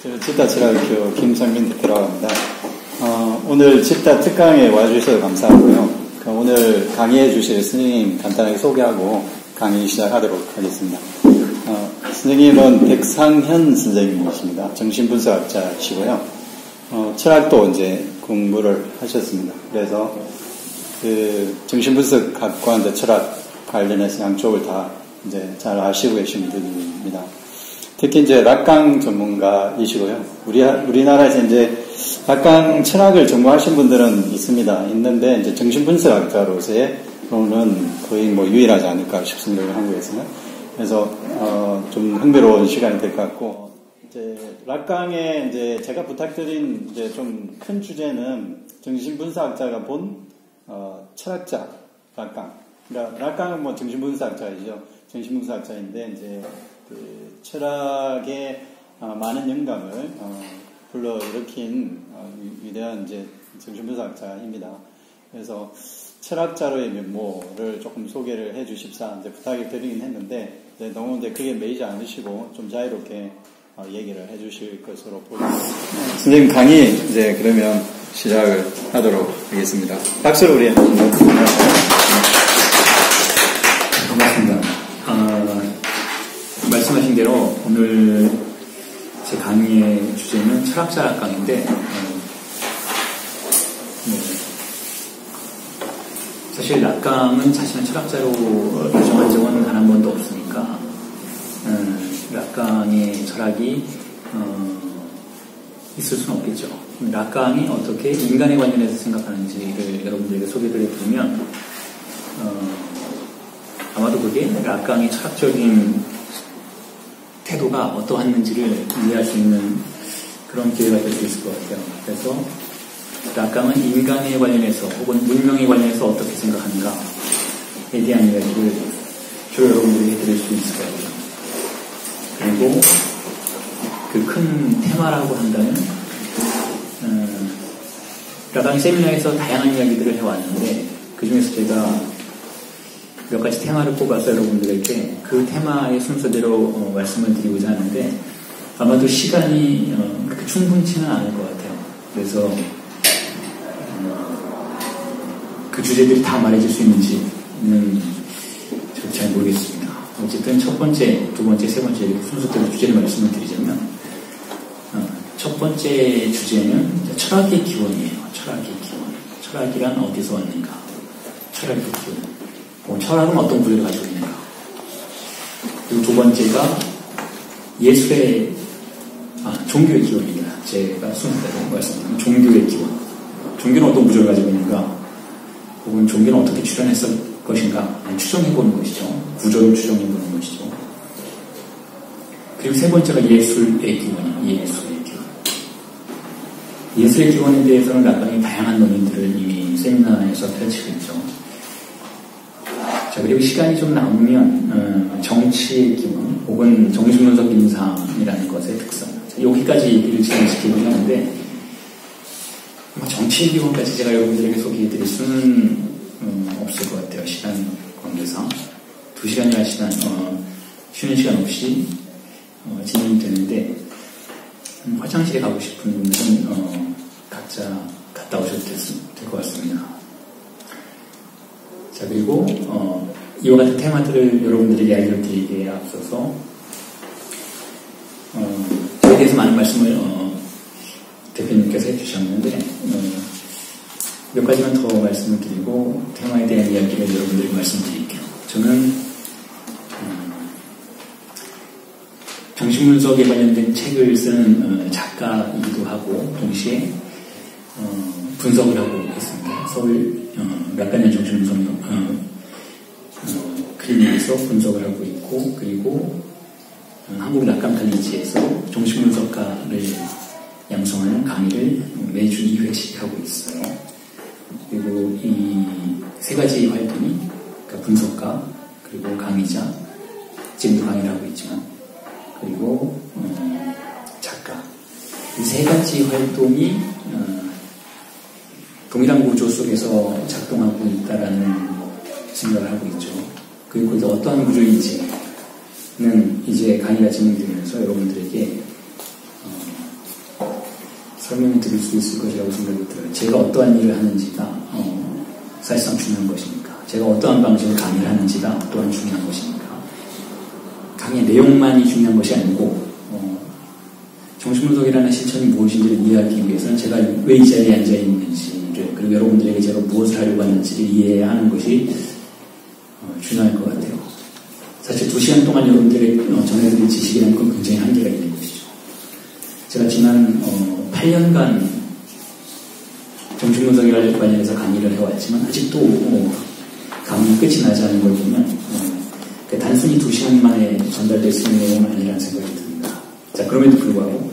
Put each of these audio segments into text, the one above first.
집다 철학교 김성민 대표라고 합니다. 오늘 집다 특강에 와주셔서 감사하고요. 오늘 강의해 주실 스님님 간단하게 소개하고 강의 시작하도록 하겠습니다. 스님님은 백상현 선생님이십니다. 정신분석학자시고요. 철학도 이제 공부를 하셨습니다. 그래서 정신분석학과 철학 관련해서 양쪽을 다 이제 잘 아시고 계신 분입니다. 특히 이제 락강 전문가이시고요. 우리나라에서 이제 락강 철학을 전공하신 분들은 있는데 이제 정신분석학자로서의 는 거의 유일하지 않을까 싶습니다. 한국에서는. 그래서 좀 흥미로운 시간이 될 것 같고, 이제 락강에 이제 제가 부탁드린 이제 좀 큰 주제는 정신분석학자가 본 철학자 락강. 그러니까 락강은 정신분석학자이죠. 정신분석학자인데 이제 철학의 많은 영감을 불러일으킨 위대한 이제 정신분석학자입니다. 그래서 철학자로의 면모를 조금 소개를 해주십사 이제 부탁을 드리긴 했는데 너무 이제 그게 매이지 않으시고 좀 자유롭게 얘기를 해주실 것으로 보입니다. 선생님 강의 이제 그러면 시작을 하도록 하겠습니다. 박수로 우리 반갑습니다. 말씀하신 대로 오늘 제 강의의 주제는 철학자 강의인데 사실 락강은 자신을 철학자로 규정한 적은 단 한 번도 없으니까 락강의 철학이 있을 수는 없겠죠. 락강이 어떻게 인간에 관련해서 생각하는지를 여러분들에게 소개를 해드리면 아마도 그게 락강의 철학적인 태도가 어떠했는지를 이해할 수 있는 그런 기회가 될 수 있을 것 같아요. 그래서 락강은 인간에 관련해서 혹은 문명에 관련해서 어떻게 생각하는가에 대한 이야기를 주로 여러분들에게 해드릴 수 있을 것 같아요. 그리고 그 큰 테마라고 한다면 락강이 세미나에서 다양한 이야기들을 해왔는데 그 중에서 제가 몇 가지 테마를 뽑아서 여러분들에게 그 테마의 순서대로 말씀을 드리고자 하는데 아마도 시간이 그렇게 충분치는 않을 것 같아요. 그래서 그 주제들이 다 말해줄 수 있는지는 잘 모르겠습니다. 어쨌든 첫 번째, 두 번째, 세 번째 이렇게 순서대로 주제를 말씀을 드리자면 첫 번째 주제는 철학의 기원이에요. 철학의 기원. 철학이란 어디서 왔는가? 철학의 기원. 철학은 어떤 구조를 가지고 있는가? 그리고 두 번째가 예술의, 종교의 기원입니다. 제가 순서대로 말씀드리면 종교의 기원. 종교는 어떤 구조를 가지고 있는가? 혹은 종교는 어떻게 출현했을 것인가? 추정해보는 것이죠. 구조를 추정해보는 것이죠. 그리고 세 번째가 예술의 기원이에요. 예술의 기원. 예술의 기원에 대해서는 락강이 다양한 논의들을 이미 세미나에서 펼치고 있죠. 자, 그리고 시간이 좀 남으면 정치의 기원 혹은 정신분석 인상이라는 것의 특성 여기까지 얘기를 진행시키려고 하는데 정치의 기원까지 제가 여러분들에게 소개해드릴 수는 없을 것 같아요. 시간 관계상 2시간이나 시간 쉬는 시간 없이 진행이 되는데 화장실에 가고 싶은 분들은 각자 갔다 오셔도 될 것 같습니다. 자, 그리고 이와 같은 테마들을 여러분들에게 알려드리기에 앞서서 저에 대해서 많은 말씀을 대표님께서 해주셨는데 몇 가지만 더 말씀을 드리고 테마에 대한 이야기를 여러분들에게 말씀드릴게요. 저는 정신분석에 관련된 책을 쓰는 작가이기도 하고 동시에 분석을 하고 있습니다. 서울 락강의 정신분석 클리닉에서 분석을 하고 있고 그리고 한국 락강 칼리지에서 정신분석가를 양성하는 강의를 매주 2회씩 하고 있어요. 그리고 이 세 가지 활동이 그러니까 분석가 그리고 강의자 지금도 강의를 하고 있지만 그리고 작가 이 세 가지 활동이 동일한 구조 속에서 작동하고 있다라는 생각을 하고 있죠. 그리고 그게 어떠한 구조인지는 이제 강의가 진행되면서 여러분들에게 설명을 드릴 수 있을 것이라고 생각이 들어요. 제가 어떠한 일을 하는지가 사실상 중요한 것이니까, 제가 어떠한 방식으로 강의를 하는지가 또한 중요한 것이니까, 강의 내용만이 중요한 것이 아니고 정신분석이라는 실천이 무엇인지를 이해하기 위해서는 제가 왜 이 자리에 앉아 있는지를, 그리고 여러분들에게 제가 무엇을 하려고 하는지를 이해해야 하는 것이 중요할 것 같아요. 사실 2시간 동안 여러분들에게 전해드릴 지식이라는 건 굉장히 한계가 있는 것이죠. 제가 지난 8년간 정신분석에 관련해서 강의를 해왔지만 아직도 강의 끝이 나지 않은 걸 보면 단순히 2시간 만에 전달될 수 있는 내용은 아니라는 생각이 듭니다. 자, 그럼에도 불구하고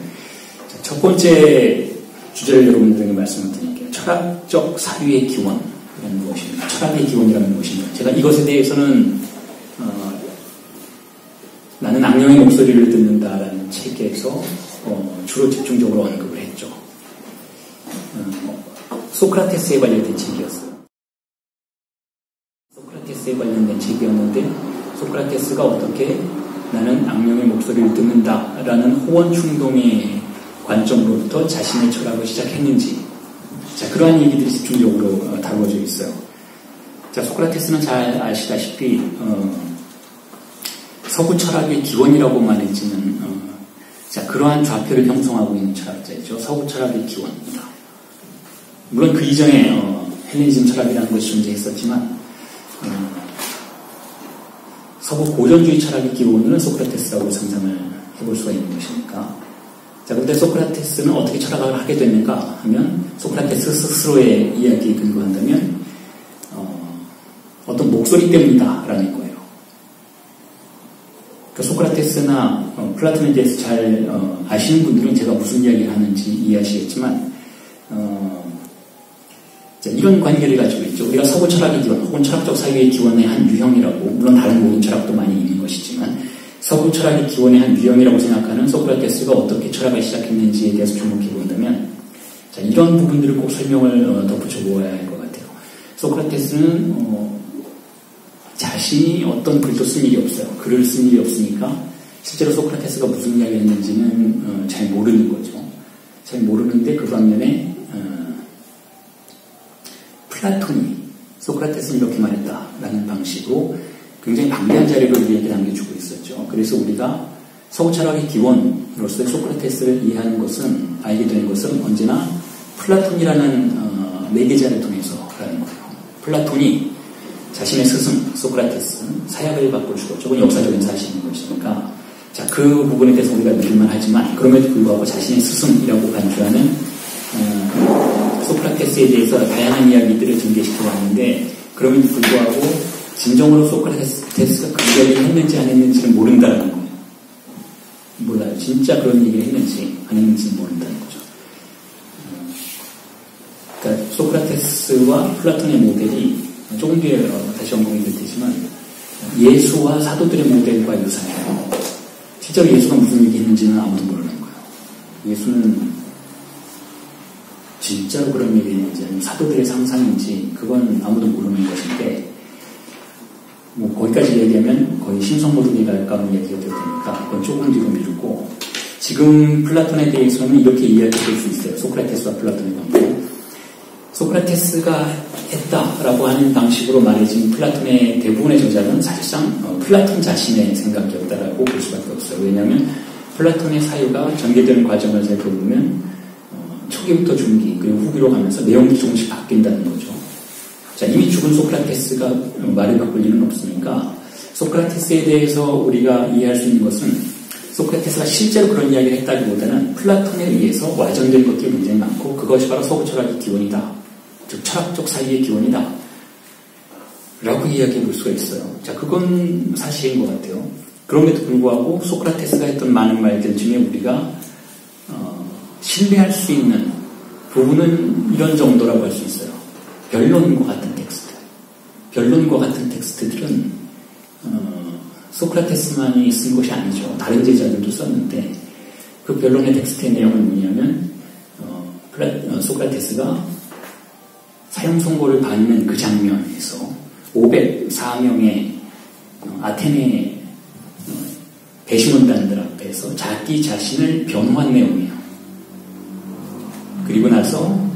첫 번째 주제를 여러분들에게 말씀을 드릴게요. 철학적 사유의 기원이라는 무엇입니까? 철학의 기원이라는 무엇입니까? 제가 이것에 대해서는 나는 악령의 목소리를 듣는다라는 책에서 주로 집중적으로 언급을 했죠. 소크라테스에 관련된 책이었어요. 소크라테스에 관련된 책이었는데 소크라테스가 어떻게 나는 악령의 목소리를 듣는다라는 호원 충동의 관점으로부터 자신의 철학을 시작했는지, 자, 그러한 얘기들이 집중적으로 다루어져 있어요. 자, 소크라테스는 잘 아시다시피 서구 철학의 기원이라고 말했지만 자, 그러한 좌표를 형성하고 있는 철학자이죠. 서구 철학의 기원입니다. 물론 그 이전에 헬레니즘 철학이라는 것이 존재했었지만 서구 고전주의 철학의 기원은 소크라테스라고 상상을 해볼 수가 있는 것이니까. 자, 그런데 소크라테스는 어떻게 철학을 하게 됐는가 하면 소크라테스 스스로의 이야기에 근거한다면 어떤 목소리 때문이다라는 거예요. 그 소크라테스나 플라톤에 대해서 잘 아시는 분들은 제가 무슨 이야기를 하는지 이해하시겠지만 자, 이런 관계를 가지고 있죠. 우리가 서구 철학의 기원 혹은 철학적 사유의 기원의 한 유형이라고, 물론 다른 모든 철학도 많이 있는 것이지만 서구 철학의 기원의 한 유형이라고 생각하는 소크라테스가 어떻게 철학을 시작했는지에 대해서 주목해 본다면 자, 이런 부분들을 꼭 설명을 덧붙여 보아야 할 것 같아요. 소크라테스는 자신이 어떤 글도 쓴 일이 없어요. 글을 쓴 일이 없으니까 실제로 소크라테스가 무슨 이야기를 했는지는 잘 모르는 거죠. 잘 모르는데 그 반면에 플라톤이 소크라테스는 이렇게 말했다라는 방식으로 굉장히 방대한 자료를 우리에게 남겨주고 있었죠. 그래서 우리가 서구 철학의 기원으로서의 소크라테스를 이해하는 것은, 알게 되는 것은 언제나 플라톤이라는 매개자를 통해서라는 거예요. 플라톤이 자신의 스승 소크라테스 사약을 받고 죽었죠. 그건 역사적인 사실인 것이니까. 자, 그 부분에 대해서 우리가 믿을만 하지만 그럼에도 불구하고 자신의 스승이라고 간주하는 소크라테스에 대해서 다양한 이야기들을 전개시켜 왔는데 그럼에도 불구하고 진정으로 소크라테스가 그 이야기를 했는지 안 했는지는 모른다는 거예요. 몰라요. 진짜 그런 얘기를 했는지 안 했는지는 모른다는 거죠. 그러니까 소크라테스와 플라톤의 모델이 조금 뒤에 다시 언급이 될 테지만 예수와 사도들의 모델과 유사해요. 실제로 예수가 무슨 얘기 했는지는 아무도 모르는 거예요. 예수는 진짜로 그런 얘기 했는지 아니면 사도들의 상상인지 그건 아무도 모르는 것인데 뭐 거기까지 얘기하면 거의 신성모독에 가까운 얘기가 될 테니까 그건 조금 뒤로 미루고 지금 플라톤에 대해서는 이렇게 이야기할 수 있어요. 소크라테스와 플라톤의 관계. 소크라테스가 했다라고 하는 방식으로 말해진 플라톤의 대부분의 저작은 사실상 플라톤 자신의 생각이었다라고 볼 수밖에 없어요. 왜냐하면 플라톤의 사유가 전개되는 과정을 살펴보면 초기부터 중기 그리고 후기로 가면서 내용이 조금씩 바뀐다는 거죠. 자, 이미 죽은 소크라테스가 말을 바꿀 일은 없으니까 소크라테스에 대해서 우리가 이해할 수 있는 것은 소크라테스가 실제로 그런 이야기를 했다기보다는 플라톤에 의해서 와전된 것들이 굉장히 많고 그것이 바로 서구 철학의 기원이다. 즉 철학적 사유의 기원이다. 라고 이야기해 볼 수가 있어요. 자, 그건 사실인 것 같아요. 그럼에도 불구하고 소크라테스가 했던 많은 말들 중에 우리가 신뢰할 수 있는 부분은 이런 정도라고 할 수 있어요. 변론과 같은 텍스트. 변론과 같은 텍스트들은 소크라테스만이 쓴 것이 아니죠. 다른 제자들도 썼는데 그 변론의 텍스트의 내용은 뭐냐면 소크라테스가 사형 선고를 받는 그 장면에서 504명의 아테네 배심원단들 앞에서 자기 자신을 변호한 내용이에요. 나서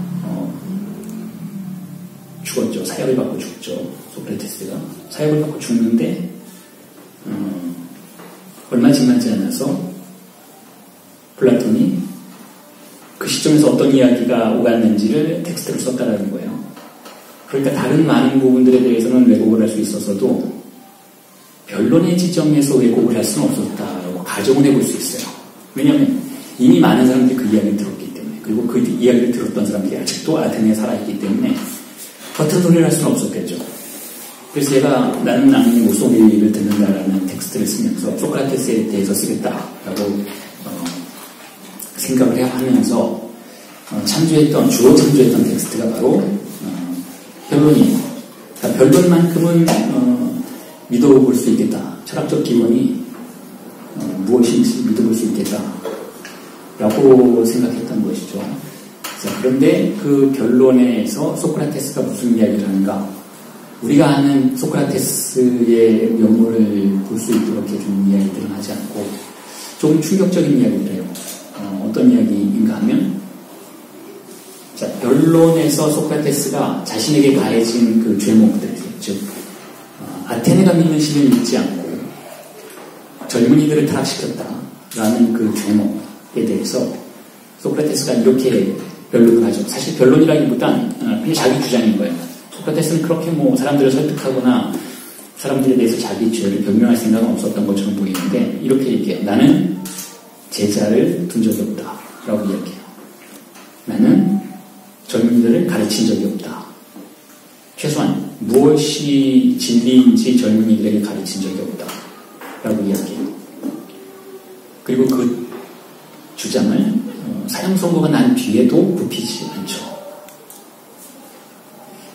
죽었죠. 사역을 받고 죽죠. 소크라테스가 사역을 받고 죽는데 얼마 지나지 않아서 플라톤이 그 시점에서 어떤 이야기가 오갔는지를 텍스트로 썼다라는 거예요. 그러니까 다른 많은 부분들에 대해서는 왜곡을 할 수 있었어도 변론의 지점에서 왜곡을 할 수는 없었다라고 가정을 해볼 수 있어요. 왜냐하면 이미 많은 사람들이 그 이야기를 들었기 때문에, 그리고 그 이야기를 들었던 사람들이 아직도 아테네에 살아있기 때문에 겉은 소리를 할 수는 없었겠죠. 그래서 제가 나는 낭만의 목소리를 듣는다라는 텍스트를 쓰면서 소크라테스에 대해서 쓰겠다라고 생각을 하면서 주로 참조했던 텍스트가 바로 변론이에요. 그러니까 변론만큼은 믿어볼 수 있겠다. 철학적 기원이 무엇인지 믿어볼 수 있겠다라고 생각했던 것이죠. 자, 그런데 그 변론에서 소크라테스가 무슨 이야기를 하는가? 우리가 아는 소크라테스의 면모를 볼 수 있도록 해준 이야기들은 하지 않고 조금 충격적인 이야기를 해요. 어떤 이야기인가 하면, 자, 변론에서 소크라테스가 자신에게 가해진 그 죄목들, 즉 아테네가 믿는 신을 믿지 않고 젊은이들을 타락시켰다라는 그 죄목에 대해서 소크라테스가 이렇게 변론을 하죠. 사실 변론이라기보단 그냥 자기 주장인 거예요. 소크라테스는 그렇게 사람들을 설득하거나 사람들에 대해서 자기 죄를 변명할 생각은 없었던 것처럼 보이는데 이렇게 얘기해요. 나는 제자를 둔 적이 없다 라고 이야기해요. 나는 젊은이들을 가르친 적이 없다. 최소한 무엇이 진리인지 젊은이들에게 가르친 적이 없다 라고 이야기해요. 그리고 그 주장을 사형 선고가 난 뒤에도 굽히지 않죠.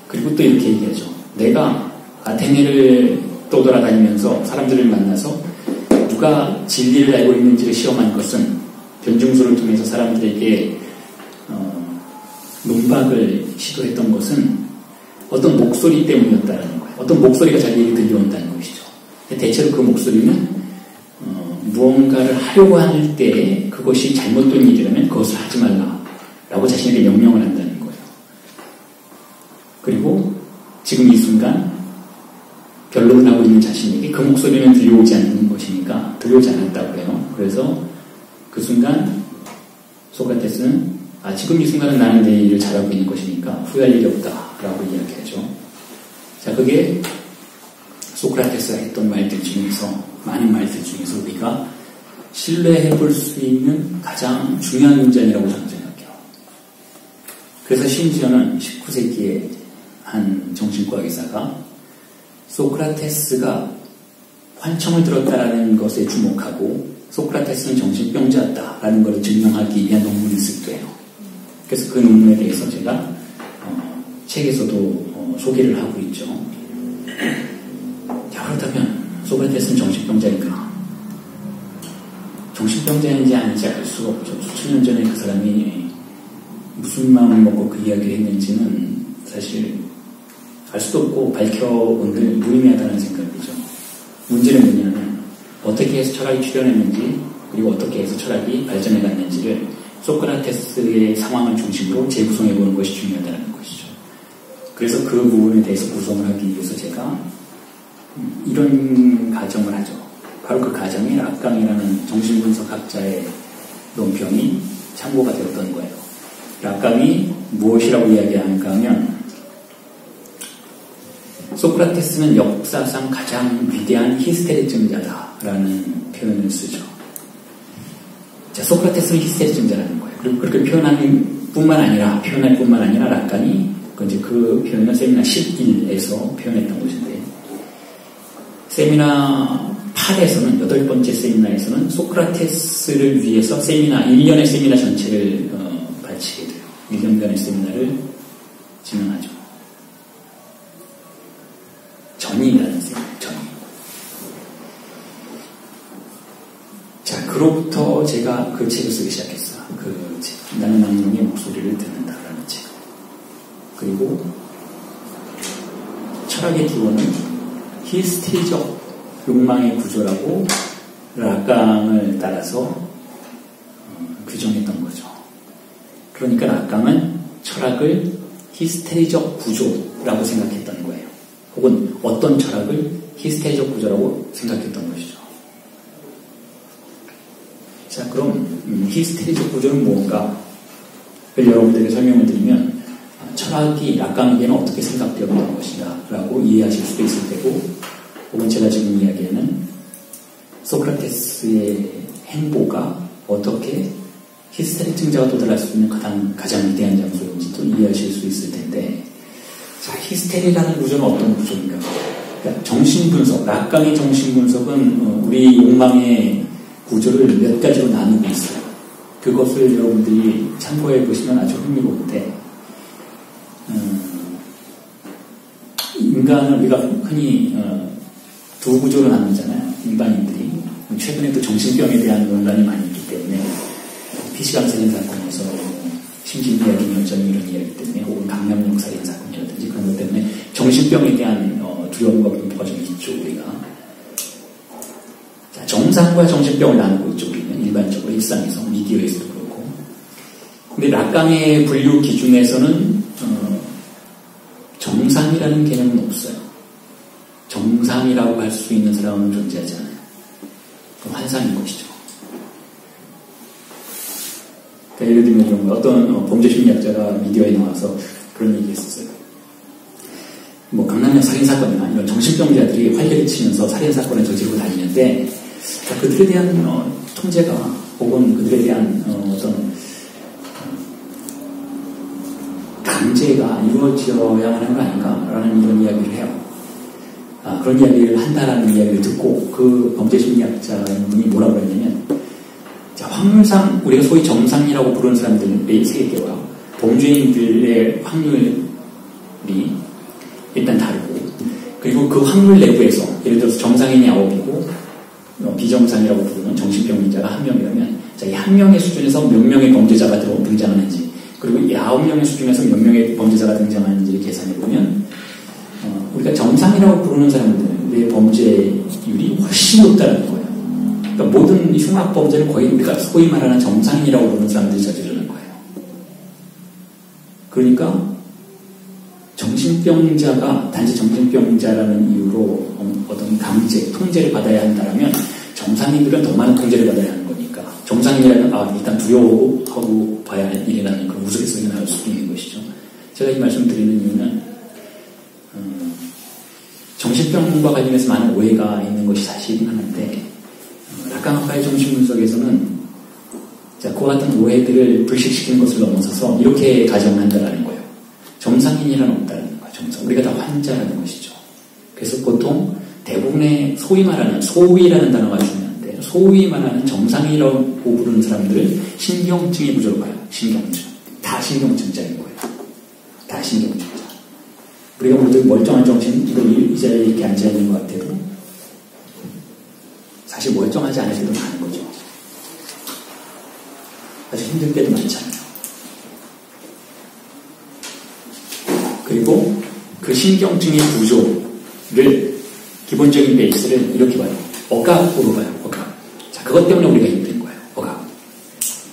그리고 또 이렇게 얘기하죠. 내가 아테네를 떠돌아다니면서 사람들을 만나서 누가 진리를 알고 있는지를 시험한 것은 변증소를 통해서 사람들에게 논박을 시도했던 것은 어떤 목소리 때문이었다는 거예요. 어떤 목소리가 자기에게 들려온다는 것이죠. 대체로 그 목소리는 무언가를 하려고 할 때 그것이 잘못된 일이라면 그것을 하지 말라라고 자신에게 명령을 한다는 거예요. 그리고 지금 이 순간 변론을 하고 있는 자신에게 그 목소리는 들려오지 않는 것이니까 들려오지 않았다고 해요. 그래서 그 순간 소크라테스는 지금 이 순간은 나는 내 일을 잘하고 있는 것이니까 후회할 일이 없다라고 이야기하죠. 자, 그게 소크라테스가 했던 말들 중에서, 많은 말들 중에서 우리가 신뢰해 볼 수 있는 가장 중요한 문장이라고 저는 생각해요. 그래서 심지어는 19세기에 한 정신과 의사가 소크라테스가 환청을 들었다라는 것에 주목하고 소크라테스는 정신병자였다라는 것을 증명하기 위한 논문을 쓰기도 해요. 그래서 그 논문에 대해서 제가 책에서도 소개를 하고 있죠. 자, 그렇다면 소크라테스는 정신병자인가? 정신병자인지 아닌지 알 수가 없죠. 수천 년 전에 그 사람이 무슨 마음을 먹고 그 이야기를 했는지는 사실 알 수도 없고 밝혀본들 무의미하다는 생각이죠. 문제는 뭐냐면 어떻게 해서 철학이 출현했는지 그리고 어떻게 해서 철학이 발전해 갔는지를 소크라테스의 상황을 중심으로 재구성해보는 것이 중요하다는 것이죠. 그래서 그 부분에 대해서 구성을 하기 위해서 제가 이런 가정을 하죠. 바로 그 가정이 락강이라는 정신분석학자의 논평이 참고가 되었던 거예요. 락강이 무엇이라고 이야기하는가 하면 소크라테스는 역사상 가장 위대한 히스테리즘자다라는 표현을 쓰죠. 자, 소크라테스는 히스테리즘자라는 거예요. 그리고 그렇게 표현할 뿐만 아니라 락강이 그 표현을 세미나 11에서 표현했던 것인데, 세미나 8에서는, 8번째 세미나에서는 소크라테스를 위해서 1년의 세미나 전체를 바치게 돼요. 1년간의 세미나를 진행하죠. 전이라는 세미나, 전이. 자, 그로부터 제가 그 책을 쓰기 시작했어요. 그 책, 나는 낭만의 목소리를 듣는다라는 책. 그리고 철학의 기원은 히스테리적 욕망의 구조라고 락강을 따라서 규정했던 거죠. 그러니까 락강은 철학을 히스테리적 구조라고 생각했던 거예요. 혹은 어떤 철학을 히스테리적 구조라고 생각했던 것이죠. 자, 그럼 히스테리적 구조는 뭔가? 여러분들에게 설명을 드리면 철학이 락강에게는 어떻게 생각되었던 것인가 라고 이해하실 수도 있을 테고, 혹은 제가 지금 이야기하는 소크라테스의 행보가 어떻게 히스테릭 증자가 도달할 수 있는 가장 위대한 장소인지도 이해하실 수 있을 텐데, 자, 히스테리라는 구조는 어떤 구조인가? 그러니까 정신분석, 락강의 정신분석은 우리 욕망의 구조를 몇 가지로 나누고 있어요. 그것을 여러분들이 참고해 보시면 아주 흥미로운데, 인간을 우리가 흔히 두 구조로 나누잖아요. 일반인들이. 최근에 또 정신병에 대한 논란이 많이 있기 때문에, PC방 살인 사건에서 심신이야기 여전히 이런 이야기 때문에, 혹은 강남역 살인 사건이라든지 그런 것 때문에 정신병에 대한 두려움과 공포가 좀 있죠, 우리가. 자, 정상과 정신병을 나누고 있죠, 우리는. 일반적으로 일상에서, 미디어에서도 그렇고. 근데 락강의 분류 기준에서는 정상이라는 개념은 없어요. 정상이라고 할 수 있는 사람은 존재하지 않아요. 그건 환상인 것이죠. 그러니까 예를 들면 이런 거, 어떤 범죄심리학자가 미디어에 나와서 그런 얘기 했었어요. 뭐 강남역 살인사건이나 이런 정신병자들이 활개를 치면서 살인사건을 저지르고 다니는데, 그들에 대한 통제가, 혹은 그들에 대한 어떤 강제가 이루어져야 하는 거 아닌가라는 이런 이야기를 해요. 그런 이야기를 한다라는 이야기를 듣고, 그 범죄심리학자분이 뭐라고 그랬냐면, 자, 확률상 우리가 소위 정상이라고 부르는 사람들의 세계와 범죄인들의 확률이 일단 다르고, 그리고 그 확률 내부에서 예를 들어서 정상인이 9이고 비정상이라고 부르는 정신병자가 1명이라면, 자, 이 1명의 수준에서 몇 명의 범죄자가 등장하는지, 그리고 이 9명의 수준에서 몇 명의 범죄자가 등장하는지를 계산해보면, 우리가 정상이라고 부르는 사람들의 범죄율이 훨씬 높다는 거예요. 그러니까 모든 이 흉악 범죄를 거의 우리가 소위 말하는 정상인이라고 부르는 사람들이 저지르는 거예요. 그러니까 정신병자가 단지 정신병자라는 이유로 어떤 강제, 통제를 받아야 한다면, 정상인들은 더 많은 통제를 받아야 하는 거니까, 정상인이라면 일단 두려워하고 봐야 할 일이라는 그런 우스갯소리가 나올 수도 있는 것이죠. 제가 이 말씀 드리는 이유는 정신병과 관련해서 많은 오해가 있는 것이 사실이긴 하는데, 락강학파의 정신분석에서는 그와 같은 오해들을 불식시키는 것을 넘어서서 이렇게 가정한다라는 거예요. 정상인이란 없다는 거예요. 정상. 우리가 다 환자라는 것이죠. 그래서 보통 대부분의 소위 말하는, 소위라는 단어가 중요한데, 소위 말하는 정상이라고 부르는 사람들을 신경증의 구조로 봐요. 신경증. 다 신경증자인 거예요. 다 신경증자. 우리가 모두 멀쩡한 정신으로 이 자리에 이렇게 앉아있는 것 같아도 사실 멀쩡하지 않을 때도 많은 거죠. 아주 힘들 때도 많잖아요. 그리고 그 신경증의 구조를, 기본적인 베이스를 이렇게 봐요. 억압으로 봐요. 억압. 자, 그것 때문에 우리가 힘든 거예요. 억압.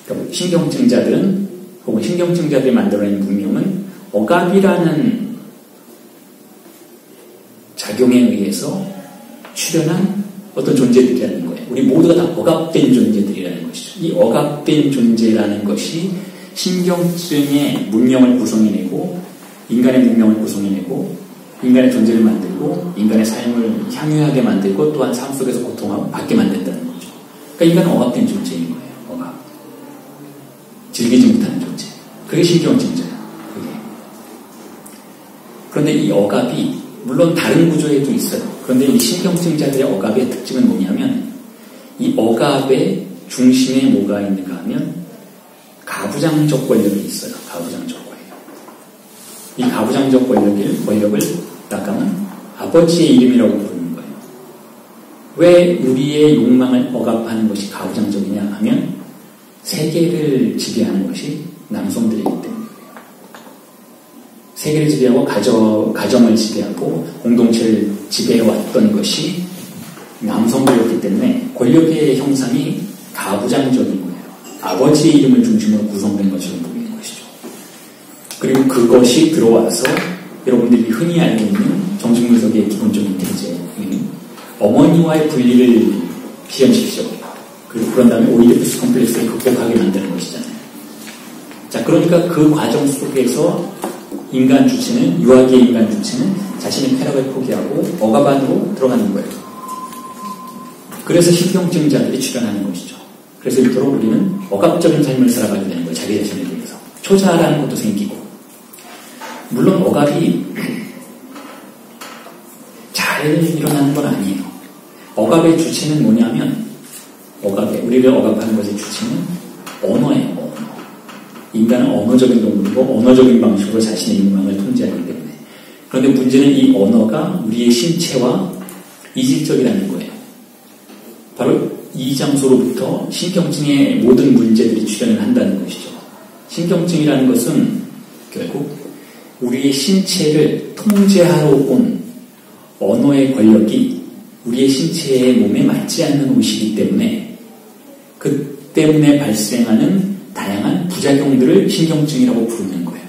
그러니까 신경증자들은, 혹은 신경증자들이 만들어낸 문명은 억압이라는 작용에 의해서 출현한 어떤 존재들이라는 거예요. 우리 모두가 다 억압된 존재들이라는 것이죠. 이 억압된 존재라는 것이 신경증의 문명을 구성해내고, 인간의 문명을 구성해내고, 인간의 존재를 만들고, 인간의 삶을 향유하게 만들고, 또한 삶 속에서 고통을 받게 만든다는 거죠. 그러니까 인간은 억압된 존재인 거예요. 억압. 즐기지 못하는 존재. 그게 신경증자예요. 그게. 그런데 이 억압이 물론 다른 구조에도 있어요. 그런데 이 신경증자들의 억압의 특징은 뭐냐면, 이 억압의 중심에 뭐가 있는가 하면 가부장적 권력이 있어요. 가부장적 권력. 이 가부장적 권력을 락강은 아버지의 이름이라고 부르는 거예요. 왜 우리의 욕망을 억압하는 것이 가부장적이냐 하면, 세계를 지배하는 것이 남성들이기 때문에. 세계를 지배하고 가정을 지배하고 공동체를 지배해왔던 것이 남성들이었기 때문에 권력의 형상이 가부장적인 거예요. 아버지의 이름을 중심으로 구성된 것처럼 보이는 것이죠. 그리고 그것이 들어와서 여러분들이 흔히 알고 있는 정신분석의 기본적인 문제, 어머니와의 분리를 피현시키죠. 그런 다음에 오이디푸스 컴플렉스를 극복하게 만드는 것이잖아요. 자, 그러니까 그 과정 속에서 인간 주체는, 유아기의 인간 주체는 자신의 쾌락을 포기하고 억압 안으로 들어가는 거예요. 그래서 신경증자들이 출현하는 것이죠. 그래서 이토록 우리는 억압적인 삶을 살아가게 되는 거예요. 자기 자신에 대해서. 초자라는 것도 생기고. 물론 억압이 잘 일어나는 건 아니에요. 억압의 주체는 뭐냐면, 우리를 억압하는 것의 주체는 언어예요. 언어. 인간은 언어적인 동물이고 언어적인 방식으로 자신의 욕망을 통제하기 때문에. 그런데 문제는 이 언어가 우리의 신체와 이질적이라는 거예요. 바로 이 장소로부터 신경증의 모든 문제들이 출현을 한다는 것이죠. 신경증이라는 것은 결국 우리의 신체를 통제하러 온 언어의 권력이 우리의 신체의 몸에 맞지 않는 옷이기 때문에 그 때문에 발생하는 다양한 부작용들을 신경증이라고 부르는 거예요.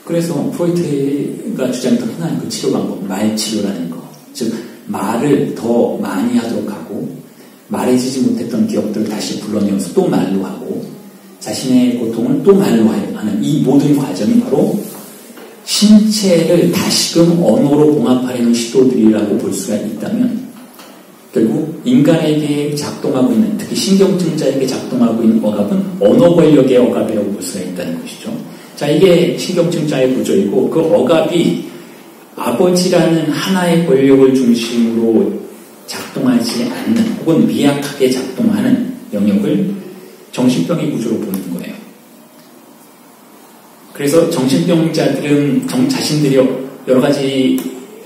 그래서 프로이트가 주장했던 흔한 그 치료 방법, 말치료라는 거. 즉, 말을 더 많이 하도록 하고 말해지지 못했던 기억들을 다시 불러내어서 또 말로 하고 자신의 고통을 또 말로 하는 이 모든 과정이 바로 신체를 다시금 언어로 봉합하려는 시도들이라고 볼 수가 있다면 결국 인간에게 작동하고 있는, 특히 신경증자에게 작동하고 있는 억압은 언어 권력의 억압이라고 볼 수가 있다는 것이죠. 자, 이게 신경증자의 구조이고 그 억압이 아버지라는 하나의 권력을 중심으로 작동하지 않는 혹은 미약하게 작동하는 영역을 정신병의 구조로 보는 거예요. 그래서 정신병자들은 자신들이 여러 가지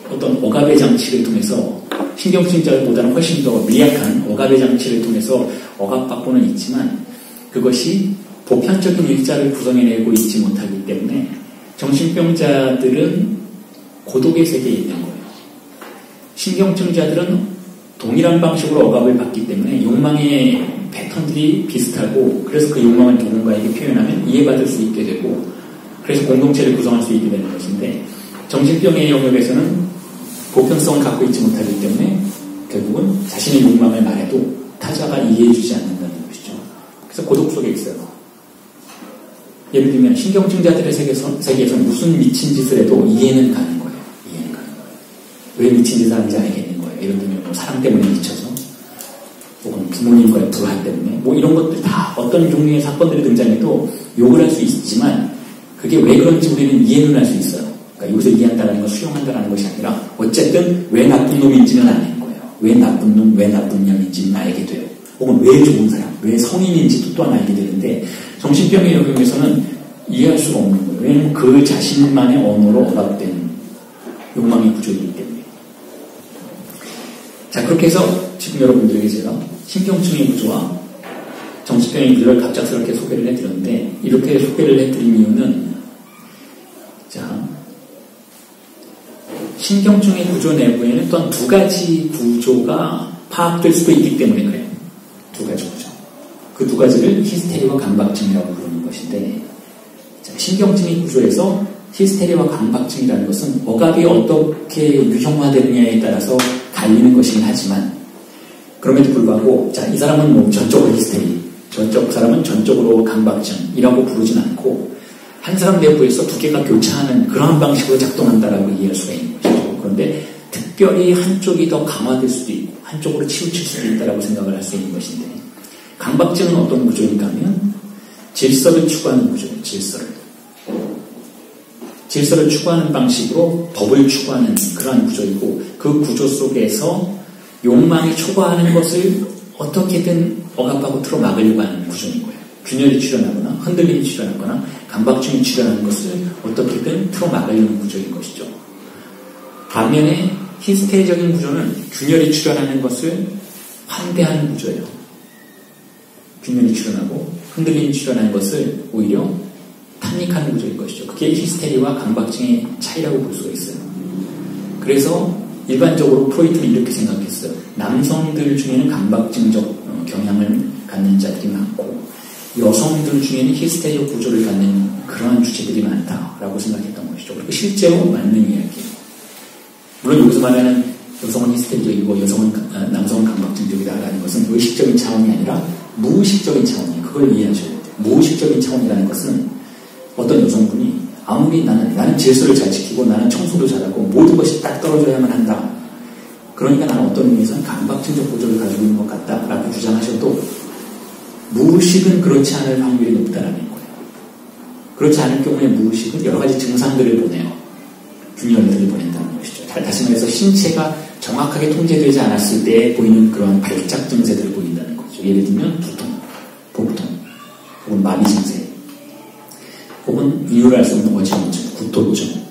어떤 억압의 장치를 통해서 신경증자보다는 훨씬 더 미약한 억압의 장치를 통해서 억압받고는 있지만 그것이 보편적인 일자를 구성해내고 있지 못하기 때문에 정신병자들은 고독의 세계에 있는 거예요. 신경증자들은 동일한 방식으로 억압을 받기 때문에 욕망의 패턴들이 비슷하고 그래서 그 욕망을 누군가에게 표현하면 이해받을 수 있게 되고 그래서 공동체를 구성할 수 있게 되는 것인데 정신병의 영역에서는 보편성을 갖고 있지 못하기 때문에 결국은 자신의 욕망을 말해도 타자가 이해해주지 않는다는 것이죠. 그래서 고독 속에 있어요. 예를 들면 신경증자들의 세계에서 무슨 미친 짓을 해도 이해는 가는 거예요. 이해는 가는 거예요. 왜 미친 짓을 하는지 알겠는 거예요. 예를 들면 뭐 사랑 때문에 미쳐서 혹은 부모님과의 불화 때문에 뭐 이런 것들 다 어떤 종류의 사건들이 등장해도 욕을 할 수 있지만 그게 왜 그런지 우리는 이해는 할 수 있어요. 그러니까 여기서 이해한다는 건 수용한다는 것이 아니라 어쨌든 왜 나쁜 놈인지는 아는 거예요. 왜 나쁜 놈, 왜 나쁜 년인지는 알게 돼요. 혹은 왜 좋은 사람, 왜 성인인지도 또한 알게 되는데 정신병의 영역에서는 이해할 수가 없는 거예요. 왜냐하면 그 자신만의 언어로 억압된 욕망의 구조이기 때문에. 자, 그렇게 해서 지금 여러분들에게 제가 신경증의 구조와 정신병의 구조를 갑작스럽게 소개를 해드렸는데 이렇게 소개를 해드린 이유는 자, 신경증의 구조 내부에는 또한 두 가지 구조가 파악될 수도 있기 때문에 그래요. 두 가지 구조. 그 두 가지를 히스테리와 강박증이라고 부르는 것인데 자, 신경증의 구조에서 히스테리와 강박증이라는 것은 억압이 어떻게 유형화되느냐에 따라서 갈리는 것이긴 하지만 그럼에도 불구하고 자, 이 사람은 뭐 전적으로 히스테리, 저쪽 사람은 전적으로 강박증이라고 부르진 않고 한 사람 내부에서 두 개가 교차하는 그런 방식으로 작동한다라고 이해할 수가 있는 것이죠. 그런데 특별히 한쪽이 더 강화될 수도 있고 한쪽으로 치우칠 수도 있다라고 생각을 할 수 있는 것인데 강박증은 어떤 구조인가 하면 질서를 추구하는 구조예요. 질서를 추구하는 방식으로 법을 추구하는 그러한 구조이고 그 구조 속에서 욕망이 초과하는 것을 어떻게든 억압하고 틀어막으려고 하는 구조인 거예요. 균열이 출현하거나 흔들림이 출현하거나 강박증이 출현하는 것을 어떻게든 틀어막으려는 구조인 것이죠. 반면에 히스테리적인 구조는 균열이 출현하는 것을 환대하는 구조예요. 균열이 출현하고 흔들림이 출현하는 것을 오히려 탐닉하는 구조인 것이죠. 그게 히스테리와 강박증의 차이라고 볼 수가 있어요. 그래서 일반적으로 프로이트는 이렇게 생각했어요. 남성들 중에는 강박증적 경향을 갖는 자들이 많고 여성들 중에는 히스테리적 구조를 갖는 그러한 주제들이 많다라고 생각했던 것이죠. 그리고 실제로 맞는 이야기. 물론 여기서 말하는 여성은 히스테리적이고 남성은 강박증적이다라는 것은 의식적인 차원이 아니라 무의식적인 차원이에요. 그걸 이해하셔야 돼요. 무의식적인 차원이라는 것은 어떤 여성분이 아무리 나는 질서를 잘 지키고 나는 청소도 잘하고 모든 것이 딱 떨어져야만 한다. 그러니까 나는 어떤 의미에서는 강박증적 고조를 가지고 있는 것 같다라고 주장하셔도 무의식은 그렇지 않을 확률이 높다라는 거예요. 그렇지 않을 경우에 무의식은 여러 가지 증상들을 보내요. 균열들을 보낸다는 것이죠. 다시 말해서 신체가 정확하게 통제되지 않았을 때 보이는 그러한 발작 증세들을 보인다는 거죠. 예를 들면 두통, 복통, 혹은 마비 증세, 혹은 이유를 알 수 없는 어지럼증, 구토증.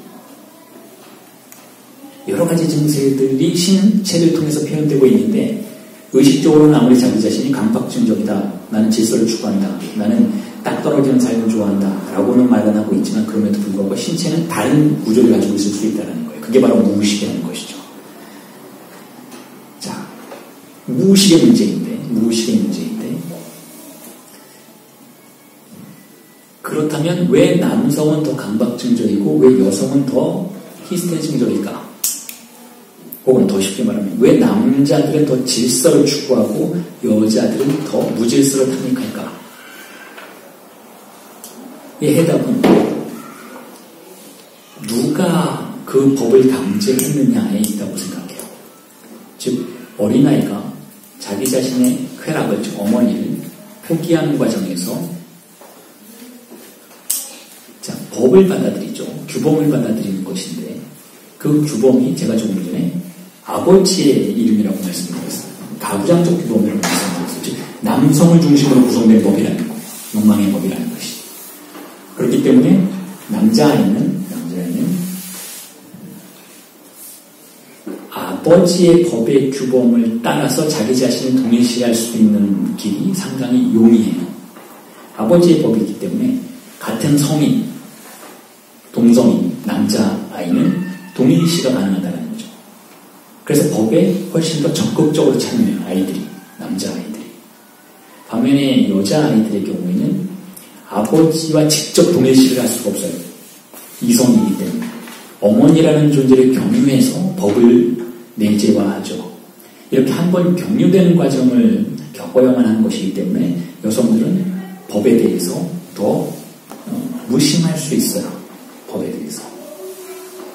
여러 가지 증세들이 신체를 통해서 표현되고 있는데 의식적으로는 아무리 자기 자신이 강박증적이다, 나는 질서를 추구한다, 나는 딱 떨어지는 삶을 좋아한다 라고는 말은 하고 있지만 그럼에도 불구하고 신체는 다른 구조를 가지고 있을 수 있다는 거예요. 그게 바로 무의식이라는 것이죠. 자, 무의식의 문제인데 그렇다면 왜 남성은 더 강박증적이고 왜 여성은 더 히스테리증적일까? 혹은 더 쉽게 말하면 왜 남자들은 더 질서를 추구하고 여자들은 더 무질서를 탐닉할까? 이 해답은 누가 그 법을 강제했느냐에 있다고 생각해요. 즉 어린아이가 자기 자신의 쾌락을, 즉 어머니를 포기하는 과정에서 법을 받아들이죠. 규범을 받아들이는 것인데 그 규범이 제가 조금 전에 아버지의 이름이라고 말씀드렸어요. 가부장적 규범이라고 말씀드렸어요. 즉 남성을 중심으로 구성된 법이라는 거예요. 욕망의 법이라는 것이. 그렇기 때문에 남자아이는 아버지의 법의 규범을 따라서 자기 자신을 동일시할 수 있는 길이 상당히 용이해요. 아버지의 법이기 때문에 같은 성인, 동성인, 남자아이는 동일시가 가능하다는 거죠. 그래서 법에 훨씬 더 적극적으로 참여해요. 아이들이, 남자아이들이. 반면에 여자아이들의 경우에는 아버지와 직접 동일시를 할 수가 없어요. 이성이기 때문에. 어머니라는 존재를 경유해서 법을 내재화하죠. 이렇게 한 번 경유되는 과정을 겪어야만 하는 것이기 때문에 여성들은 법에 대해서 더 무심할 수 있어요. 법에 대해서.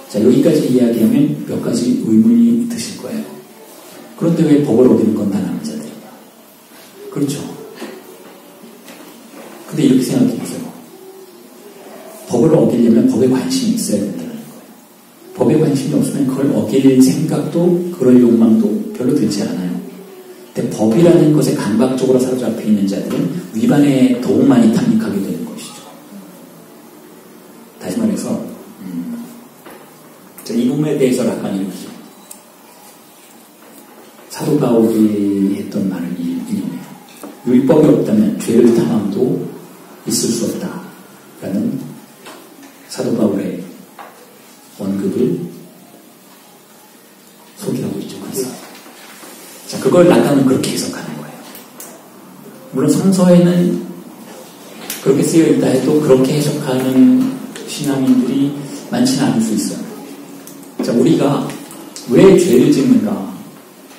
자, 여기까지 이야기하면 몇 가지 의문이 드실 거예요. 그런데 왜 법을 어기는 건 다 남자들이냐? 그렇죠. 근데 이렇게 생각해 보세요. 법을 어기려면 법에 관심이 있어야 된다는 거예요. 법에 관심이 없으면 그걸 어길 생각도 그럴 욕망도 별로 들지 않아요. 근데 법이라는 것에 강박적으로 사로잡혀 있는 자들은 위반에 더욱 많이 탐닉하게 되는 것이죠. 다시 말해서 이 부분에 대해서 락간이 이렇게 사도 바울이 했던 말을 인용해요. 율법이 없다면 죄를 탐함도 있을 수 없다라는 사도 바울의 언급을 소개하고 있죠. 그래서 자, 그걸 락간은 그렇게 해석하는 거예요. 물론 성서에는 그렇게 쓰여 있다 해도 그렇게 해석하는 신앙인들이 많지는 않을 수 있어요. 자, 우리가 왜 죄를 짓는가?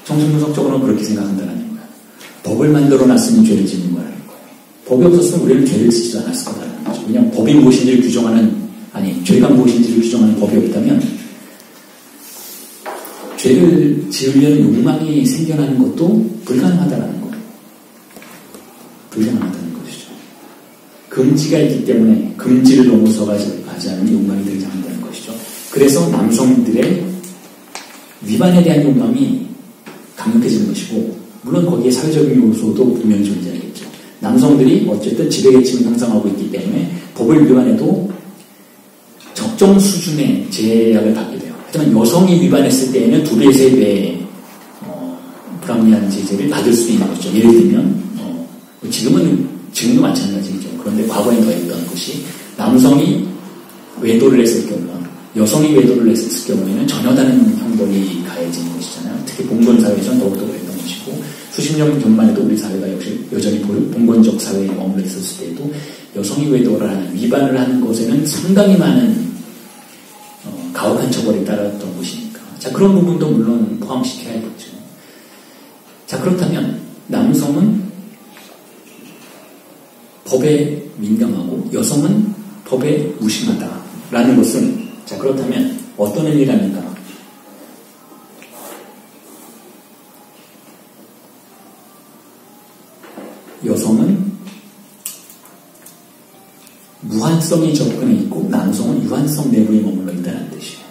정신분석적으로는 그렇게 생각한다는 거예요. 법을 만들어 놨으니 죄를 짓는 거라는 거예요. 법이 없었으면 우리는 죄를 짓지 않았을 거라는 거죠. 왜냐하면 법이 무엇인지를 죄가 무엇인지를 규정하는 법이 없다면 죄를 지으려는 욕망이 생겨나는 것도 불가능하다는 거예요. 불가능하다는 것이죠. 금지가 있기 때문에 금지를 넘어서 가지 않은 욕망이 등장한다는 것이죠. 그래서 남성들의 위반에 대한 욕망이 강력해지는 것이고, 물론 거기에 사회적인 요소도 분명히 존재하겠죠. 남성들이 어쨌든 지배계층을 형성하고 있기 때문에 법을 위반해도 적정 수준의 제약을 받게 돼요. 하지만 여성이 위반했을 때에는 2배, 3배의 불합리한 제재를 받을 수 있는 거죠. 예를 들면 지금도 마찬가지죠. 그런데 과거엔 더했던 것이 남성이 외도를 했을 경우와 여성이 외도를 했을 경우에는 전혀 다른 형벌이 가해지는 것이잖아요. 특히 봉건 사회에서는 더욱더 그랬던 것이고, 수십 년 전만 해도 우리 사회가 역시 여전히 봉건적 사회에 머물러 있었을 때에도 여성이 외도를 하는, 위반을 하는 것에는 상당히 많은 가혹한 처벌이 따랐던 것이니까. 자, 그런 부분도 물론 포함시켜야겠죠. 자, 그렇다면 남성은 법에 민감하고 여성은 법에 무심하다라는 것은, 자, 그렇다면 어떤 의미랍니까? 여성은 무한성이 접근해 있고 남성은 유한성 내부에 머물러 있다는 뜻이에요.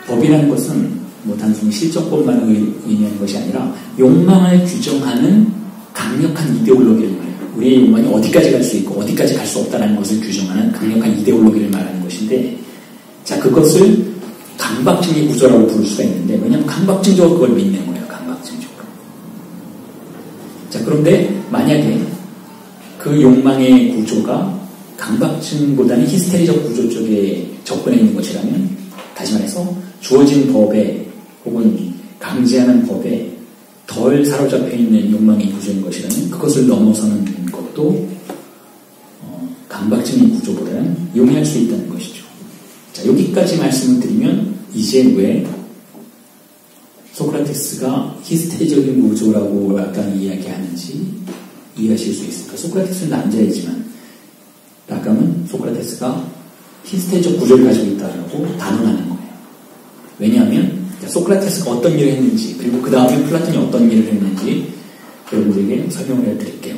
법이라는 것은 뭐 단순히 실정법만 의미하는 것이 아니라 욕망을 규정하는 강력한 이데올로기를 말해요. 우리의 욕망이 어디까지 갈 수 있고 어디까지 갈 수 없다는 것을 규정하는 강력한 이데올로기를 말하는 것인데, 자, 그것을 강박증의 구조라고 부를 수가 있는데, 왜냐하면 강박증적으로 그걸 믿는 거예요. 강박증적으로. 자, 그런데 만약에 그 욕망의 구조가 강박증보다는 히스테리적 구조 쪽에 접근해 있는 것이라면, 다시 말해서 주어진 법에 혹은 강제하는 법에 덜 사로잡혀 있는 욕망의 구조인 것이라면 그것을 넘어서는 것도 강박증의 구조보다는 용이할 수 있다는 것이죠. 자, 여기까지 말씀을 드리면 이제 왜 소크라테스가 히스테리적인 구조라고 약간 이야기하는지 이해하실 수 있습니다. 소크라테스는 남자이지만 라감은 소크라테스가 히스테리적 구조를 가지고 있다고 단언하는 거예요. 왜냐하면 소크라테스가 어떤 일을 했는지, 그리고 그 다음에 플라톤이 어떤 일을 했는지 여러분들에게 설명을 해드릴게요.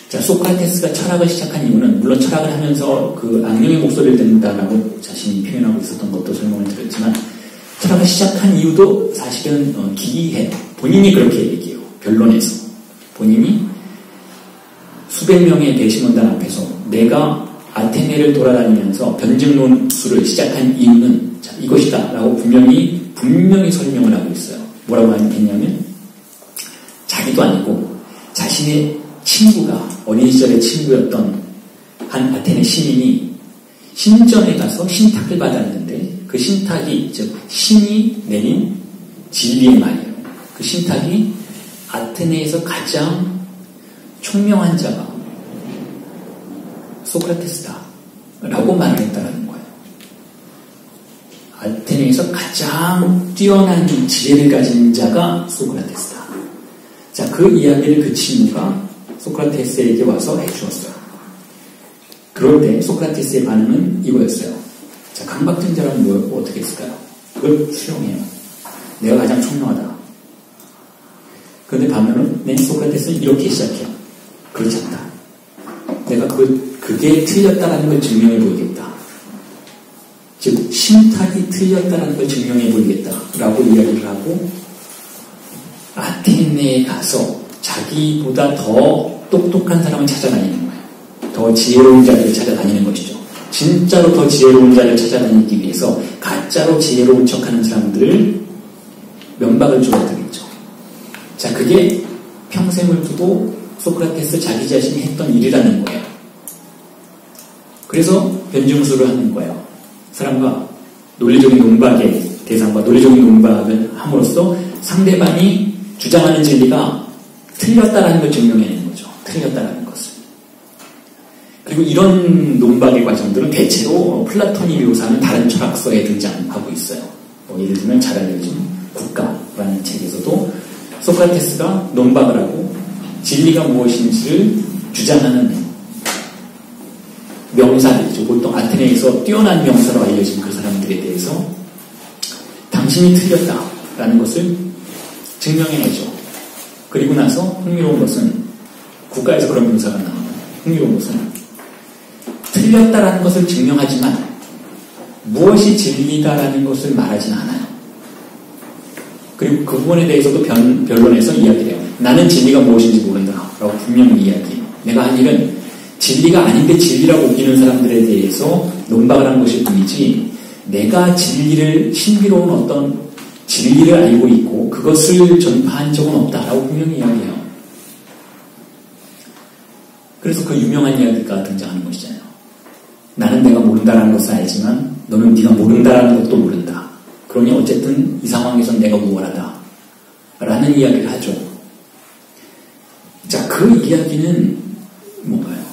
자, 소크라테스가 철학을 시작한 이유는, 물론 철학을 하면서 그 악령의 목소리를 듣는다라고 자신이 표현하고 있었던 것도 설명을 드렸지만, 철학을 시작한 이유도 사실은 기이해요. 본인이 그렇게 얘기해요. 변론에서. 본인이 수백 명의 대심원단 앞에서 내가 아테네를 돌아다니면서 변증론수를 시작한 이유는 자, 이것이다 라고 분명히 설명을 하고 있어요. 뭐라고 했냐면, 자기도 아니고 자신의 친구가, 어린 시절의 친구였던 한 아테네 시민이 신전에 가서 신탁을 받았는데, 그 신탁이, 즉 신이 내린 진리의 말이에요. 그 신탁이 아테네에서 가장 총명한 자가 소크라테스다 라고 말을 했다는 거예요. 아테네에서 가장 뛰어난 지혜를 가진 자가 소크라테스다. 자, 그 이야기를 그 친구가 소크라테스에게 와서 해주었어요. 그럴 때 소크라테스의 반응은 이거였어요. 자, 강박증자라는 뭐 어떻게 했을까요? 그걸 수용해요. 내가 가장 총명하다. 그런데 반면은 소크라테스는 이렇게 시작해요. 그렇지 않다. 내가 그게 틀렸다라는 걸 증명해 보이겠다. 즉 신탁이 틀렸다라는 걸 증명해 보이겠다라고 이야기를 하고, 아테네에 가서 자기보다 더 똑똑한 사람을 찾아다니는 거예요. 더 지혜로운 자를 찾아다니는 것이죠. 진짜로 더 지혜로운 자를 찾아다니기 위해서 가짜로 지혜로운 척하는 사람들을 면박을 줘야 되겠죠. 자, 그게 평생을 두고 소크라테스 자기 자신이 했던 일이라는 거예요. 그래서 변증술을 하는 거예요. 사람과 논리적인 논박의 대상과 논리적인 논박을 함으로써 상대방이 주장하는 진리가 틀렸다라는 걸 증명해내는 거죠. 틀렸다라는 것을. 그리고 이런 논박의 과정들은 대체로 플라톤이 묘사하는 다른 철학서에 등장하고 있어요. 예를 들면 잘 알려진 국가라는 책에서도 소크라테스가 논박을 하고 진리가 무엇인지를 주장하는 명사들이죠. 보통 아테네에서 뛰어난 명사로 알려진 그 사람들에 대해서 당신이 틀렸다라는 것을 증명해내죠. 그리고 나서 흥미로운 것은, 국가에서 그런 명사가 나와요. 흥미로운 것은 틀렸다라는 것을 증명하지만 무엇이 진리다라는 것을 말하진 않아요. 그리고 그 부분에 대해서도 변론에서 이야기를 해요. 나는 진리가 무엇인지 모른다 라고 분명히 이야기해요. 내가 한 일은 진리가 아닌데 진리라고 우기는 사람들에 대해서 논박을 한 것일 뿐이지, 내가 진리를, 신비로운 어떤 진리를 알고 있고 그것을 전파한 적은 없다라고 분명히 이야기해요. 그래서 그 유명한 이야기가 등장하는 것이잖아요. 나는 내가 모른다라는 것을 알지만 너는 네가 모른다라는 것도 모른다. 그러니 어쨌든 이 상황에선 내가 우월하다 라는 이야기를 하죠. 자, 그 이야기는 뭔가요?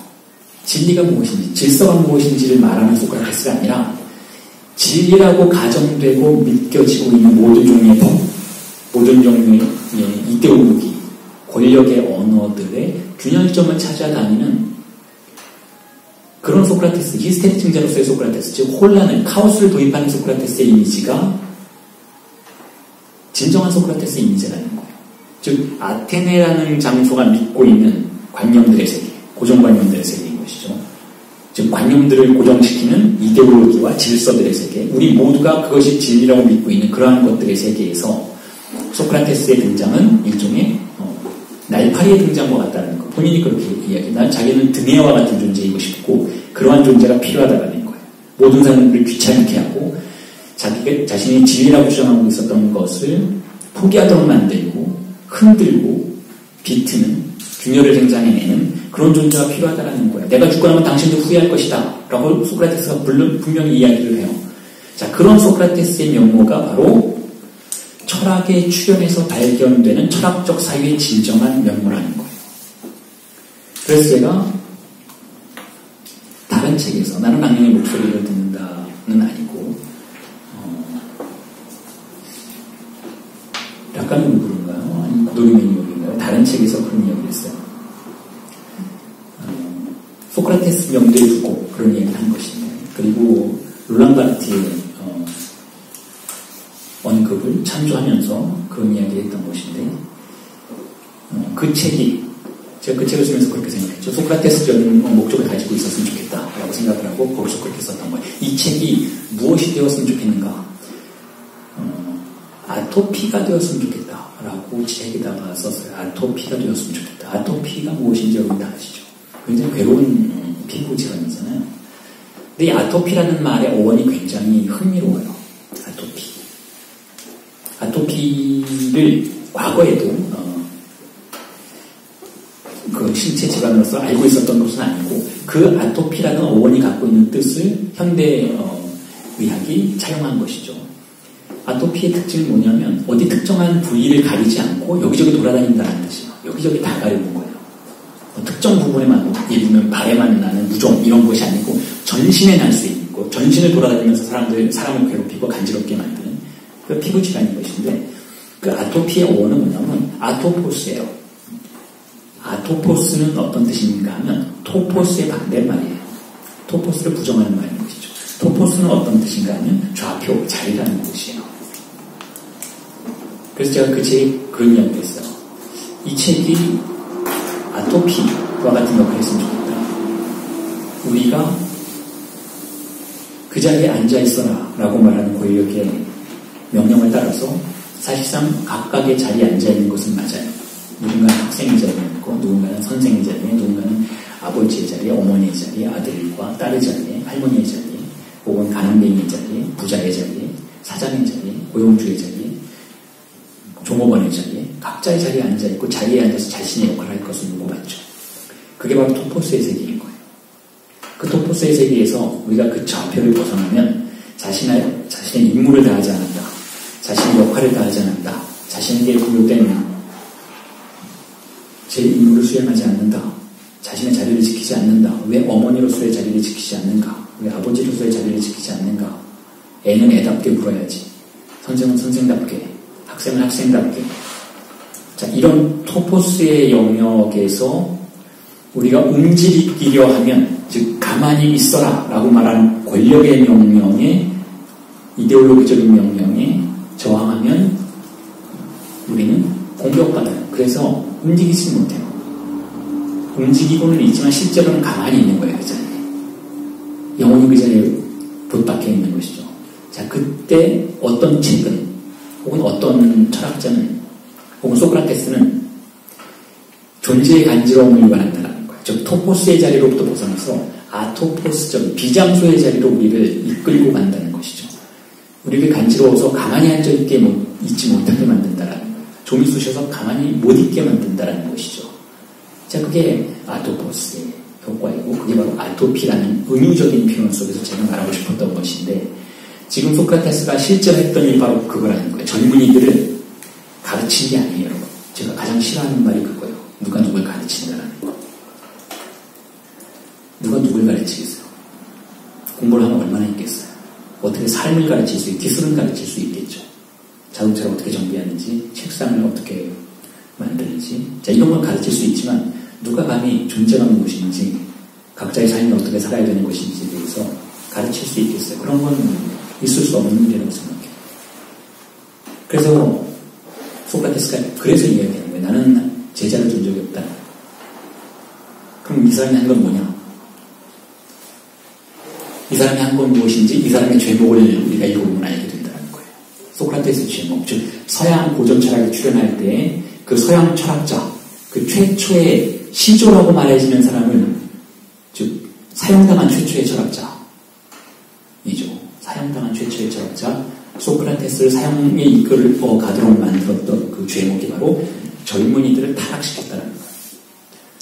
진리가 무엇인지, 질서가 무엇인지를 말하는 소크라테스가 아니라 진리라고 가정되고 믿겨지고 있는 모든 종류의 법, 모든 종류의 이데올로기, 권력의 언어들의 균열점을 찾아다니는 그런 소크라테스, 히스테릭 증자로서의 소크라테스, 즉 혼란을, 카오스를 도입하는 소크라테스의 이미지가 진정한 소크라테스의 이미지라는 거예요. 즉 아테네라는 장소가 믿고 있는 관념들의 세계, 고정관념들의 세계인 것이죠. 즉 관념들을 고정시키는 이데올로기와 질서들의 세계, 우리 모두가 그것이 진리라고 믿고 있는 그러한 것들의 세계에서 소크라테스의 등장은 일종의 날파리의 등장과 같다는 거. 본인이 그렇게 이야기해요. 난 자기는 드네아와 같은 존재이고 싶고 그러한 존재가 필요하다는 거예요. 모든 사람들을 귀찮게 하고 자신이 진리라고 주장하고 있었던 것을 포기하도록 만들고 흔들고 비트는 균열을 생산해내는 그런 존재가 필요하다는 거예요. 내가 죽고 나면 당신도 후회할 것이다 라고 소크라테스가 분명히 이야기를 해요. 자, 그런 소크라테스의 면모가 바로 철학의 출현에서 발견되는 철학적 사유의 진정한 면모라는 거예요. 그래서 제가 다른 책에서 나는 악령의 목소리를 듣는다는 아니고 락강의 누구인가요? 아니면 고도리 매뉴얼인가요? 다른 책에서 그런 이야기를 했어요. 소크라테스 명제에 두고 그런 이야기를 한 것이에요. 그리고 롤랑 바르티의 언급을 참조하면서 그런 이야기를 했던 것인데 그 책이 제가 그 책을 쓰면서 그렇게 생각했죠. 소크라테스적인 목적을 가지고 있었으면 좋겠다라고 생각을 하고 거기서 그렇게 썼던 거예요. 이 책이 무엇이 되었으면 좋겠는가? 아토피가 되었으면 좋겠다라고 책에다가 썼어요. 아토피가 되었으면 좋겠다. 아토피가 무엇인지 여러분 다 아시죠? 굉장히 괴로운 피부 질환이잖아요. 근데 이 아토피라는 말의 어원이 굉장히 흥미로워요. 아토피를 과거에도 그 신체 질환으로서 알고 있었던 것은 아니고 그 아토피라는 어원이 갖고 있는 뜻을 현대 의학이 차용한 것이죠. 아토피의 특징이 뭐냐면 어디 특정한 부위를 가리지 않고 여기저기 돌아다닌다는 뜻이에요. 여기저기 다 가리는 거예요. 특정 부분에만, 예를 들면 발에만 나는 무좀 이런 것이 아니고 전신에 날 수 있고 전신을 돌아다니면서 사람을 괴롭히고 간지럽게 만드는 그 피부 질환인 것인데 그 아토피의 어원은 뭐냐면 아토포스예요. 아토포스는 어떤 뜻입니까 하면 토포스의 반대말이에요. 토포스를 부정하는 말인 것이죠. 토포스는 어떤 뜻인가 하면 좌표, 자리라는 뜻이에요. 그래서 제가 그 책에 그런 이야기를 했어요. 이 책이 아토피와 같은 역할을 했으면 좋겠다. 우리가 그 자리에 앉아있어라 라고 말하는 권력의 명령을 따라서 사실상 각각의 자리에 앉아있는 것은 맞아요. 누군가는 학생의 자리에 앉고 누군가는 선생의 자리에, 누군가는 아버지의 자리에, 어머니의 자리에, 아들과 딸의 자리에, 할머니의 자리에, 혹은 가난뱅이의 자리에, 부자의 자리에, 사장의 자리에, 고용주의 자리에, 종업원의 자리에, 각자의 자리에 앉아있고 자리에 앉아서 자신의 역할을 할 것을 요구받죠. 그게 바로 토포스의 세계인 거예요. 그 토포스의 세계에서 우리가 그 좌표를 벗어나면 자신의 임무를 다하지 않았다. 자신의 역할을 다하지 않았다. 자신에게 부여된 제 임무를 수행하지 않는다. 자신의 자리를 지키지 않는다. 왜 어머니로서의 자리를 지키지 않는가? 왜 아버지로서의 자리를 지키지 않는가? 애는 애답게 굴어야지. 선생은 선생답게, 학생은 학생답게. 자, 이런 토포스의 영역에서 우리가 움직이려 하면, 즉 가만히 있어라 라고 말하는 권력의 명령에, 이데올로기적인 명령에 저항하면 우리는 공격받아요. 그래서 움직이지 못해요. 움직이고는 있지만 실제로는 가만히 있는 거예요. 그 자리에. 영원히 그 자리에 붙박혀 있는 것이죠. 자, 그때 어떤 책은 혹은 어떤 철학자는 혹은 소크라테스는 존재의 간지러움을 유발한다는 거예요. 즉 토포스의 자리로부터 벗어나서 아토포스적 비장소의 자리로 우리를 이끌고 간다는 것이죠. 우리를 간지러워서 가만히 앉아있지 못하게 만든다라는 거예요. 좀이 쑤셔서 가만히 못 있게 만든다라는 것이죠. 자, 그게 아토포스의 효과이고 그게 바로 아토피라는 은유적인 표현 속에서 제가 말하고 싶었던 것인데 지금 소크라테스가 실제로 했던 일이 바로 그거라는 거예요. 젊은이들을 가르친 게 아니에요, 여러분. 제가 가장 싫어하는 말이 그거예요. 누가 누굴 가르친다라는 거. 누가 얼마나 있겠어요. 어떻게 삶을 가르칠 수 기술은 가르칠 수 있겠죠. 자동차를 어떻게 정비하는지, 책상을 어떻게 만드는지, 자, 이런 걸 가르칠 수 있지만 누가 감히 존재감이 무엇인지, 각자의 삶이 어떻게 살아야 되는 것인지에 대해서 가르칠 수 있겠어요. 그런 건 있을 수 없는 일이라고 생각해요. 그래서 소크라테스가 그래서 이야기하는 거예요. 나는 제자를 준 적이 없다. 그럼 이 사람이 한 건 뭐냐? 이 사람이 한 건 무엇인지 이 사람의 죄목을 우리가 읽어보면 알게 된다는 거예요. 소크라테스의 죄목, 즉 서양 고전 철학에 출연할 때 그 서양 철학자, 그 최초의 시조라고 말해지는 사람을, 즉 사형당한 최초의 철학자이죠. 사형당한 최초의 철학자 소크라테스를 사형에 이끌어 가도록 만들었던 그 죄목이 바로 젊은이들을 타락시켰다는 거예요.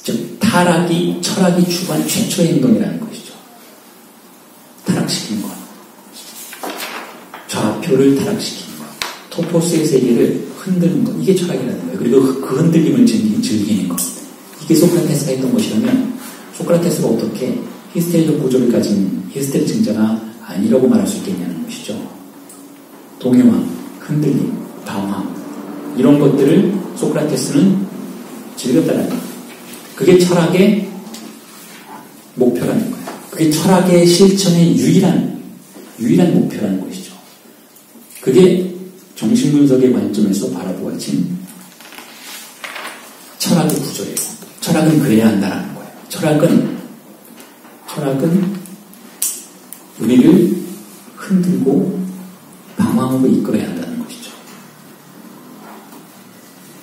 즉 타락이 철학이 추구한 최초의 행동이라는 것이죠. 타락시킨 것, 좌표를 타락시킨 것, 토포스의 세계를 흔드는 것, 이게 철학이라는 거예요. 그리고 그 흔들림을 즐기는 것, 이게 소크라테스가 했던 것이라면 소크라테스가 어떻게 히스테리적 구조를 가진 히스테리증자가 아니라고 말할 수 있겠냐는 것이죠. 동요함, 흔들림, 방황, 이런 것들을 소크라테스는 즐겼다는 거예요. 그게 철학의 목표라는 거예요. 그게 철학의 실천의 유일한 목표라는 것이죠. 그게 정신분석의 관점에서 바라보아진 철학의 구조예요. 철학은 그래야 한다는 거예요. 철학은 우리를 흔들고 방황으로 이끌어야 한다는 것이죠.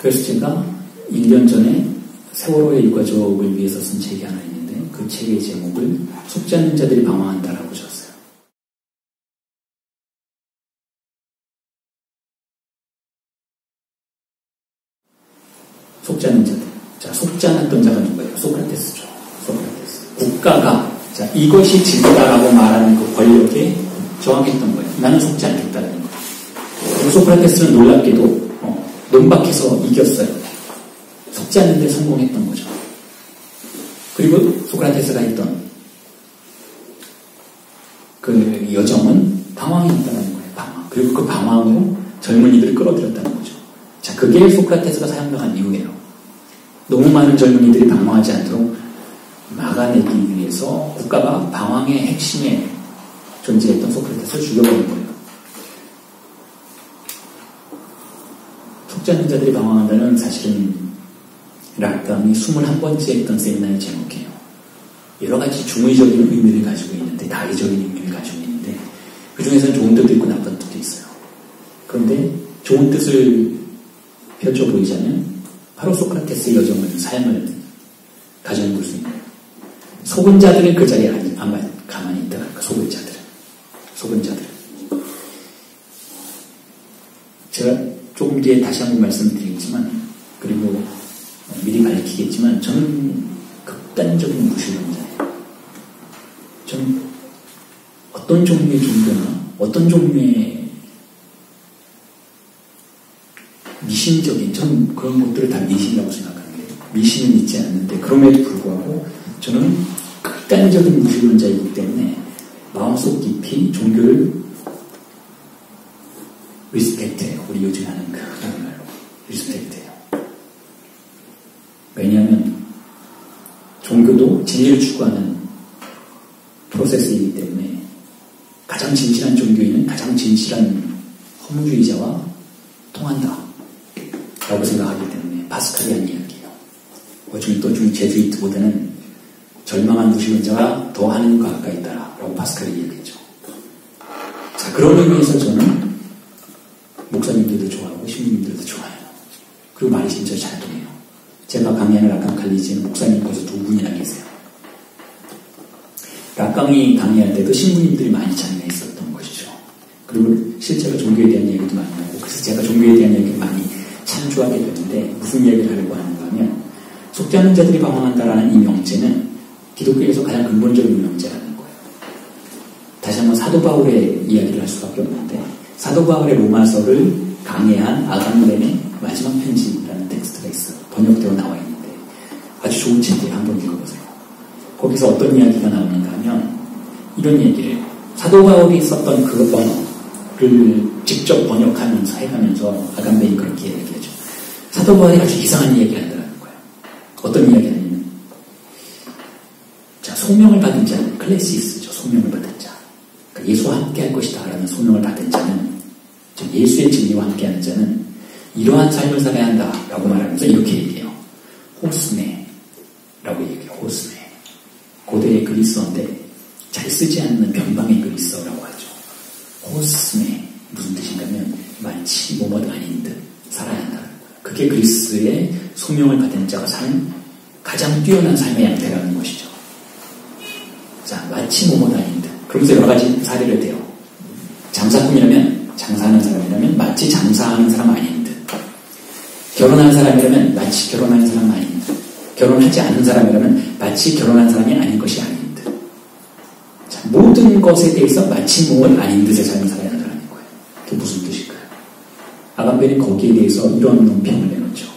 그래서 제가 1년 전에 세월호의 일과적을 위해서 쓴 책이 하나 있는데 그 책의 제목을 속지 않는 자들이 방황한다라고 줬어요. 속지 않는 자들. 자, 속지 않았던 자가 누구예요? 소크라테스죠. 소크라테스. 국가가, 자, 이것이 진리다라고 말하는 그 권력에 저항했던 거예요. 나는 속지 않겠다는 거예요. 그리고 소크라테스는 놀랍게도 논박해서 이겼어요. 속지 않는데 성공했던 거죠. 그리고 소크라테스가 했던 그 여정은 방황이었다는 거예요. 방황. 그리고 그 방황으로 젊은이들을 끌어들였다는 거죠. 자, 그게 소크라테스가 사용당한 이유예요. 너무 많은 젊은이들이 방황하지 않도록 막아내기 위해서 국가가 방황의 핵심에 존재했던 소크라테스를 죽여버린 거예요. 속지 않는 자들이 방황한다는 사실은 락강이 21번째 했던 세미나의 제목이에요. 여러 가지 중의적인 의미를 가지고 있는데, 다의적인 의미를 가지고 있는데, 그 중에서는 좋은 뜻도 있고 나쁜 뜻도 있어요. 그런데 좋은 뜻을 펼쳐 보이자면 바로 소크라테스의 여정을, 삶을 가져볼 수 있는 속은 자들은 그 자리에 가만히 있다가 속은 자들은 제가 조금 뒤에 다시 한번 말씀드리겠지만, 그리고 미리 밝히겠지만, 저는 극단적인 무신론자예요. 저는 어떤 종류의 종교나 어떤 종류의 미신적인, 저는 그런 것들을 다 미신이라고 생각하는 거예요. 미신은 있지 않는데, 그럼에도 불구하고 저는 극단적인 무신론자이기 때문에 마음속 깊이 종교를 리스펙트해요. 우리 요즘 하는 그 말로 리스펙트해요. 왜냐하면 종교도 진리를 추구하는 프로세스이기 때문에 가장 진실한 종교인은 가장 진실한 허무주의자와 통한다 라고 생각하기 때문에 파스칼이 한 이야기예요. 그중에 또 제주이트보다는 절망한 무신론자가 더 하느님과 가까이 있다라 라고 파스칼이 이야기했죠. 자, 그런 의미에서 저는 목사님들도 좋아하고 신부님들도 좋아해요. 그리고 말이 진짜 잘 통해요. 제가 강의하는 락강 칼리지에는 목사님 벌써 2분이나 계세요. 락강이 강의할 때도 신부님들이 많이 참여했었던 것이죠. 그리고 실제로 종교에 대한 얘기도 많이 하고, 그래서 제가 종교에 대한 얘기를 많이 참조하게 되는데, 무슨 이야기를 하려고 하는가 하면, 속지 않는 자들이 방황한다라는 이 명제는 기독교에서 가장 근본적인 명제라는 거예요. 다시 한번 사도 바울의 이야기를 할 수밖에 없는데, 사도 바울의 로마서를 강해한 아간렘의 마지막 편지라는 텍스트가 있어요. 번역되어 나와 있는데 아주 좋은 책이에요. 한번 읽어보세요. 거기서 어떤 이야기가 나오는가 하면 이런 얘기를, 사도 바울이 썼던 그 언어를 직접 번역하면서 해가면서 아간베이 그렇게 얘기하죠. 사도 바울이 아주 이상한 얘기를 한다는 거예요. 어떤 이야기냐면, 자, 소명을 받은 자는 클래시스죠. 소명을 받은 자. 그러니까 예수와 함께 할 것이다 라는 소명을 받은 자는, 즉 예수의 진리와 함께 하는 자는 이러한 삶을 살아야 한다 라고 말하면서 이렇게 얘기해요. 호스네 라고 얘기해요. 호스네. 고대의 그리스어인데 잘 쓰지 않는 변방의 그리스어라고 하죠. 호스네 무슨 뜻인가면 마치 뭐뭐 아닌 듯 살아야 한다는 거예요. 그게 그리스의 소명을 받은 자가 사는 가장 뛰어난 삶의 양태라는 것이죠. 자, 마치 뭐뭐 아닌 듯. 그러면서 여러 가지 사례를 대요. 장사꾼이라면, 장사하는 사람이라면 마치 장사하는 사람 아닌 듯. 결혼하는 사람이라면 마치 결혼하는 사람 아닌 듯. 결혼하지 않는 사람이라면 마치 결혼한 사람이 아닌 것이 아닌 듯. 자, 모든 것에 대해서 마치 뭐뭐 아닌 듯의 삶을 살아야 한다는 거예요. 그게 무슨 뜻일까요? 아간베는 거기에 대해서 이런 논평을 내놓죠.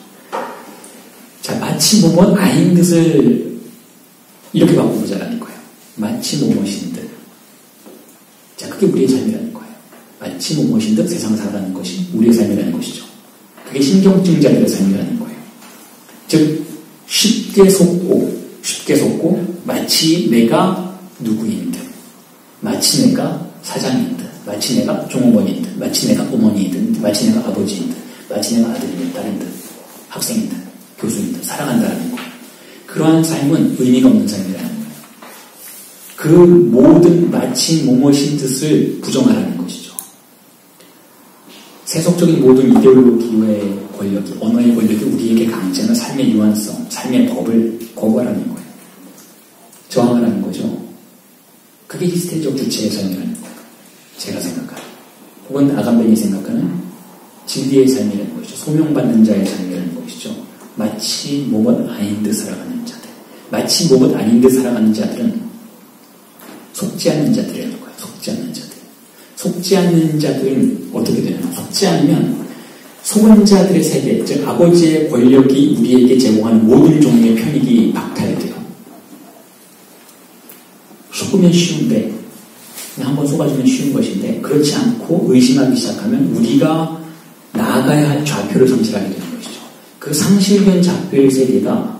자, 마치 뭐뭐 아닌 듯을 이렇게 바꿔보자라는 거예요. 마치 뭐뭐인 듯. 자, 그게 우리의 삶이라는 거예요. 마치 뭐뭐인 듯 세상을 살아가는 것이 우리의 삶이라는 것이죠. 그게 신경증자들의 삶이라는 거예요. 즉, 쉽게 속고, 마치 내가 누구인 듯, 마치 내가 사장인 듯, 마치 내가 종업원인 듯, 마치 내가 어머니인 듯, 마치 내가 아버지인 듯, 마치 내가 아들인 듯, 딸인 듯, 학생인 듯, 교수인 듯, 살아간다는 거예요. 그러한 삶은 의미가 없는 삶이라는 거예요. 그 모든 마치 뭐뭐인 듯을 부정하라는 것이죠. 세속적인 모든 이데올로기의 권력이, 언어의 권력이 우리에게 강제하는 삶의 유한성, 삶의 법을 거부하라는 거예요. 저항하라는 거죠. 그게 히스테리적 주체의 삶이라는 거예요. 제가 생각하는, 혹은 아간벤이 생각하는 진리의 삶이라는 것이죠. 소명받는 자의 삶이라는 것이죠. 마치 뭐뭇 아닌 듯 살아가는 자들. 마치 뭐뭇 아닌 듯 살아가는 자들은 속지 않는 자들이라는 거예요. 속지 않는 자들. 속지 않는 자들은 어떻게 되냐면, 속지 않으면 속은 자들의 세계, 즉 아버지의 권력이 우리에게 제공하는 모든 종류의 편익이 박탈돼요. 속으면 쉬운데, 그냥 한번 속아주면 쉬운 것인데, 그렇지 않고 의심하기 시작하면 우리가 나아가야 할 좌표를 상실하게 되는 것이죠. 그 상실된 좌표의 세계가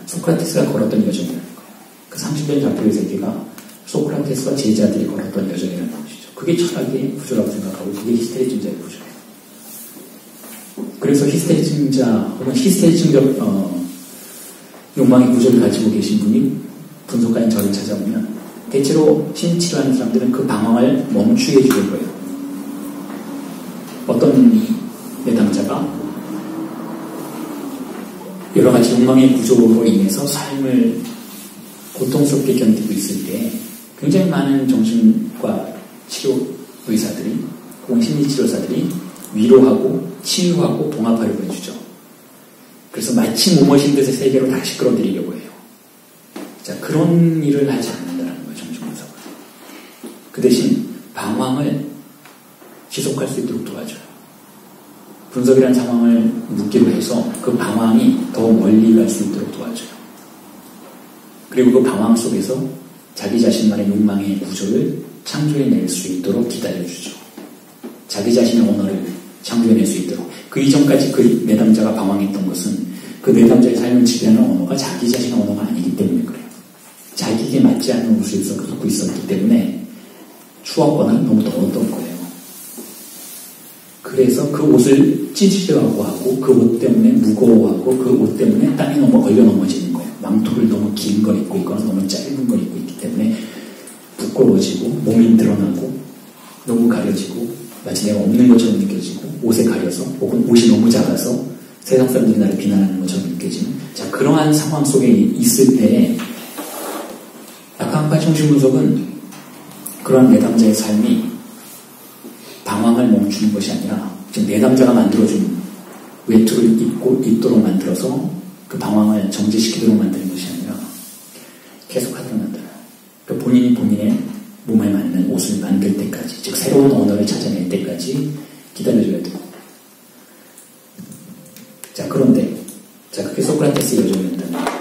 소크라테스가 걸었던 여정이라는 거예요. 그 상실된 좌표의 세계가 소크라테스와 제자들이 걸었던 여정이라는 것이죠. 그게 철학의 구조라고 생각하고, 그게 히스테리즘자의 구조예요. 그래서 히스테리즘자 혹은 히스테리즘적 욕망의 구조를 가지고 계신 분이 분석가인 저를 찾아오면 대체로 신치료하는 사람들은 그 방황을 멈추게 해주는 거예요. 어떤 내담자가 여러 가지 욕망의 구조로 인해서 삶을 고통스럽게 견디고 있을 때 굉장히 많은 정신과 치료 의사들이 혹은 심리치료사들이 위로하고 치유하고 봉합하려고 해주죠. 그래서 마치 뭐뭇인 듯의 세계로 다시 끌어들이려고 해요. 자, 그런 일을 하지 않는다는 거예요. 정신분석은. 그 대신 방황을 지속할 수 있도록 도와줘요. 분석이라는 상황을 묻기로 해서 그 방황이 더 멀리 갈 수 있도록 도와줘요. 그리고 그 방황 속에서 자기 자신만의 욕망의 구조를 창조해낼 수 있도록 기다려주죠. 자기 자신의 언어를 창조해낼 수 있도록. 그 이전까지 그 내담자가 방황했던 것은 그 내담자의 삶을 지배하는 언어가 자기 자신의 언어가 아니기 때문에 그래요. 자기에게 맞지 않는 옷을 입고 있었기 때문에 추웠거나 너무 더웠던 거예요. 그래서 그 옷을 찢으려고 하고, 그 옷 때문에 무거워하고, 그 옷 때문에 땀이 너무 걸려 넘어지는 거예요. 망토를 너무 긴 걸 입고 있거나 너무 짧은 걸 입고 있기 때문에 부끄러워지고, 몸이 드러나고, 너무 가려지고, 마치 내가 없는 것처럼 느껴지고, 옷에 가려서, 혹은 옷이 너무 작아서 세상 사람들이 나를 비난하는 것처럼 느껴지는, 자, 그러한 상황 속에 있을 때 라칸파 정신분석은 그러한 내담자의 삶이 방황을 멈추는 것이 아니라 지금 내담자가 만들어준 외투를 입도록 만들어서 그 방황을 정지시키도록 만드는 것이 아니라 계속하도록 만들어요. 그러니까 본인이 본인의 몸에 맞는 옷을 만들 때까지, 즉 새로운 언어를 찾아낼 때까지 기다려줘야 돼요. 자, 그런데 자, 그게 소크라테스의 여정이었다면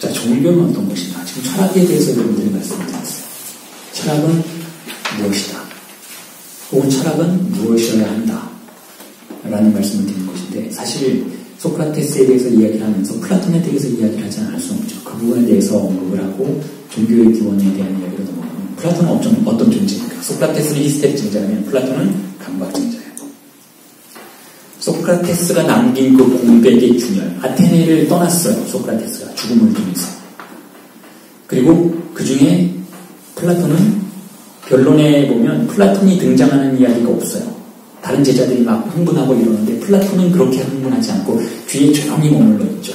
자, 종교는 어떤 것이냐? 지금 철학에 대해서 여러분들이 말씀드렸어요. 철학은 무엇이다? 혹은 철학은 무엇이어야 한다? 라는 말씀을 드린 것인데, 사실 소크라테스에 대해서 이야기를 하면서 플라톤에 대해서 이야기를 하지 않을 수 없죠. 그 부분에 대해서 언급을 하고 종교의 기원에 대한 이야기를 넘어가면 플라톤은 어떤 존재입니까? 소크라테스는 히스테릭증자라면 플라톤은 감각증자예요. 소크라테스가 남긴 그 공백의 균열, 아테네를 떠났어요. 소크라테스가 죽음을 통해서. 그리고 그 중에 플라톤은 변론에 보면 플라톤이 등장하는 이야기가 없어요. 다른 제자들이 막 흥분하고 이러는데 플라톤은 그렇게 흥분하지 않고 뒤에 조용히 머물러 있죠.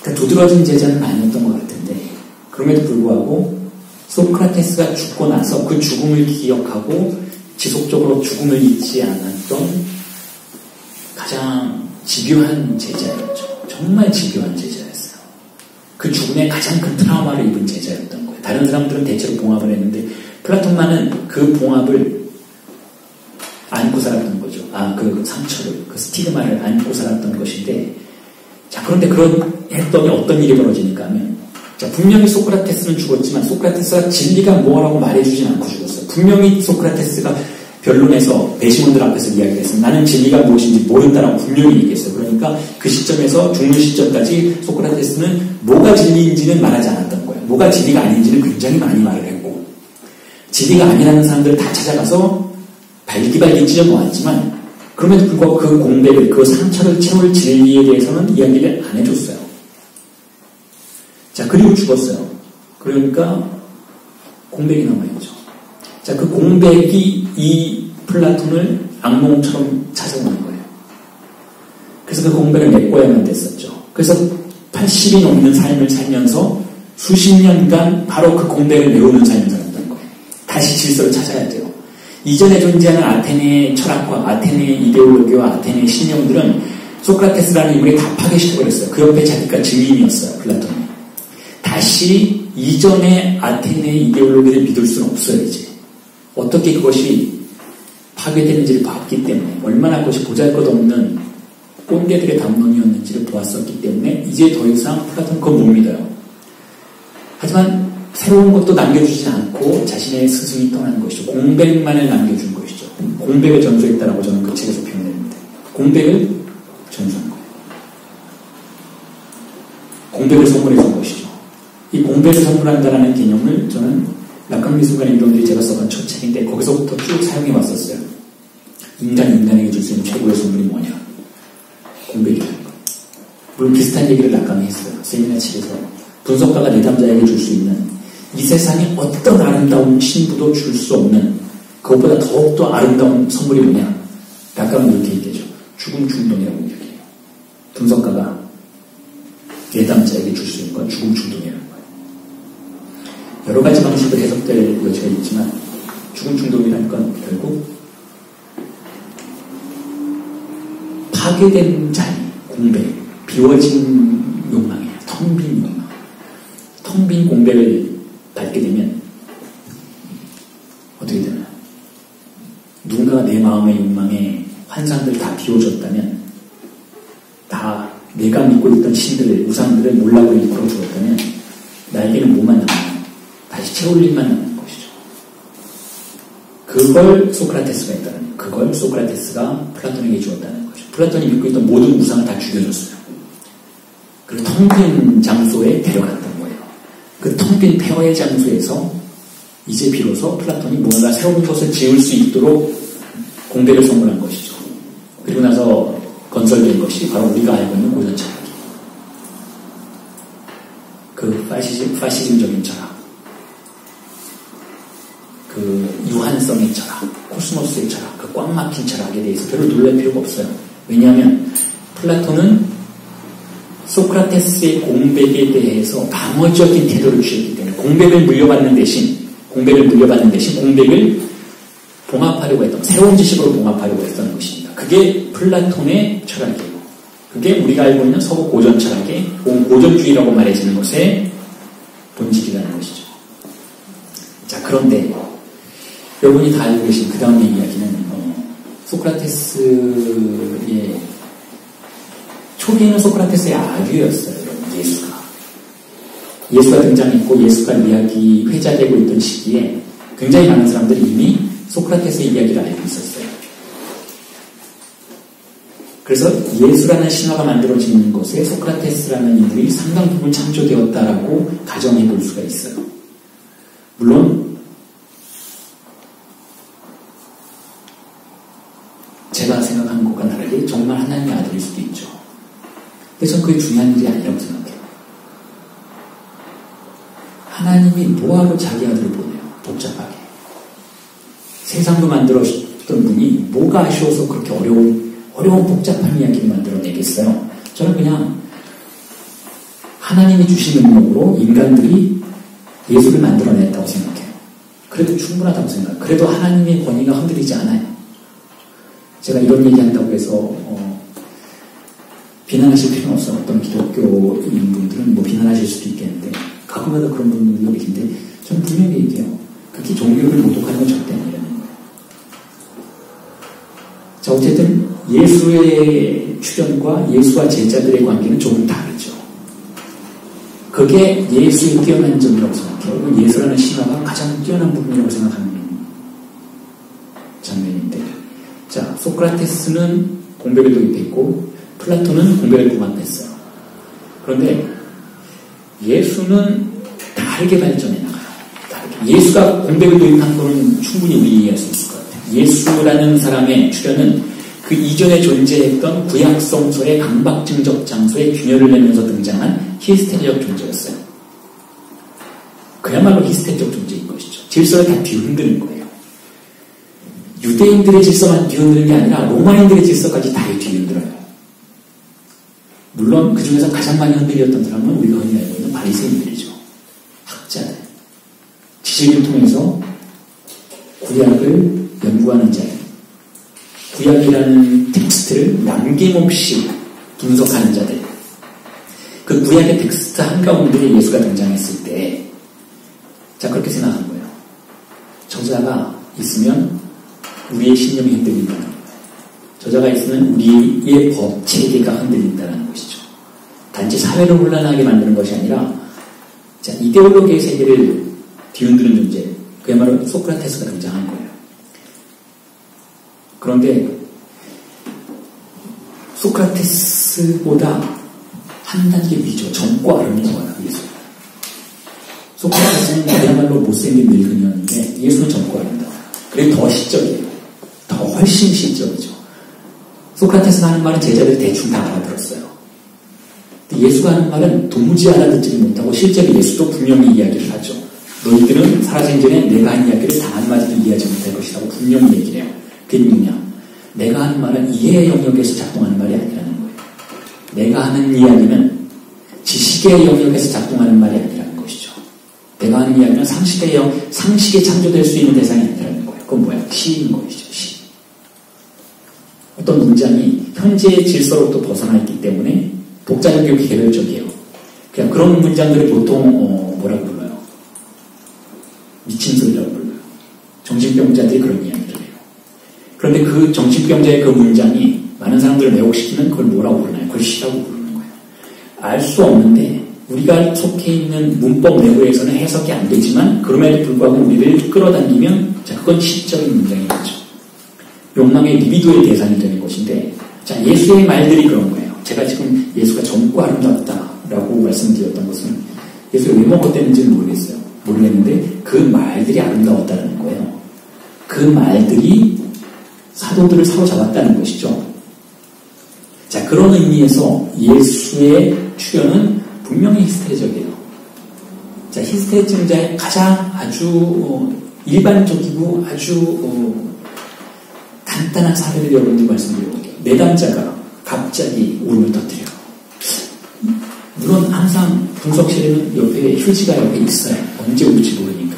그러니까 두드러진 제자는 아니었던 것 같은데, 그럼에도 불구하고 소크라테스가 죽고 나서 그 죽음을 기억하고 지속적으로 죽음을 잊지 않았던 가장 집요한 제자였죠. 정말 집요한 제자였어요. 그 죽음에 가장 큰 트라우마를 입은 제자였던 거예요. 다른 사람들은 대체로 봉합을 했는데 플라톤만은 그 봉합을 안고 살았던 거죠. 그 상처를, 그 스티그마를 안고 살았던 것인데, 자, 그런데 했더니 어떤 일이 벌어지니까 하면, 자, 분명히 소크라테스는 죽었지만 소크라테스가 진리가 뭐라고 말해주진 않고 죽었어요. 분명히 소크라테스가 변론에서 배심원들 앞에서 이야기를 했어요. 나는 진리가 무엇인지 모른다라고 분명히 얘기했어요. 그러니까 그 시점에서 죽는 시점까지 소크라테스는 뭐가 진리인지는 말하지 않았던 거예요. 뭐가 진리가 아닌지는 굉장히 많이 말을 했고, 진리가 아니라는 사람들을 다 찾아가서 발기발기 찢어보았지만, 그럼에도 불구하고 그 공백을, 그 상처를 채울 진리에 대해서는 이야기를 안 해줬어요. 자, 그리고 죽었어요. 그러니까 공백이 남아있죠. 자, 그 공백이 이 플라톤을 악몽처럼 찾아오는 거예요. 그래서 그 공백을 메꿔야만 됐었죠. 그래서 80이 넘는 삶을 살면서 수십 년간 바로 그 공백을 메우는 삶을 살았던 거예요. 다시 질서를 찾아야 돼요. 이전에 존재하는 아테네의 철학과 아테네의 이데올로기와 아테네의 신념들은 소크라테스라는 인물이 다 파괴시켜버렸어요. 그 옆에 자기가 증인이었어요. 플라톤이. 다시 이전의 아테네의 이데올로기를 믿을 수는 없어요. 이제 어떻게 그것이 파괴되는지를 봤기 때문에, 얼마나 그것이 보잘것없는 꼰대들의 담론이었는지를 보았었기 때문에 이제 더 이상 플라톤은 그건 못 믿어요. 하지만 새로운 것도 남겨주지 않고 자신의 스승이 떠난 것이죠. 공백만을 남겨준 것이죠. 공백을 전수했다라고 저는 그 책에서 표현했는데, 공백을 전수한 거예요. 공백을 선물해준 것이죠. 이 공백을 선물한다라는 개념을 저는 락강 미술관의 이론들이 제가 써본 첫 책인데 거기서부터 쭉 사용해 왔었어요. 인간에게 줄 수 있는 최고의 선물이 뭐냐? 공백이라는 거. 물론 비슷한 얘기를 락강이 했어요. 세미나 책에서 분석가가 내담자에게 줄 수 있는, 이 세상에 어떤 아름다운 신부도 줄 수 없는, 그것보다 더욱더 아름다운 선물이 뭐냐? 락강은 이렇게 얘기하죠. 죽음 충동이라고 얘기해요. 분석가가 내담자에게 줄 수 있는 건 죽음 충동이라는 거예요. 여러 가지 방식으로 해석될 여지가 있지만 죽음 충동이라는 건 결국 파괴된 자리, 공백, 비워진 욕망이에요. 텅 빈 욕망. 텅 빈 공백을 밟게 되면 어떻게 되나요? 누군가가 내 마음의 욕망에 환상들을 다 비워줬다면, 다 내가 믿고 있던 신들, 우상들을 몰락으로 이끌어 주었다면 나에게는 뭐만 남아요? 다시 채울 일만 남는 것이죠. 그걸 소크라테스가 했다는, 그걸 소크라테스가 플라톤에게 주었다는 거죠. 플라톤이 믿고 있던 모든 우상을 다 죽여줬어요. 그리고 텅 빈 장소에 데려갔던 거예요. 그 텅 빈 폐허의 장소에서 이제 비로소 플라톤이 뭔가 새로운 것을 지을 수 있도록 공백을 선물한 것이죠. 그리고 나서 건설된 것이 바로 우리가 알고 있는 고전 철학이에요. 그 파시즘적인 철학, 그 유한성의 철학, 코스모스의 철학, 그 꽉 막힌 철학에 대해서 별로 놀랄 필요가 없어요. 왜냐하면 플라톤은 소크라테스의 공백에 대해서 방어적인 태도를 취했기 때문에, 공백을 물려받는 대신 공백을 봉합하려고 했던, 새로운 지식으로 봉합하려고 했던 것입니다. 그게 플라톤의 철학이에요. 그게 우리가 알고 있는 서구 고전 철학의 고전주의라고 말해지는 것의 본질이라는 것이죠. 자, 그런데 여러분이 다 알고 계신 그 다음의 이야기는 소크라테스의 초기에는 소크라테스의 아류였어요. 예수가 예수가 등장했고 예수가 이야기 회자되고 있던 시기에 굉장히 많은 사람들이 이미 소크라테스의 이야기를 알고 있었어요. 그래서 예수라는 신화가 만들어지는 것에 소크라테스라는 인물이 상당 부분 창조되었다라고 가정해 볼 수가 있어요. 물론 제가 생각한 것과 다르게 정말 하나님의 아들일 수도 있죠. 근데 전 그게 중요한 일이 아니라고 생각해요. 하나님이 뭐하러 자기 아들을 보내요? 복잡하게. 세상도 만들었던 분이 뭐가 아쉬워서 그렇게 어려운 복잡한 이야기를 만들어내겠어요? 저는 그냥 하나님이 주신 능력으로 인간들이 예수를 만들어냈다고 생각해요. 그래도 충분하다고 생각해요. 그래도 하나님의 권위가 흔들리지 않아요. 제가 이런 얘기한다고 해서 비난하실 필요는 없어요. 어떤 기독교인 분들은 뭐 비난하실 수도 있겠는데 가끔가다 그런 분들이 계신데 저는 분명히 얘기해요. 그게 종교를 모독하는 건 절대 아니라는 거예요. 자, 어쨌든 예수의 출현과 예수와 제자들의 관계는 조금 다르죠. 그게 예수의 뛰어난 점이라고 생각해요. 예수라는 신화가 가장 뛰어난 부분이라고 생각하는 장면인데, 자, 소크라테스는 공백을 도입했고 플라톤은 공백을 부합했어요. 그런데 예수는 다르게 발전해 나가요. 다르게. 예수가 공백을 도입한 거는 충분히 우리 이해할 수 있을 것 같아요. 예수라는 사람의 출현은 그 이전에 존재했던 구약 성서의 강박증적 장소에 균열을 내면서 등장한 히스테리적 존재였어요. 그야말로 히스테리적 존재인 것이죠. 질서를 다 뒤흔드는 거예요. 유대인들의 질서만 뒤흔드는 게 아니라 로마인들의 질서까지 다 뒤흔들어요. 물론 그 중에서 가장 많이 흔들렸던 사람은 우리가 흔히 알고 있는 바리새인들이죠. 학자들. 지식을 통해서 구약을 연구하는 자들. 구약이라는 텍스트를 남김없이 분석하는 자들. 그 구약의 텍스트 한가운데 예수가 등장했을 때, 자, 그렇게 생각한 거예요. 저자가 있으면 우리의 신념이 흔들린다는 거예요. 저자가 있으면 우리의 법, 체계가 흔들린다는 것이죠. 단지 사회를 혼란하게 만드는 것이 아니라, 자, 이데올로기의 세계를 뒤흔드는 존재, 그야말로 소크라테스가 등장한 거예요. 그런데 소크라테스보다 한 단계 위죠. 젊고 아름다워요, 예수. 소크라테스는 그야말로 못생긴 늙은이였는데 예수는 젊고 아름다워요. 그래도 더 시적이에요. 더 훨씬 시적이죠. 소크라테스가 하는 말은 제자들이 대충 다 알아들었어요. 근데 예수가 하는 말은 도무지 알아듣지 못하고 실제로 예수도 분명히 이야기를 하죠. 너희들은 살아생 전에 내가 한 이야기를 단 한마디도 이해하지 못할 것이라고 분명히 얘기를 해요. 그게 뭐냐? 내가 하는 말은 이해의 영역에서 작동하는 말이 아니라는 거예요. 내가 하는 이야기는 지식의 영역에서 작동하는 말이 아니라는 것이죠. 내가 하는 이야기는 상식에 창조될 수 있는 대상이 아니라는 거예요. 그건 뭐야? 시인 것이죠. 시. 어떤 문장이 현재의 질서로부터 벗어나 있기 때문에 독자적 개별적이에요. 그냥 그런 문장들이 보통 뭐라고 불러요? 미친 소리라고 불러요. 정신병자들이 그런 이야기를 해요. 그런데 그 정신병자의 그 문장이 많은 사람들을 매혹시키면 그걸 뭐라고 부르나요? 그걸 시라고 부르는 거예요. 알 수 없는데 우리가 속해 있는 문법 내부에서는 해석이 안 되지만 그럼에도 불구하고 우리를 끌어당기면 자, 그건 시적인 문장이겠죠. 욕망의 리비도의 대상이 되는 것인데, 자, 예수의 말들이 그런 거예요. 제가 지금 예수가 젊고 아름답다라고 말씀드렸던 것은 예수가 왜 먹었다는지는 모르겠는데 그 말들이 아름다웠다는 거예요. 그 말들이 사도들을 사로잡았다는 것이죠. 자, 그런 의미에서 예수의 출현은 분명히 히스테리적이에요. 자, 히스테리증자의 가장 아주 일반적이고 아주 간단한 사례를 여러분들 말씀드려볼게요. 내담자가 갑자기 울음을 터뜨려요. 물론 항상 분석실에는 옆에 휴지가 옆에 있어요. 언제 울지 모르니까.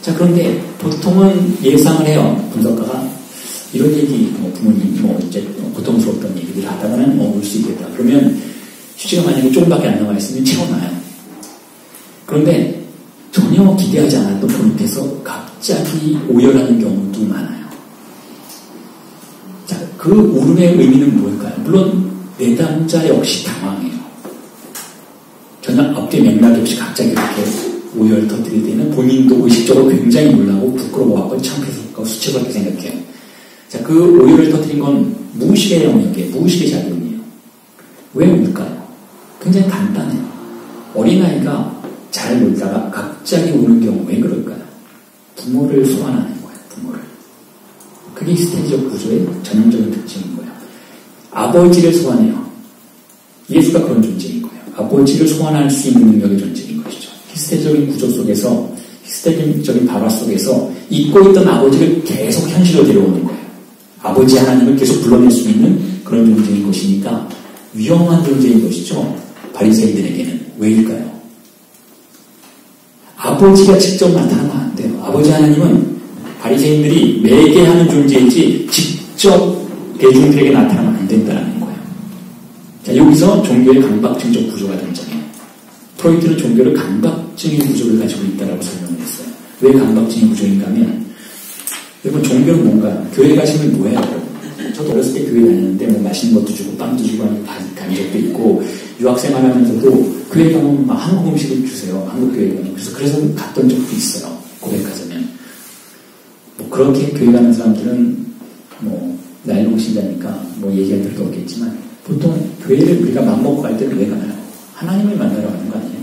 자, 그런데 보통은 예상을 해요. 분석가가 이런 얘기, 부모님, 이제 고통스러웠던 얘기를 하다가는 울 수 있겠다. 그러면 휴지가 만약에 조금밖에 안 나와 있으면 채워놔요. 그런데 전혀 기대하지 않았던 포인트에서 갑자기 오열하는 경우도 많아요. 자, 그 울음의 의미는 뭘까요? 물론 내담자 역시 당황해요. 전혀 앞뒤 맥락이 없이 갑자기 이렇게 오열 터뜨릴 때는 본인도 의식적으로 굉장히 놀라고 부끄러워하고 창피하고 수치스럽게 생각해요. 자, 그 오열을 터뜨린 건 무의식의 영역이에요. 무의식의 작용이에요. 왜 울까요? 굉장히 간단해요. 어린아이가 잘 놀다가 갑자기 우는 경우 왜 그럴까요? 부모를 소환하는 거예요. 부모를. 그게 히스테리적 구조의 전형적인 특징인 거예요. 아버지를 소환해요. 예수가 그런 존재인 거예요. 아버지를 소환할 수 있는 능력의 존재인 것이죠. 히스테리적인 구조 속에서, 히스테리적인 발화 속에서 잊고 있던 아버지를 계속 현실로 데려오는 거예요. 아버지 하나님을 계속 불러낼 수 있는 그런 존재인 것이니까 위험한 존재인 것이죠. 바리새인들에게는. 왜일까요? 아버지가 직접 나타나면 안 돼요. 아버지 하나님은 바리새인들이 매개 하는 존재이지 직접 대중들에게 나타나면 안 된다는 거예요. 자, 여기서 종교의 강박증적 구조가 등장해요. 프로이트는 종교를 강박증의 구조를 가지고 있다고 설명을 했어요. 왜 강박증의 구조인가 하면, 여러분, 종교는 뭔가요? 교회 가시면 뭐예요? 저도 어렸을 때 교회 다녔는데, 뭐 맛있는 것도 주고, 빵도 주고 하는 간 적도 있고, 유학생활 하면서도 교회 가면 막 한국 음식을 주세요. 한국 교회 가면. 그래서 갔던 적도 있어요. 고백하자면. 뭐 그렇게 교회 가는 사람들은 뭐 나이롱 신자니까 뭐 얘기할 필요도 없겠지만, 보통 교회를 우리가 맘먹고 갈 때는 왜 가나요? 하나님을 만나러 가는 거 아니에요?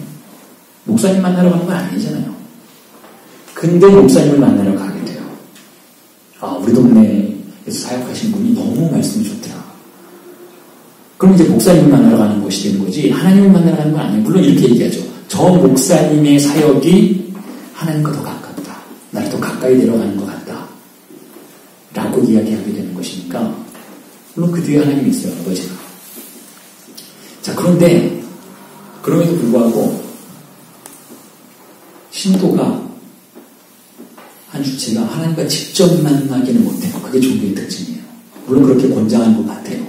목사님 만나러 가는 거 아니잖아요. 근데 목사님을 만나러 가게 돼요. 아, 우리 동네에서 사역하신 분이 너무 말씀이 좋더라. 그럼 이제 목사님을 만나러 가는 것이 되는 거지, 하나님을 만나러 가는 건 아니에요. 물론 이렇게 얘기하죠. 저 목사님의 사역이 하나님과 더 가깝다. 나를 더 가까이 데려가는 것 같다. 라고 이야기하게 되는 것이니까, 물론 그 뒤에 하나님이 있어요. 아버지가. 자, 그런데 그럼에도 불구하고 신도가 한 주체가 하나님과 직접 만나기는 못해요. 그게 종교의 특징이에요. 물론 그렇게 권장한 것 같아요.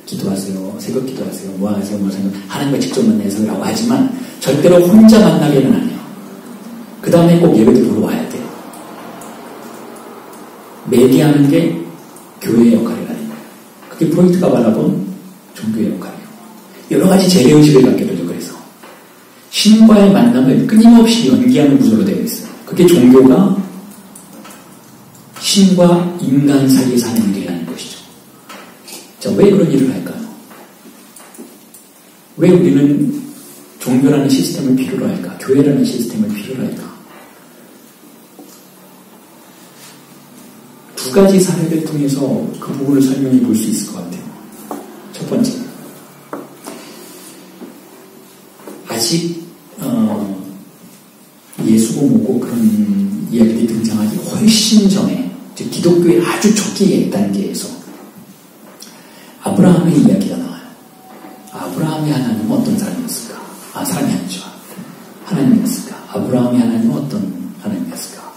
기도하세요. 새벽 기도하세요. 뭐 하세요. 뭐 하세요. 하나님과 직접 만나세요라고 하지만 절대로 혼자 만나기는 안 해요. 그 다음에 꼭 예배도 보러 와야 돼요. 매개하는 게 교회의 역할이라는 거예요. 그게 프로이트가 바라본 종교의 역할이에요. 여러 가지 재래의식을 갖게 되죠. 그래서 신과의 만남을 끊임없이 연기하는 구조로 되어 있어요. 그게 종교가 신과 인간 사이에 사는 일이라는 것이죠. 자, 왜 그런 일을 할까요? 왜 우리는 종교라는 시스템을 필요로 할까? 교회라는 시스템을 필요로 할까? 두 가지 사례를 통해서 그 부분을 설명해 볼 수 있을 것 같아요. 첫 번째, 아직 예수고 뭐고 그런 이야기들이 등장하기 훨씬 전에, 즉 기독교의 아주 초기의 단계에서 아브라함의 이야기가 나와요. 아브라함의 하나님은 어떤 사람이었을까? 아, 사람이 아니죠. 하나님이었을까? 아브라함의 하나님은 어떤 하나님이었을까?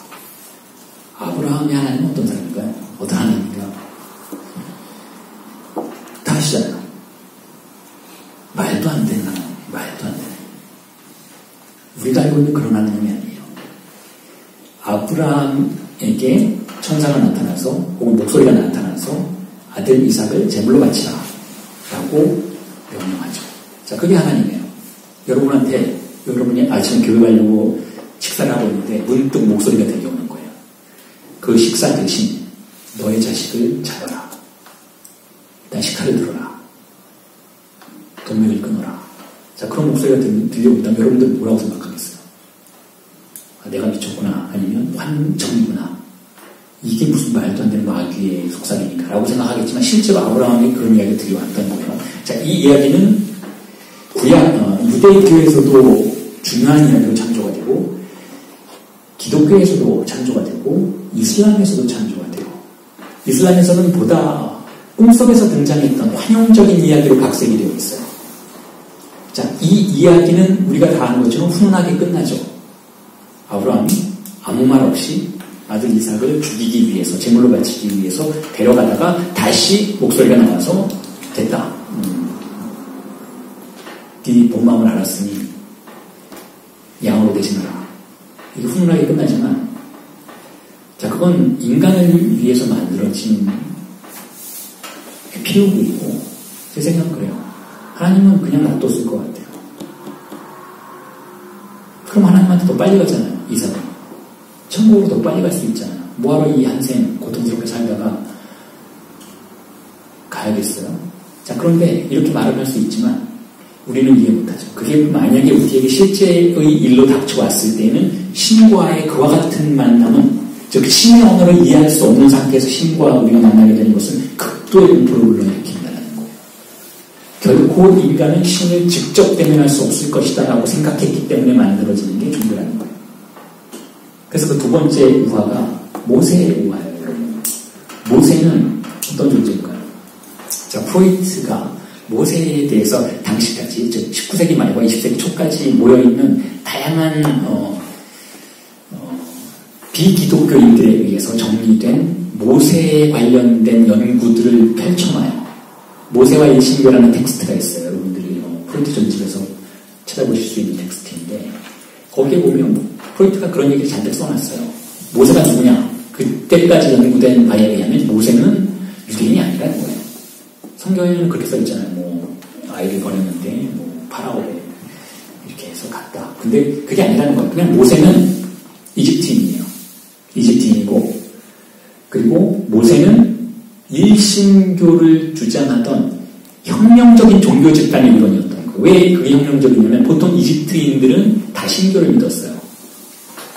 아브라함의 하나님은 어떤 사람인가요? 어떤 하나님인가요? 다 아시잖아요. 말도 안 되는 하나님, 말도 안 되는. 우리가 알고 있는 그런 하나님이 아니에요. 아브라함에게 천사가 나타나서, 혹은 목소리가 나타나서 아들 이삭을 제물로 바치라 라고 명령하죠. 자, 그게 하나님이에요. 여러분한테, 여러분이 아침에 교회 가려고 식사를 하고 있는데 문득 목소리가 들려오는 거예요. 그 식사 대신 너의 자식을 잡아라. 일단 식칼을 들어라. 동맥을 끊어라. 자, 그런 목소리가 들려온다면 여러분들 뭐라고 생각하겠어요? 아, 내가 미쳤구나. 아니면 환청이구나. 이게 무슨 말도 안 되는 마귀의 속삭이니까 라고 생각하겠지만, 실제로 아브라함이 그런 이야기가 들려왔던 거예요. 자, 이 이야기는 유대교에서도 중요한 이야기로 창조가 되고, 기독교에서도 창조가 되고, 이슬람에서도 창조가 돼요. 이슬람에서는 보다 꿈속에서 등장했던 환영적인 이야기로 각색이 되어 있어요. 자, 이 이야기는 우리가 다 아는 것처럼 훈훈하게 끝나죠. 아브라함이 아무 말 없이 아들 이삭을 죽이기 위해서, 제물로 바치기 위해서 데려가다가 다시 목소리가 나와서 됐다. 네 본 마음을 알았으니 양으로 대신하라. 이게 훈훈하게 끝나지만, 자, 그건 인간을 위해서 만들어진 에피로그이고, 제 생각은 그래요. 하나님은 그냥 놔뒀을 것 같아요. 그럼 하나님한테 더 빨리 가잖아요. 이 사람. 천국으로 더 빨리 갈 수 있잖아요. 뭐하러 이 한생 고통스럽게 살다가 가야겠어요? 자, 그런데 이렇게 말을 할 수 있지만 우리는 이해 못하죠. 그게 만약에 우리에게 실제의 일로 닥쳐왔을 때는 신과의 그와 같은 만남은, 즉 신의 언어를 이해할 수 없는 상태에서 신과 우리가 만나게 되는 것은 극도의 공포를 불러일으킨다는 거예요. 결코 인간은 신을 직접 대면할 수 없을 것이다 라고 생각했기 때문에 만들어지는 게 종교라는 거예요. 그래서 그 두 번째 우화가 모세의 우화예요. 모세는 어떤 존재일까요? 자, 프로이트가 모세에 대해서 당시까지, 즉 19세기 말과 20세기 초까지 모여있는 다양한 비기독교인들에 의해서 정리된 모세에 관련된 연구들을 펼쳐놔요. 모세와 일신교라는 텍스트가 있어요. 여러분들이 프로이트 전집에서 찾아보실 수 있는 텍스트인데 거기에 보면 프로이트가 그런 얘기를 잔뜩 써놨어요. 모세가 누구냐? 그때까지 연구된 바에 의하면 모세는 유대인이 아니라는 거예요. 성경에는 그렇게 써있잖아요. 뭐 아이를 버렸는데 뭐 파라오에 이렇게 해서 갔다. 근데 그게 아니라는 거예요. 그냥 모세는 이집트인이에요. 이집트인이고, 그리고 모세는 일신교를 주장하던 혁명적인 종교 집단의 일원이었던 거예요. 왜 그게 혁명적이냐면 보통 이집트인들은 다신교를 믿었어요.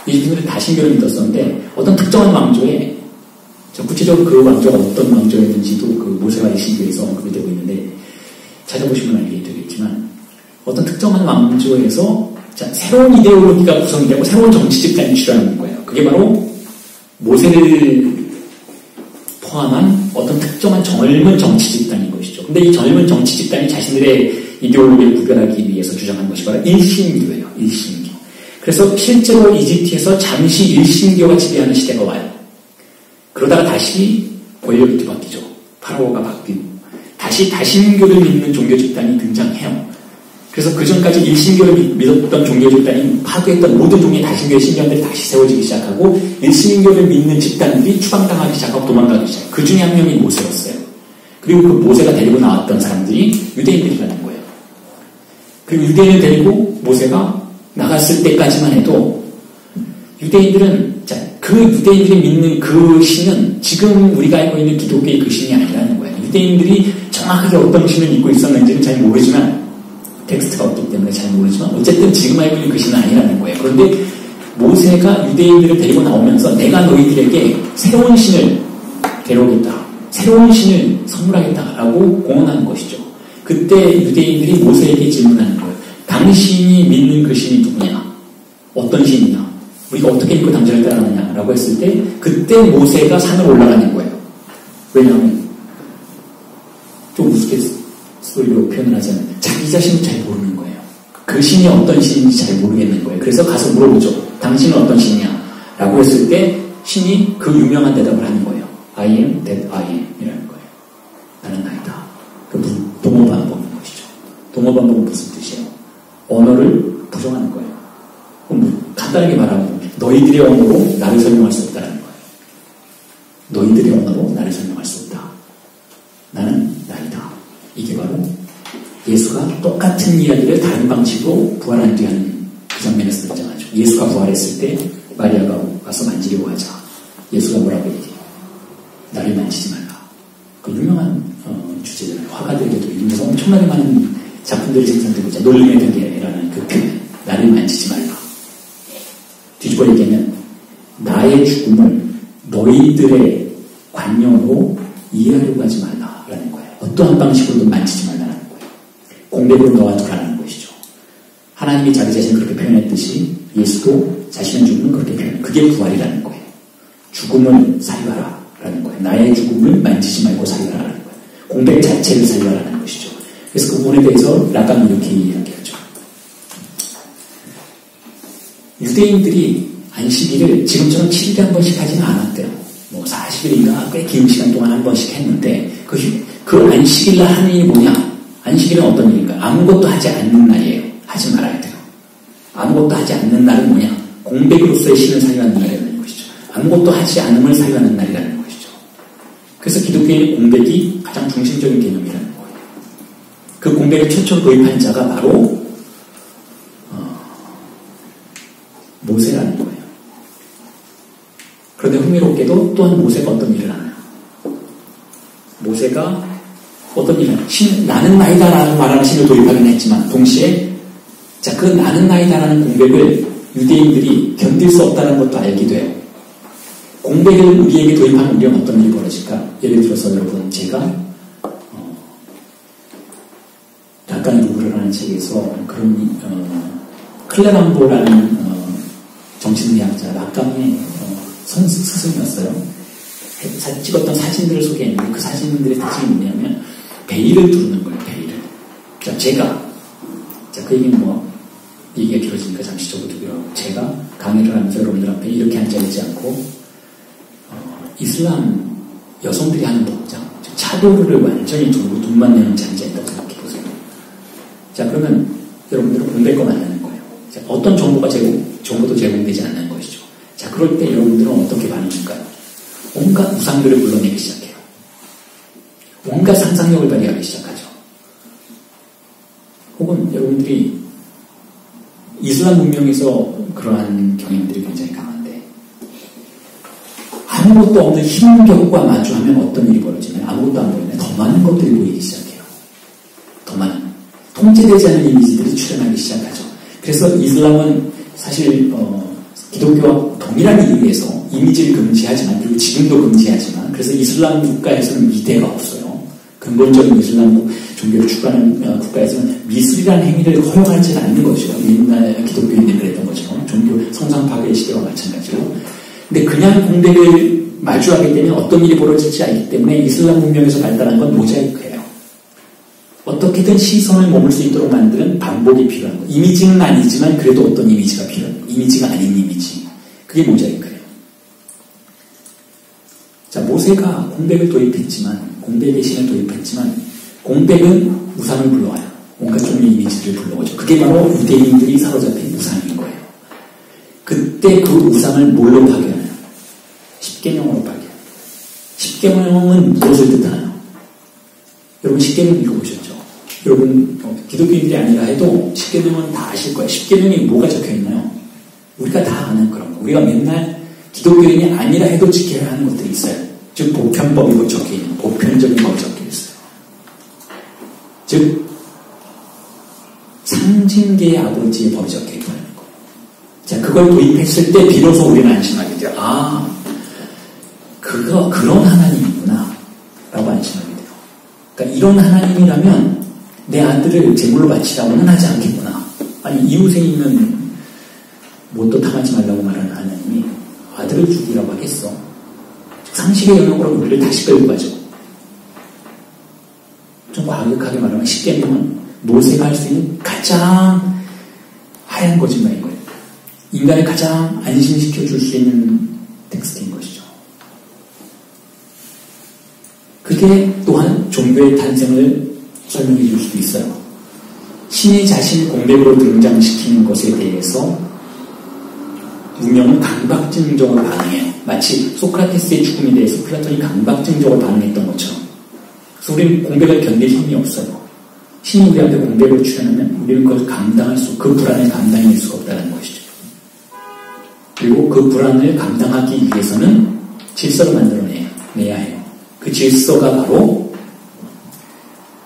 이집트인들은 다신교를 믿었었는데 어떤 특정한 왕조에, 구체적으로 그 왕조가 어떤 왕조였는지도 그 모세와 일신교에서 언급이 되고 있는데 찾아보시면 알게 되겠지만 어떤 특정한 왕조에서 새로운 이데올로기가 구성이 되고 새로운 정치 집단이 출현하는 거예요. 그게 바로 모세를 포함한 어떤 특정한 젊은 정치 집단인 것이죠. 근데 이 젊은 정치 집단이 자신들의 이데올로기를 구별하기 위해서 주장한 것이 바로 일신교예요. 일신교. 그래서 실제로 이집트에서 잠시 일신교가 지배하는 시대가 와요. 그러다가 다시 권력이 뒤바뀌죠. 파라오가 바뀌고 다시 다신교를 믿는 종교 집단이 등장해요. 그래서 그 전까지 일신교를 믿었던 종교 집단이 파괴했던 모든 종류의 다신교의 신전들이 다시 세워지기 시작하고 일신교를 믿는 집단들이 추방당하기 시작하고 도망가기 시작해요. 그 중에 한 명이 모세였어요. 그리고 그 모세가 데리고 나왔던 사람들이 유대인들이라는 거예요. 그리고 유대인을 데리고 모세가 나갔을 때까지만 해도 유대인들은 그 유대인들이 믿는 그 신은 지금 우리가 알고 있는 기독교의 그 신이 아니라는 거예요. 유대인들이 정확하게 어떤 신을 믿고 있었는지는 잘 모르지만 텍스트가 없기 때문에 잘 모르지만 어쨌든 지금 알고 있는 그 신은 아니라는 거예요. 그런데 모세가 유대인들을 데리고 나오면서 내가 너희들에게 새로운 신을 데려오겠다. 새로운 신을 선물하겠다라고 공언하는 것이죠. 그때 유대인들이 모세에게 질문하는 거예요. 당신이 믿는 그 신이 누구냐? 어떤 신이냐? 우리가 어떻게 믿고 당신을 따라가느냐? 라고 했을 때 그때 모세가 산으로 올라가는 거예요. 왜냐하면 좀 우스갯소리로 표현을 하자면 자기 자신을 잘 모르는 거예요. 그 신이 어떤 신인지 잘 모르겠는 거예요. 그래서 가서 물어보죠. 당신은 어떤 신이냐? 라고 했을 때 신이 그 유명한 대답을 하는 거예요. I am that I am 이라는 거예요. 나는 나이다. 그 동어반복인 것이죠. 동어반복은 무슨 뜻이에요? 언어를 부정하는 거예요. 그럼 간단하게 말하면 너희들의 언어로 나를 설명할 수 없다는 거예요. 너희들의 언어로 나를 설명할 수 없다. 나는 나이다. 이게 바로 예수가 똑같은 이야기를 다른 방식으로 부활한 뒤 하는 그 장면에서 등장하죠. 예수가 부활했을 때 마리아가 와서 만지려고 하자. 예수가 뭐라고 얘기해요? 나를 만지지 말라. 그 유명한 주제잖아요. 화가들에게도 이름에서 엄청나게 많은 작품들이 생산되고 있죠. 놀림의 단계라는 그 표현. 나를 만지지 말라. 뒤집어 얘기하면 나의 죽음을 너희들의 관념으로 이해하려고 하지 말라라는 거예요. 어떠한 방식으로든 만지지 말라는 거예요. 공백으로 넣어두라는 것이죠. 하나님이 자기 자신을 그렇게 표현했듯이 예수도 자신의 죽음을 그렇게 표현해요. 그게 부활이라는 거예요. 죽음을 살려라라는 거예요. 나의 죽음을 만지지 말고 살려라라는 거예요. 공백 자체를 살려라라는 것이죠. 그래서 그 부분에 대해서 락강이 이렇게 이야기하죠. 유대인들이 안식일을 지금처럼 7일에 한 번씩 하지는 않았대요. 뭐 40일인가 꽤 긴 시간 동안 한 번씩 했는데 그 안식일날 하는 일이 뭐냐? 안식일은 어떤 일인가? 아무것도 하지 않는 날이에요. 하지 말아야 돼요. 아무것도 하지 않는 날은 뭐냐? 공백으로서의 신을 사유하는 날이라는 것이죠. 아무것도 하지 않음을 사유하는 날이라는 것이죠. 그래서 기독교의 공백이 가장 중심적인 개념이라는 거예요. 그 공백을 최초 도입한 자가 바로 모세라는 거예요. 그런데 흥미롭게도 또한 모세가 어떤 일을 하나요? 모세가 어떤 일을 나는 나이다라고 말하는 신을 도입하긴 했지만 동시에 자, 그 나는 나이다라는 공백을 유대인들이 견딜 수 없다는 것도 알게 돼요. 공백을 우리에게 도입하는 우리는 어떤 일이 벌어질까? 예를 들어서 여러분 제가 락강의 누구라는 책에서 그런 클레람보라는 정신의학자 락강의 스승이었어요. 찍었던 사진들을 소개했는데 그 사진들의 특징이 뭐냐면 베일을 두르는 거예요. 베일을. 자, 그 얘기는 얘기가 길어지니까 잠시 접어두고요. 제가 강의를 하면서 여러분들 앞에 이렇게 앉아있지 않고 이슬람 여성들이 하는 복장, 차도를 완전히 두르고 눈만 내는 앉아있다고 생각해보세요. 자, 그러면 여러분들은 공백과 만나는 거예요. 자, 어떤 정보도 제공되지 않는 것이죠. 자, 그럴 때 여러분들은 어떻게 반응할까요? 온갖 우상들을 불러내기 시작해요. 온갖 상상력을 발휘하기 시작하죠. 혹은 여러분들이 이슬람 문명에서 그러한 경향들이 굉장히 강한데 아무것도 없는 흰 벽과 마주하면 어떤 일이 벌어지면 아무것도 안 보이면 더 많은 것들이 보이기 시작해요. 더 많은 통제되지 않은 이미지들이 출현하기 시작하죠. 그래서 이슬람은 사실 기독교와 동일한 이유에서 이미지를 금지하지만 그리고 지금도 금지하지만 그래서 이슬람 국가에서는 미대가 없어요. 근본적인 이슬람 종교를 추구하는 국가에서는 미술이라는 행위를 허용하지 않는 것이죠. 옛날 기독교인들이 그랬던 것처럼 종교 성상 파괴의 시대와 마찬가지로. 근데 그냥 공백을 마주하게 되면 어떤 일이 벌어질지 알기 때문에 이슬람 문명에서 발달한 건 모자이크예요. 어떻게든 시선을 머물 수 있도록 만드는 반복이 필요한 거예요. 이미지는 아니지만 그래도 어떤 이미지가 필요한 거예요. 이미지가 아닌 이미지. 그게 모자이크예요. 자, 모세가 공백을 도입했지만 공백의 신을 도입했지만 공백은 우상을 불러와요. 온갖 종류의 이미지를 불러오죠. 그게 바로 유대인들이 사로잡힌 우상인 거예요. 그때 그 우상을 뭘로 파괴하나요? 십계명으로 파괴해요. 십계명은 무엇을 뜻하나요? 여러분 십계명 읽어보셨죠? 여러분 기독교인들이 아니라 해도 십계명은 다 아실 거예요. 십계명이 뭐가 적혀있나요? 우리가 다 아는 그런 거. 우리가 맨날 기독교인이 아니라 해도 지켜야 하는 것들이 있어요. 즉 보편법이 적혀있는 보편적인 법이 적혀있어요. 즉 상징계의 아버지의 법이 적혀있다는 거. 자, 그걸 도입했을 때 비로소 우리는 안심하게 돼요. 아, 그런 하나님이구나 라고 안심하게 돼요. 그러니까 이런 하나님이라면 내 아들을 제물로 바치라고는 하지 않겠구나. 아니 이웃에 있는 뭣도 당하지 말라고 말하는 하나님이 아들을 죽이라고 하겠어. 상식의 영역으로 우리를 다시 끌고 가죠. 좀 과격하게 말하면 십계명은 모세가 할 수 있는 가장 하얀 거짓말인 거예요. 인간을 가장 안심시켜 줄 수 있는 텍스트인 것이죠. 그게 또한 종교의 탄생을 설명해 줄 수도 있어요. 신이 자신을 공백으로 등장시키는 것에 대해서 문명은 강박증적으로 반응해요. 마치 소크라테스의 죽음에 대해서 플라톤이 강박증적으로 반응했던 것처럼. 그래서 우리는 공백을 견딜 힘이 없어요. 신이 우리 앞에 공백을 출현하면 우리는 그걸 그 불안을 감당해낼 수가 없다는 것이죠. 그리고 그 불안을 감당하기 위해서는 질서를 만들어내야 해요. 그 질서가 바로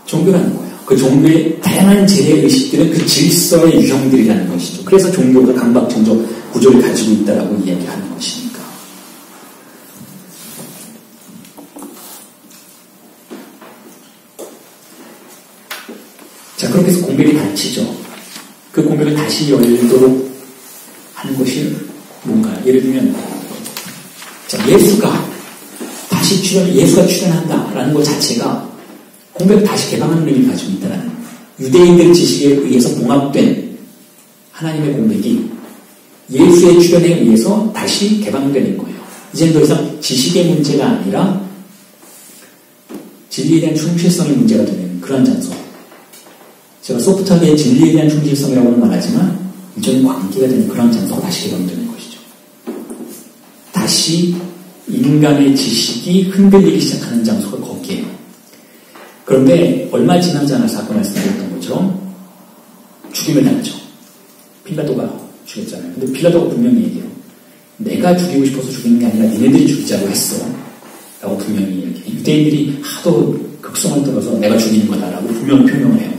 종교라는 거예요. 그 종교의 다양한 재래의식들은 그 질서의 유형들이라는 것이죠. 그래서 종교가 강박증적 구조를 가지고 있다라고 이야기하는 것이니까. 자, 그렇게 해서 공백이 닫히죠. 그 공백을 다시 열도록 하는 것이 뭔가, 예를 들면, 자, 예수가 출현한다라는 것 자체가 공백을 다시 개방하는 의미를 가지고 있다는 거예요. 유대인들의 지식에 의해서 봉합된 하나님의 공백이 예수의 출현에 의해서 다시 개방되는 거예요. 이제는 더 이상 지식의 문제가 아니라 진리에 대한 충실성의 문제가 되는 그런 장소. 제가 소프트하게 진리에 대한 충실성이라고는 말하지만 일종의 관계가 되는 그런 장소가 다시 개방되는 것이죠. 다시 인간의 지식이 흔들리기 시작하는 장소가 거기에요. 그런데 얼마 지나지 않아서 아까 말씀드렸던 것처럼 죽임을 당하죠. 필라토가 죽였잖아요. 근데 빌라도가 분명히 얘기해요. 내가 죽이고 싶어서 죽이는 게 아니라 니네들이 죽이자고 했어. 라고 분명히 얘기해요. 유대인들이 하도 극성을 떨어서 내가 죽이는 거다라고 분명히 표명을 해요.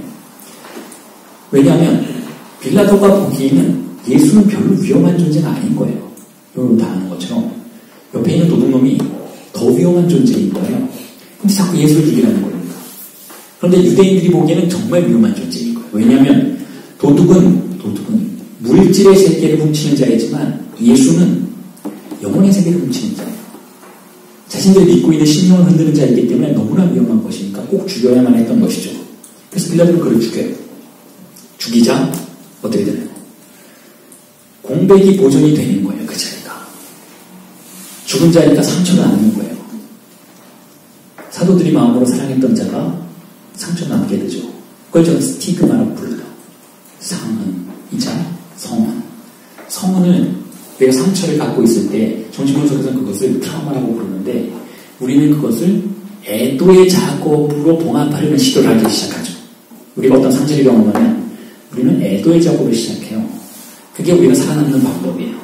왜냐하면 빌라도가 보기에는 예수는 별로 위험한 존재가 아닌 거예요. 여러분 다 아는 것처럼 옆에 있는 도둑놈이 더 위험한 존재인 거예요. 근데 자꾸 예수를 죽이라는 겁니다. 그런데 유대인들이 보기에는 정말 위험한 존재인 거예요. 왜냐하면 도둑은 물질의 세계를 훔치는 자이지만 예수는 영혼의 세계를 훔치는 자예요. 자신들이 믿고 있는 신령을 흔드는 자이기 때문에 너무나 위험한 것이니까 꼭 죽여야만 했던 것이죠. 그래서 빌라도는 그를 죽여요. 죽이자 어떻게 되나요? 공백이 보존이 되는 거예요. 그 자리가. 죽은 자니까 상처가 남는 거예요. 사도들이 마음으로 사랑했던 자가 상처 남게 되죠. 그걸 저는 스티그마라고 불러요. 상흔이자 성흔. 성흔을 내가 상처를 갖고 있을 때 정신분석에서는 그것을 트라우마라고 부르는데 우리는 그것을 애도의 작업으로 봉합하려는 시도를 하기 시작하죠. 우리가 어떤 상처를 경험하면 우리는 애도의 작업을 시작해요. 그게 우리가 살아남는 방법이에요.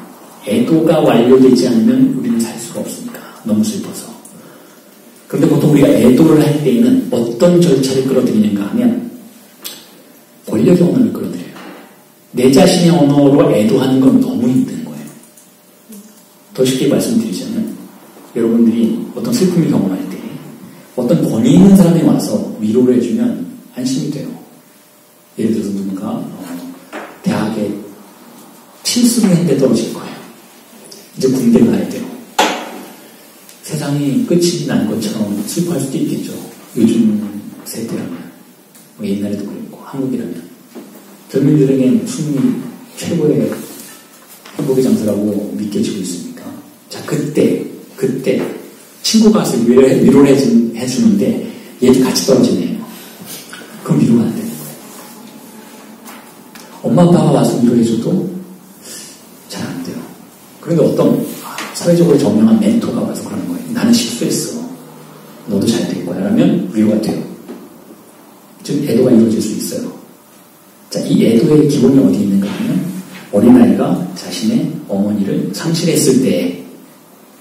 애도가 완료되지 않으면 우리는 살 수가 없으니까. 너무 슬퍼서. 그런데 보통 우리가 애도를 할 때에는 어떤 절차를 끌어들이는가 하면 권력의 언어를 끌어들여요. 내 자신의 언어로 애도하는 건 너무 힘든 거예요. 더 쉽게 말씀드리자면 여러분들이 어떤 슬픔을 경험할 때 어떤 권위 있는 사람이 와서 위로를 해주면 안심이 돼요. 예를 들어서 누군가 대학에 실수를 했는데 떨어질 거예요. 이제 군대를 가야 돼요. 세상이 끝이 난 것처럼 슬퍼할 수도 있겠죠. 요즘 세대라면 뭐 옛날에도 그랬고 한국이라면 젊은이들에겐 숨이 최고의 행복의 장소라고 믿겨지고 있으니까 자 그때 친구가 와서 위로를 해주는데 얘도 같이 떨어지네요. 그럼 위로가 안 되는 거예요. 엄마 아빠가 와서 위로해줘도 잘 안 돼요. 그런데 어떤 사회적으로 정명한 멘토가 와서 그러는 거예요. 나는 실수했어. 너도 잘 될 거야. 라면 위로가 돼요. 즉 애도가 이루어질 수 있어요. 자, 이 애도의 기본이 어디 있는가 하면 어린아이가 자신의 어머니를 상실했을 때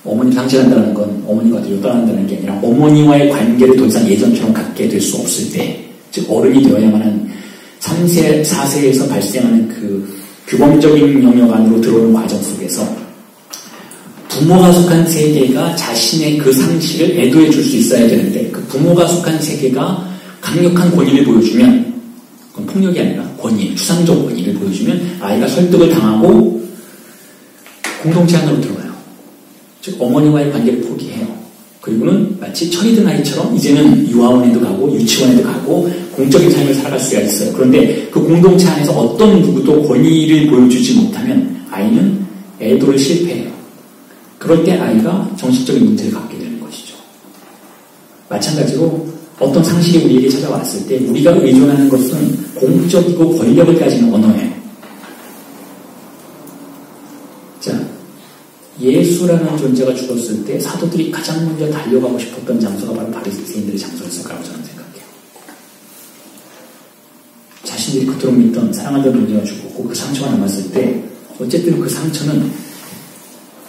어머니 상실한다는 건 어머니가 뒤로 떠난다는 게 아니라 어머니와의 관계를 더 이상 예전처럼 갖게 될 수 없을 때 즉 어른이 되어야만 하는 3세, 4세에서 발생하는 그 규범적인 영역 안으로 들어오는 과정 속에서 부모가 속한 세계가 자신의 그 상실을 애도해 줄 수 있어야 되는데 그 부모가 속한 세계가 강력한 권위를 보여주면 그건 폭력이 아니라 권위, 추상적 권위를 보여주면 아이가 설득을 당하고 공동체 안으로 들어가요. 즉 어머니와의 관계를 포기해요. 그리고는 마치 철이 든 아이처럼 이제는 유아원에도 가고 유치원에도 가고 공적인 삶을 살아갈 수가 있어요. 그런데 그 공동체 안에서 어떤 누구도 권위를 보여주지 못하면 아이는 애도를 실패해요. 그럴 때 아이가 정신적인 문제를 갖게 되는 것이죠. 마찬가지로 어떤 상실이 우리에게 찾아왔을 때 우리가 의존하는 것은 공적이고 권력을 가진 언어예요. 자, 예수라는 존재가 죽었을 때 사도들이 가장 먼저 달려가고 싶었던 장소가 바로 바리새인들의 장소였을 거라고 저는 생각해요. 자신들이 그토록 믿던 사랑하던 존재가 죽었고 그 상처가 남았을 때 어쨌든 그 상처는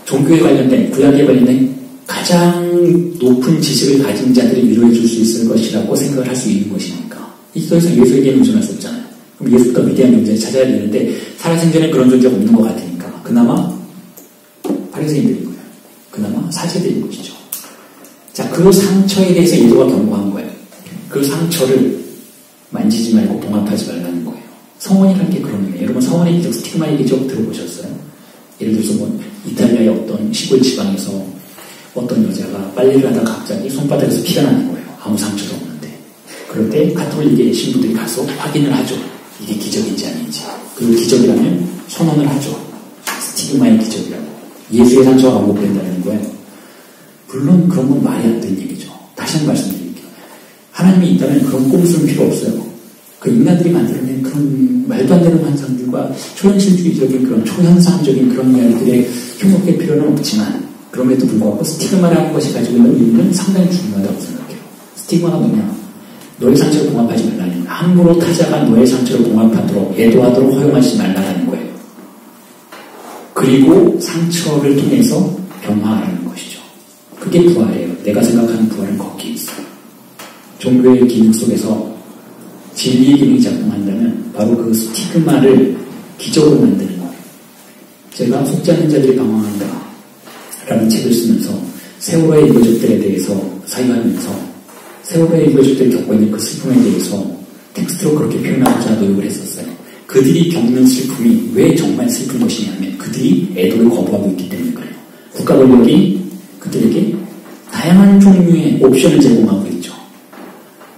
종교에 관련된 구약에 관련된 가장 높은 지식을 가진 자들이 위로해 줄 수 있을 것이라고 생각을 할 수 있는 것이니까 이게 더 이상 예수에게 의존할 수 없잖아요. 그럼 예수보다 위대한 존재를 찾아야 되는데 살아생전에 그런 존재가 없는 것 같으니까 그나마 바리새인들인 거예요. 그나마 사제들인 것이죠. 자, 그 상처에 대해서 예수가 경고한 거예요. 그 상처를 만지지 말고 봉합하지 말라는 거예요. 성원이라는 게 그런 거예요. 여러분 성원의 기적, 스티그마의 기적 들어보셨어요? 예를 들어서 뭐 이탈리아의 어떤 시골 지방에서 어떤 여자가 빨래를 하다가 갑자기 손바닥에서 피가 나는 거예요. 아무 상처도 없는데. 그럴 때 가톨릭의 신부들이 가서 확인을 하죠. 이게 기적인지 아닌지. 그리고 기적이라면 선언을 하죠. 스티그마의 기적이라고. 예수의 상처가 반복된다는 거예요. 물론 그런 건 말이 안 되는 얘기죠. 다시 한번 말씀드릴게요. 하나님이 있다면 그런 꼼수는 필요 없어요. 그 인간들이 만들어낸 그런 말도 안 되는 환상들과 초현실주의적인 그런 초현상적인 그런 말들에 흉역될 필요는 없지만 그럼에도 불구하고 스티그마라는 것이 가지고 있는 의미는 상당히 중요하다고 생각해요. 스티그마가 뭐냐? 너의 상처를 봉합하지 말라는 거예요. 함부로 타자가 너의 상처를 봉합하도록 애도하도록 허용하지 말라는 거예요. 그리고 상처를 통해서 변화하는 것이죠. 그게 부활이에요. 내가 생각하는 부활은 거기에 있어요. 종교의 기능 속에서 진리의 기능이 작동한다면 바로 그 스티그마를 기적으로 만드는 거예요. 제가 속지 않는 자들이 방황한다 라는 책을 쓰면서 세월호의 유가족들에 대해서 사유하면서 세월호의 유가족들이 겪고 있는 그 슬픔에 대해서 텍스트로 그렇게 표현하고자 노력을 했었어요. 그들이 겪는 슬픔이 왜 정말 슬픈 것이냐면 그들이 애도를 거부하고 있기 때문에 그래요. 국가 권력이 그들에게 다양한 종류의 옵션을 제공하고 있죠.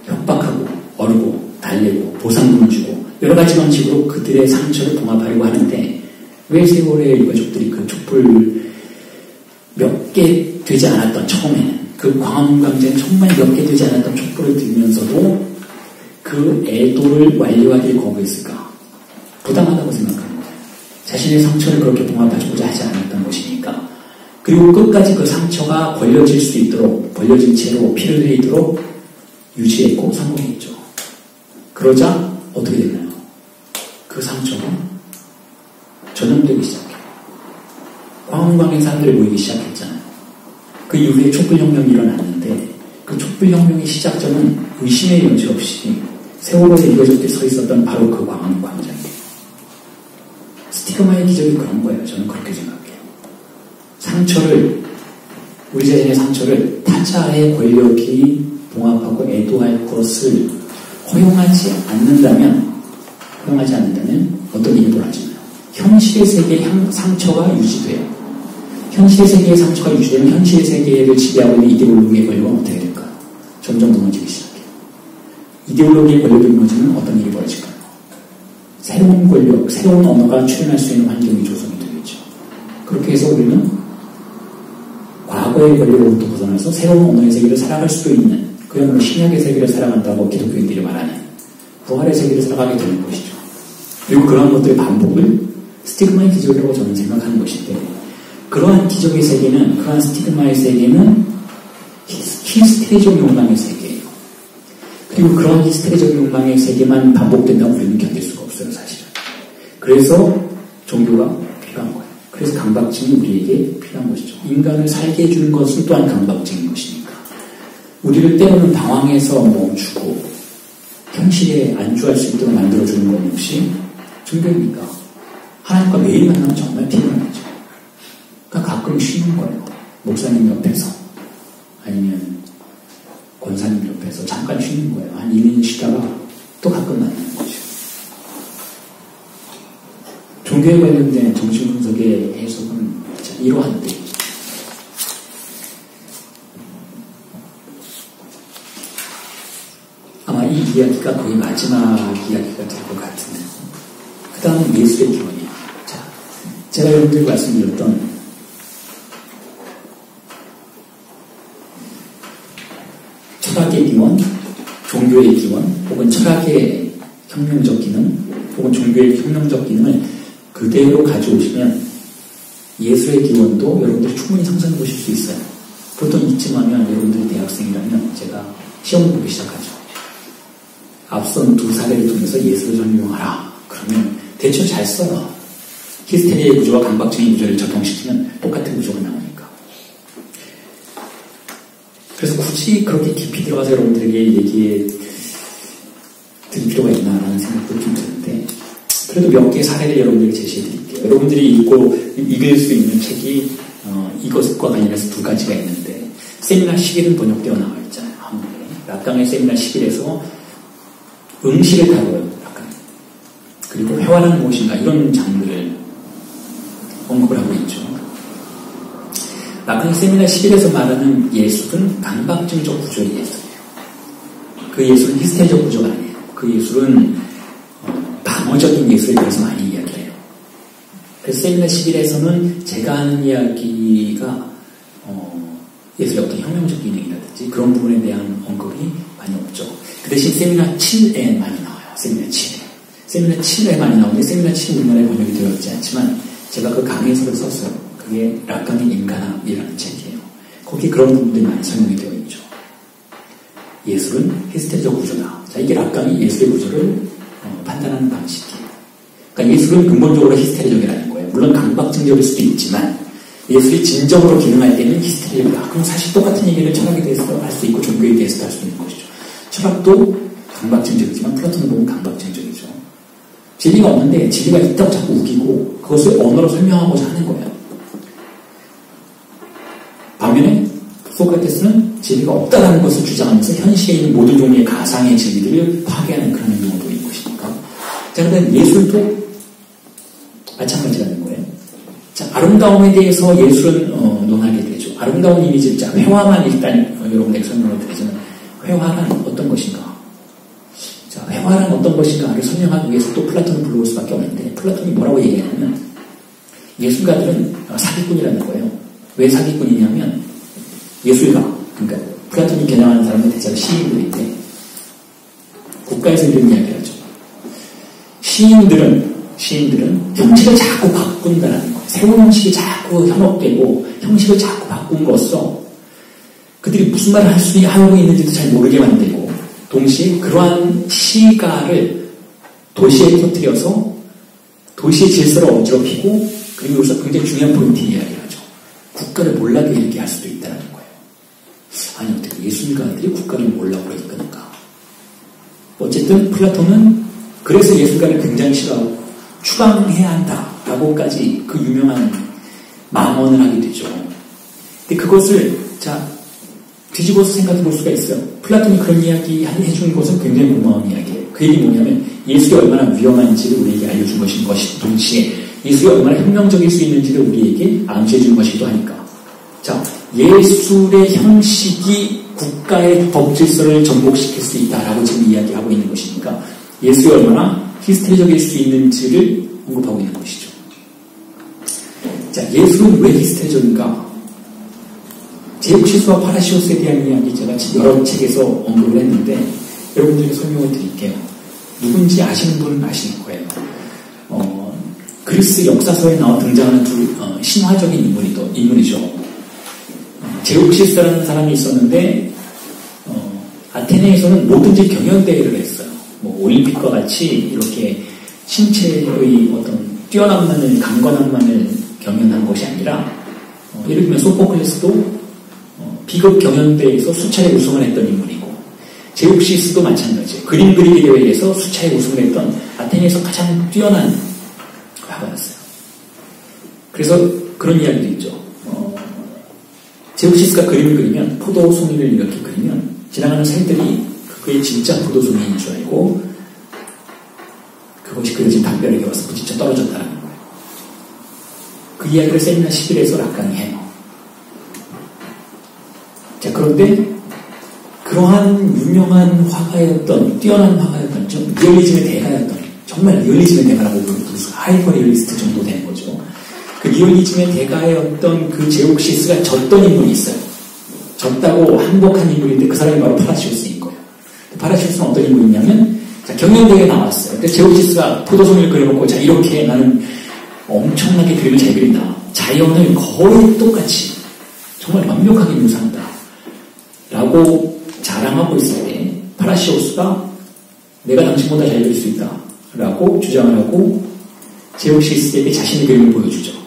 협박하고 어르고 달래고 보상금을 주고 여러 가지 방식으로 그들의 상처를 봉합하려고 하는데 왜 세월의 유가족들이 그 촛불 몇 개 되지 않았던 처음에는 그 광화문광장에 정말 몇 개 되지 않았던 촛불을 들면서도 그 애도를 완료하길 거부했을까? 부당하다고 생각하는 거예요. 자신의 상처를 그렇게 봉합하고자 하지 않았던 것이니까. 그리고 끝까지 그 상처가 벌려질 수 있도록 벌려진 채로 피를 흘리도록 유지했고 성공했죠. 그러자 어떻게 됐나요? 그 상처가 전염되기 시작해요. 광화문광에 사람들이 모이기 시작했잖아요. 그 이후에 촛불혁명이 일어났는데 그 촛불혁명의 시작점은 의심의 여지 없이 세월호에 유가족들이 서 있었던 바로 그 광화문광장이에요. 스티그마의 기적이 그런 거예요. 저는 그렇게 생각해요. 상처를 우리 자신의 상처를 타자의 권력이 봉합하고 애도할 것을 허용하지 않는다면 어떤 일이 벌어지나요? 현실의 세계의 상처가 유지돼요. 현실의 세계의 상처가 유지되면 현실의 세계를 지배하고 있는 이데올로기의 권력은 어떻게 될까요? 점점 무너지기 시작해요. 이데올로기의 권력이 무너지면 어떤 일이 벌어질까요? 새로운 권력, 새로운 언어가 출현할 수 있는 환경이 조성이 되겠죠. 그렇게 해서 우리는 과거의 권력으로부터 벗어나서 새로운 언어의 세계를 살아갈 수도 있는, 그야말로 신약의 세계를 살아간다고 기독교인들이 말하는 부활의 세계를 살아가게 되는 것이죠. 그리고 그러한 것들의 반복을 스티그마의 기적이라고 저는 생각하는 것인데, 그러한 기적의 세계는, 그러한 스티그마의 세계는 히스테리적 욕망의 세계예요. 그리고 그러한 히스테리적 욕망의 세계만 반복된다고 우리는 견딜 수가 없어요, 사실은. 그래서 종교가 필요한 거예요. 그래서 강박증이 우리에게 필요한 것이죠. 인간을 살게 해주는 것은 또한 강박증인 것이니까. 우리를 때로는 방황해서 멈추고 현실에 안주할 수 있도록 만들어주는 것 역시 종교입니까? 하나님과 매일 만나면 정말 피곤하죠. 그러니까 가끔 쉬는 거예요. 목사님 옆에서 아니면 권사님 옆에서 잠깐 쉬는 거예요. 한 2년 쉬다가 또 가끔 만나는 거죠. 종교에 관련된 정신분석의 해석은 이러한데, 아마 이 이야기가 거의 마지막 이야기가 될 것 같은데, 그 다음은 예수의 기원이에요. 자, 제가 여러분들이 말씀드렸던 철학의 기원, 종교의 기원, 혹은 철학의 혁명적 기능, 혹은 종교의 혁명적 기능을 그대로 가져오시면 예술의 기원도 여러분들이 충분히 상상해 보실 수 있어요. 보통 이쯤 하면 여러분들이 대학생이라면 제가 시험을 보기 시작하죠. 앞선 두 사례를 통해서 예술을 설명하라. 그러면 대충 잘 써요. 히스테리의 구조와 강박증의 구조를 적용시키면 똑같은 구조가 나오니까. 그래서 굳이 그렇게 깊이 들어가서 여러분들에게 얘기해 드릴 필요가 있나라는 생각도 좀 드는데, 그래도 몇 개의 사례를 여러분들에게 제시해 드릴게요. 여러분들이 읽을 수 있는 책이 이것과 관련해서 두 가지가 있는데, 세미나 11은 번역되어 나와 있잖아요. 한국에. 락강의 세미나 11에서 음식을 다뤄요. 락강. 그리고 회화는 무엇인가, 이런 장르를 언급을 하고 있죠. 락강의 세미나 11에서 말하는 예술은 강박증적 구조의 예술이에요. 그 예술은 히스테리적 구조가 아니에요. 그 예술은 방어적인 예술에 대해서 많이 이야기를 해요. 그래서 세미나 11에서는 제가 하는 이야기가 예술의 어떤 혁명적 기능이라든지 그런 부분에 대한 언급이 많이 없죠. 그 대신 세미나 7에 많이 나와요. 세미나 7에. 세미나 7에 많이 나오는데 세미나 7은 우리나라에 번역이 되어 있지 않지만 제가 그 강해서를 썼어요. 그게 락강의 인간학이라는 책이에요. 거기에 그런 부분들이 많이 설명이 되어 있죠. 예술은 히스테리적 구조다. 자, 이게 락강이 예술의 구조를 판단하는 방식이에요. 그러니까 예술은 근본적으로 히스테리적이라는 거예요. 물론 물론 강박증적일 수도 있지만 예술이 진정으로 기능할 때는 히스테리다. 그럼 사실 똑같은 얘기를 철학에 대해서도 할 수 있고 종교에 대해서도 할 수 있는 것이죠. 철학도 강박증적이지만 플라톤을 보면 강박증적이죠. 진리가 없는데 진리가 있다고 자꾸 우기고 그것을 언어로 설명하고자 하는 거예요. 반면에 소크라테스는 진리가 없다라는 것을 주장하면서 현실에 있는 모든 종류의 가상의 진리들을 파괴하는 그런 용어도인 것이니까. 자, 그런데 예술도 마찬가지라는 거예요. 자, 아름다움에 대해서 예술은 논하게 되죠. 아름다운 이미지, 자, 회화만 일단 여러분에게 설명을 드리자면 회화란 어떤 것인가? 자, 회화란 어떤 것인가를 설명하기 위해서 또 플라톤을 불러올 수밖에 없는데 플라톤이 뭐라고 얘기하냐면 예술가들은 사기꾼이라는 거예요. 왜 사기꾼이냐면 예술가, 그러니까 플라톤이 겨냥하는 사람은 대체로 시인들인데 국가에서 이런 이야기를 하죠. 시인들은 형식을 자꾸 바꾼다는 거예요. 새로운 형식이 자꾸 현혹되고 형식을 자꾸 바꾼것으로 그들이 무슨 말을 하고 있는지도 잘 모르게 만들고 동시에 그러한 시가를 도시에 터뜨려서 도시의 질서를 어지럽히고 그리고 여기서 굉장히 중요한 포인트 이야기를 하죠. 국가를 몰라게 이렇게 할 수도 있다는 거예요. 아니 어떻게 예술가들이 국가를 몰라고 그러니까. 어쨌든 플라톤은 그래서 예술가를 굉장히 싫어하고 추방해야 한다라고까지 그 유명한 망언을 하게 되죠. 근데 그것을 자 뒤집어서 생각해 볼 수가 있어요. 플라톤이 그런 이야기 해준 것은 굉장히 고마운 이야기예요. 그 얘기 뭐냐면 예술이 얼마나 위험한지를 우리에게 알려준 것인 것이 동시에 예술이 얼마나 혁명적일 수 있는지를 우리에게 암시해 준 것이기도 하니까. 자, 예술의 형식이 국가의 법 질서를 전복시킬 수 있다라고 지금 이야기하고 있는 것이니까 예술이 얼마나 히스테리적일 수 있는지를 언급하고 있는 것이죠. 자, 예술은 왜 히스테리적인가? 제옥시스와 파라시오스에 대한 이야기 제가 여러 책에서 언급을 했는데 여러분들에게 설명을 드릴게요. 누군지 아시는 분은 아실 거예요. 그리스 역사서에 등장하는 두 신화적인 인물이죠. 제옥시스라는 사람이 있었는데 아테네에서는 뭐든지 경연대회를 했어요. 뭐 올림픽과 같이 이렇게 신체의 어떤 뛰어난만을 강건한만을 경연한 것이 아니라 예를 들면 소포클레스도 비극 경연대회에서 수차례 우승을 했던 인물이고 제옥시스도 마찬가지예요. 그림 그리기 대회에서 수차례 우승을 했던 아테네에서 가장 뛰어난 화가였어요. 그래서 그런 이야기도 있죠. 제옥시스가 그림을 그리면 포도송이를 이렇게 그리면 지나가는 새들이 그게 진짜 포도송이인 줄 알고 그것이 그려진 담벼락에 와서 부딪혀 떨어졌다는 거예요. 그 이야기를 세미나 11에서 락강이 해요. 자, 그런데 그러한 유명한 화가였던 뛰어난 화가였던 좀 리얼리즘의 대가였던 정말 리얼리즘의 대가라고 부르는 하이퍼 리얼리스트 정도 되는 거죠. 그 리얼리즘의 대가였던 그 제옥시스가 졌던 인물이 있어요. 졌다고 항복한 인물인데 그 사람이 바로 파라시오스인 거예요. 파라시오스는 어떤 인물이냐면 자, 경연대회에 나왔어요. 근데 제옥시스가 포도송이를 그려놓고 자 이렇게 나는 엄청나게 그림을 잘 그린다. 자연을 거의 똑같이 정말 완벽하게 묘사한다. 라고 자랑하고 있을 때 파라시오스가 내가 당신보다 잘 그릴 수 있다. 라고 주장을 하고 제옥시스에게 자신의 그림을 보여주죠.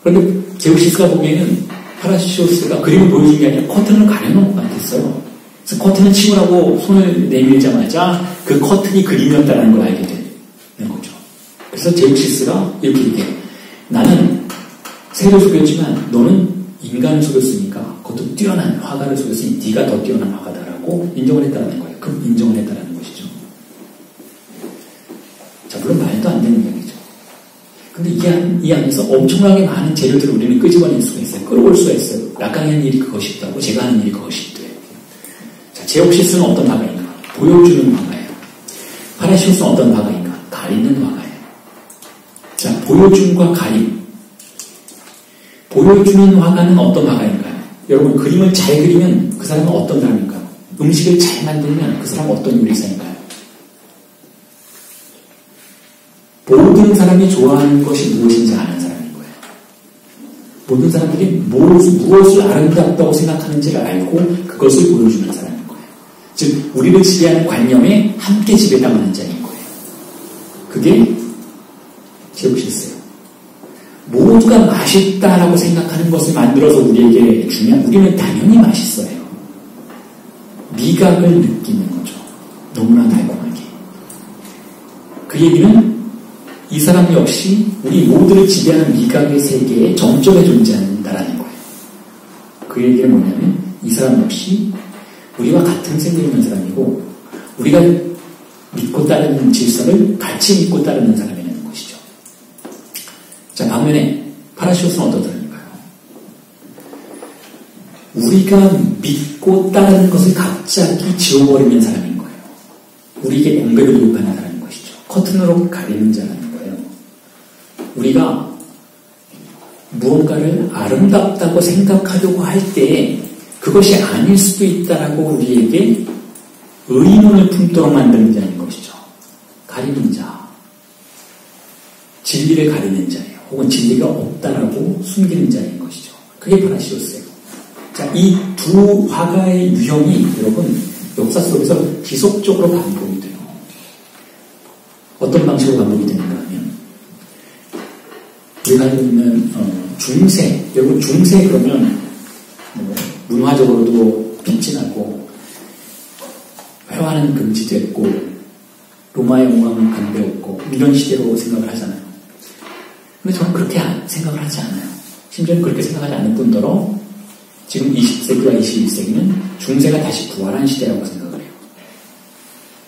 그런데 제옥시스가 보기에는 파라시오스가 그림을 보여준 게 아니라 커튼을 가려놓은 것 같았어요. 그래서 커튼을 치우라고 손을 내밀자마자 그 커튼이 그림이었다는 걸 알게 되는 거죠. 그래서 제옥시스가 이렇게 얘기해요. 나는 새를 속였지만 너는 인간을 속였으니까 그것도 뛰어난 화가를 속였으니 네가 더 뛰어난 화가다라고 인정을 했다는 거예요. 그럼 인정을 했다는 것이죠. 자, 물론 말도 안 되는 이야기죠. 근데 이 안에서 엄청나게 많은 재료들을 우리는 끄집어낼 수가 있어요. 끌어올 수가 있어요. 락강이 하는 일이 그것이 있다고 제가 하는 일이 그것이 있대요. 자, 제옥시스는 어떤 화가인가? 보여주는 화가예요. 파라시오스는 어떤 화가인가? 가리는 화가예요. 자, 보여줌과 가림. 보여주는 화가는 어떤 화가인가요? 여러분, 그림을 잘 그리면 그 사람은 어떤 사람인가요? 음식을 잘 만들면 그 사람은 어떤 요리사인가요? 모든 사람이 좋아하는 것이 무엇인지 아는 사람인 거예요. 모든 사람들이 무엇을 아름답다고 생각하는지를 알고 그것을 보여주는 사람인 거예요. 즉, 우리를 지배하는 관념에 함께 지배당하는 자인 거예요. 그게 제옥시스예요. 모두가 맛있다라고 생각하는 것을 만들어서 우리에게 주면 우리는 당연히 맛있어요. 미각을 느끼는 거죠. 너무나 달콤하게. 그 얘기는 이 사람 역시 우리 모두를 지배하는 미각의 세계에 정점에 존재한다라는 거예요. 그 얘기는 뭐냐면 이 사람 역시 우리와 같은 세계에 있는 사람이고 우리가 믿고 따르는 질서를 같이 믿고 따르는 사람이라는 것이죠. 자, 반면에 파라시오스는 어떤 사람인가요? 우리가 믿고 따르는 것을 갑자기 지워버리는 사람인 거예요. 우리에게 공백을 도입하는 사람인 것이죠. 커튼으로 가리는 자라는 거예요. 우리가 무언가를 아름답다고 생각하려고 할 때 그것이 아닐 수도 있다라고 우리에게 의문을 품도록 만드는 자인 것이죠. 가리는 자. 진리를 가리는 자예요. 혹은 진리가 없다라고 숨기는 자인 것이죠. 그게 파라시오스예요. 자, 이 두 화가의 유형이 여러분 역사 속에서 지속적으로 반복이 돼요. 어떤 방식으로 반복이 되는가 하면 우리가 알고 있는 중세, 여러분 중세 그러면 문화적으로도 빈진하고 회화는 금지됐고 로마의 영광은 간대없고 이런 시대로 생각을 하잖아요. 근데 저는 그렇게 생각을 하지 않아요. 심지어는 그렇게 생각하지 않을 뿐더러 지금 20세기와 21세기는 중세가 다시 부활한 시대라고 생각을 해요.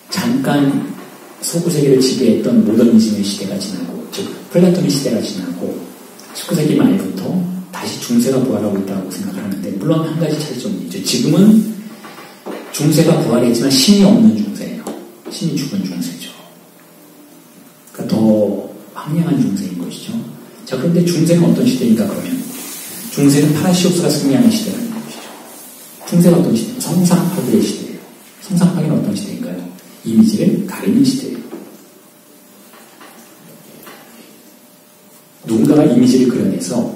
잠깐 서구 세계를 지배했던 모더니즘의 시대가 지나고 즉 플라톤의 시대가 지나고 19세기 말부터 다시 중세가 부활하고 있다고 생각을 하는데 물론 한 가지 차이점이 있죠. 지금은 중세가 부활했지만 신이 없는 중세예요. 신이 죽은 중세죠. 그러니까 더 황량한 중세인 것이죠. 자, 그런데 중세는 어떤 시대인가 그러면 중세는 파라시오스가 승리하는 시대라는 것이죠. 중세가 어떤 시대예요? 성상파괴의 시대예요. 성상파괴는 어떤 시대인가요? 이미지를 가리는 시대예요. 누군가가 이미지를 그려내서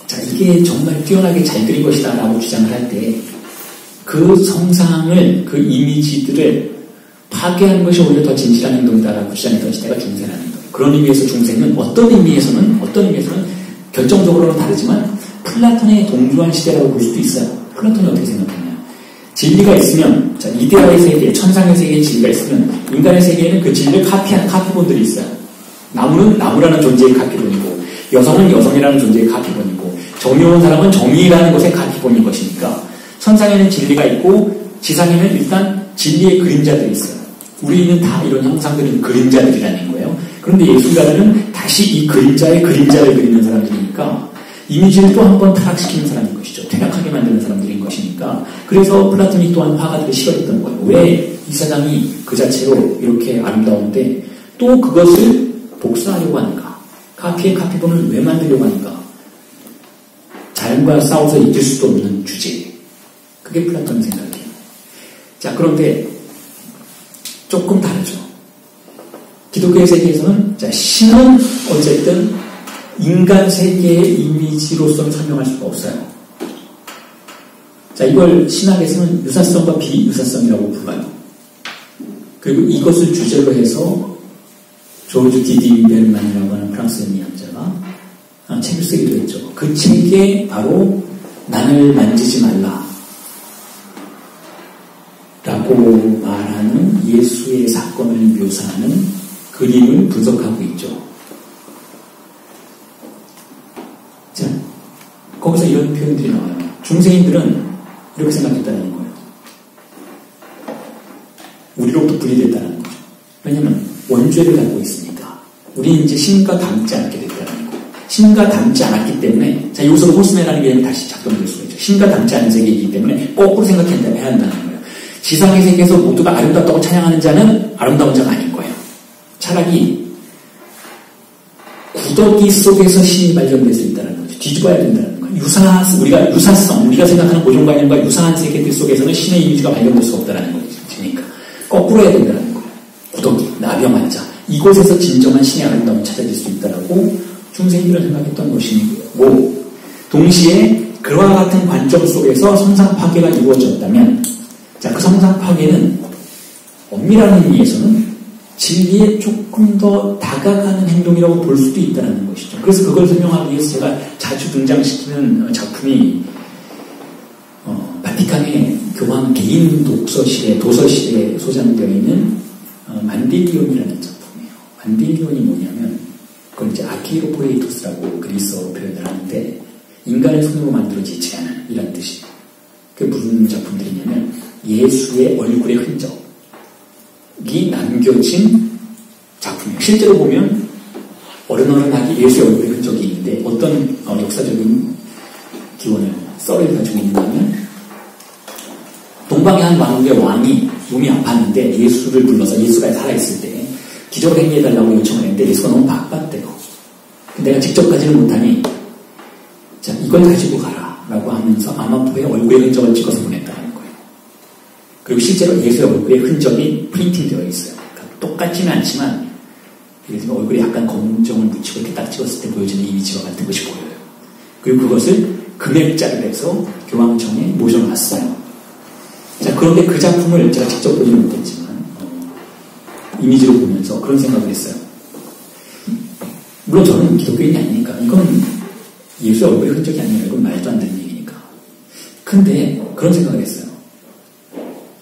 자, 이게 정말 뛰어나게 잘 그린 것이다 라고 주장을 할 때 그 성상을, 그 이미지들을 파괴하는 것이 오히려 더 진실한 행동이다라고 주장했던 시대가 중세라는 거예요. 그런 의미에서 중세는 어떤 의미에서는 결정적으로는 다르지만 플라톤의 동조한 시대라고 볼 수도 있어요. 플라톤이 어떻게 생각했냐. 진리가 있으면, 자, 이데아의 세계, 천상의 세계에 진리가 있으면 인간의 세계에는 그 진리를 카피한 카피본들이 있어요. 나무는 나무라는 존재의 카피본이고 여성은 여성이라는 존재의 카피본이고 정의로운 사람은 정의라는 것의 카피본인 것이니까 천상에는 진리가 있고 지상에는 일단 진리의 그림자들이 있어요. 우리는 다 이런 형상들은 그림자들이라는 거예요. 그런데 예술가들은 다시 이 그림자의 그림자를 그리는 사람들이니까 이미지를 또 한 번 타락시키는 사람인 것이죠. 퇴락하게 만드는 사람들인 것이니까 그래서 플라토닉 또한 화가들이 싫어했던 거예요. 왜 이 사장이 그 자체로 이렇게 아름다운데 또 그것을 복사하려고 하는가? 카피의 카피본을 왜 만들려고 하는가? 자연과 싸워서 이길 수도 없는 주제. 그게 플라톤의 생각이에요. 자, 그런데 조금 다르죠. 기독교의 세계에서는 자, 신은 어쨌든 인간 세계의 이미지로서는 설명할 수가 없어요. 자, 이걸 신학에서는 유사성과 비유사성이라고 불러요. 그리고 이것을 주제로 해서 조르주 디디베르만이라고 하는 프랑스 미학자가 책을 쓰기도 했죠. 그 책에 바로 나를 만지지 말라 라고 말하는 예수의 사건을 묘사하는 그림을 분석하고 있죠. 자, 거기서 이런 표현들이 나와요. 중세인들은 이렇게 생각했다는 거예요. 우리로부터 분리됐다는 거죠. 왜냐하면 원죄를 갖고 있으니까 우리는 이제 신과 닮지 않게 됐다는 거. 신과 닮지 않았기 때문에 자, 여기서 호스메라는 게 다시 작동될 수가 있죠. 신과 닮지 않은 세계이기 때문에 거꾸로 생각해야 한다는 거예요. 지상의 세계에서 모두가 아름답다고 찬양하는 자는 아름다운 자가 아닌 거예요. 차라리 구더기 속에서 신이 발견될 수 있다는 거죠. 뒤집어야 된다는 거예요. 우리가 생각하는 고정관념과 유사한 세계들 속에서는 신의 이미지가 발견될 수가 없다는 거니까 거꾸로 해야 된다는 거예요. 구더기, 나병한 자, 이곳에서 진정한 신의 아름다움이 찾아질 수 있다라고 중세인들은 생각했던 것이고, 동시에 그와 같은 관점 속에서 성상 파괴가 이루어졌다면, 자, 그 성상 파괴는 엄밀한 의미에서는 진리에 조금 더 다가가는 행동이라고 볼 수도 있다는 것이죠. 그래서 그걸 설명하기 위해서 제가 자주 등장시키는 작품이 바티칸의 교황 개인 도서실에 소장되어 있는 만딜리온이라는 작품이에요. 만딜리온이 뭐냐면 그걸 이제 아키로포레이토스라고 그리스어로 표현을 하는데 인간의 손으로 만들어지지 않은 이란 뜻이에요. 그게 무슨 작품들이냐면 예수의 얼굴의 흔적이 남겨진 작품이에요. 실제로 보면 어른어른하게 예수의 얼굴의 흔적이 있는데 어떤 역사적인 기원을 썰을 가지고 있냐면 동방의 한 왕국의 왕이 몸이 아팠는데 예수를 불러서 예수가 살아있을 때 기적을 행해달라고 요청을 했는데 예수가 너무 바빴대요. 내가 직접 가지는 못하니 자 이걸 가지고 가라 라고 하면서 아마포의 얼굴의 흔적을 찍어서 보냈다는 거예요. 그리고 실제로 예수의 얼굴의 흔적이 프린팅 되어 있어요. 그러니까 똑같지는 않지만 예를 들면 얼굴에 약간 검정을 묻히고 이렇게 딱 찍었을 때 보여지는 이미지와 같은 것이 보여요. 그리고 그것을 금액자를 해서 교황청에 모셔놨어요. 자, 그런데 그 작품을 제가 직접 보지는 못했지만 이미지로 보면서 그런 생각을 했어요. 물론 저는 기독교인이 아니니까 이건 예수의 얼굴의 흔적이 아니라 이건 말도 안 되는 얘기니까. 근데 그런 생각을 했어요.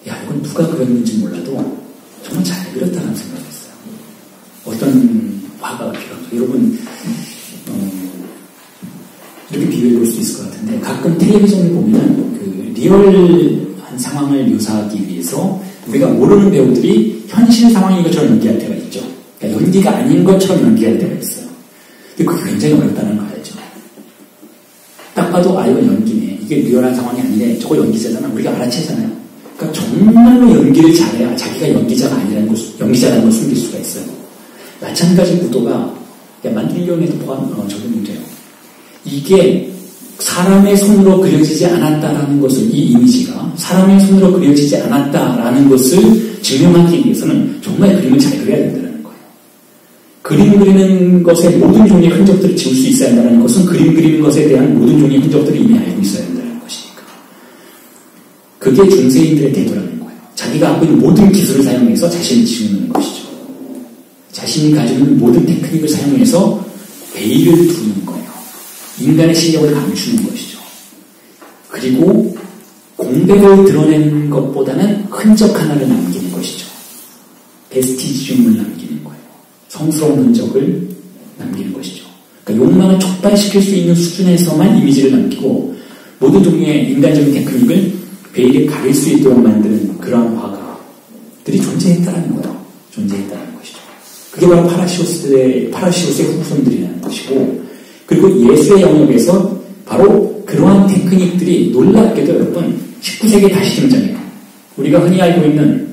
야, 이건 누가 그렸는지 몰라도 정말 잘 그렸다는 생각을 했어요. 어떤 화가가 필요하죠. 여러분 이렇게 비교해 볼 수 있을 것 같은데 가끔 텔레비전을 보면 그 리얼한 상황을 묘사하기 위해서 우리가 모르는 배우들이 현실 상황인 것처럼 연기할 때가 있죠. 그러니까 연기가 아닌 것처럼 연기할 때가 있어요. 근데 그게 굉장히 어렵다는 거 알죠. 딱 봐도 이건 연기네. 이게 리얼한 상황이 아니네. 저거 연기자잖아. 우리가 알아채잖아요. 그러니까 정말로 연기를 잘해야 자기가 연기자가 아니라는 걸, 연기자라는 걸 숨길 수가 있어요. 마찬가지 구도가 만딜리온에도 적용이 돼요. 이게 사람의 손으로 그려지지 않았다라는 것을, 이 이미지가 사람의 손으로 그려지지 않았다라는 것을 증명하기 위해서는 정말 그림을 잘 그려야 된다는 거예요. 그림 그리는 것에 모든 종류의 흔적들을 지울 수 있어야 한다는 것은 그림 그리는 것에 대한 모든 종류의 흔적들을 이미 알고 있어야 한다는 것이니까. 그게 중세인들의 태도라는 거예요. 자기가 갖고 있는 모든 기술을 사용해서 자신을 지우는 것이죠. 자신이 가지고 있는 모든 테크닉을 사용해서 베일을 두는 거예요. 인간의 실력을 감추는 것이죠. 그리고 공백을 드러내는 것보다는 흔적 하나를 남기는 것이죠. 베스티지움을 남기는 거예요. 성스러운 흔적을 남기는 것이죠. 그러니까 욕망을 촉발시킬 수 있는 수준에서만 이미지를 남기고 모든 종류의 인간적인 테크닉을 베일에 가릴 수 있도록 만드는 그러한 화가들이 존재했다는 거예요. 존재했다는 것이죠. 그게 바로 파라시오스의 후손들이라는 것이고, 그리고 예수의 영역에서 바로 그러한 테크닉들이 놀랍게도 여러분 19세기에 다시 등장해요. 우리가 흔히 알고 있는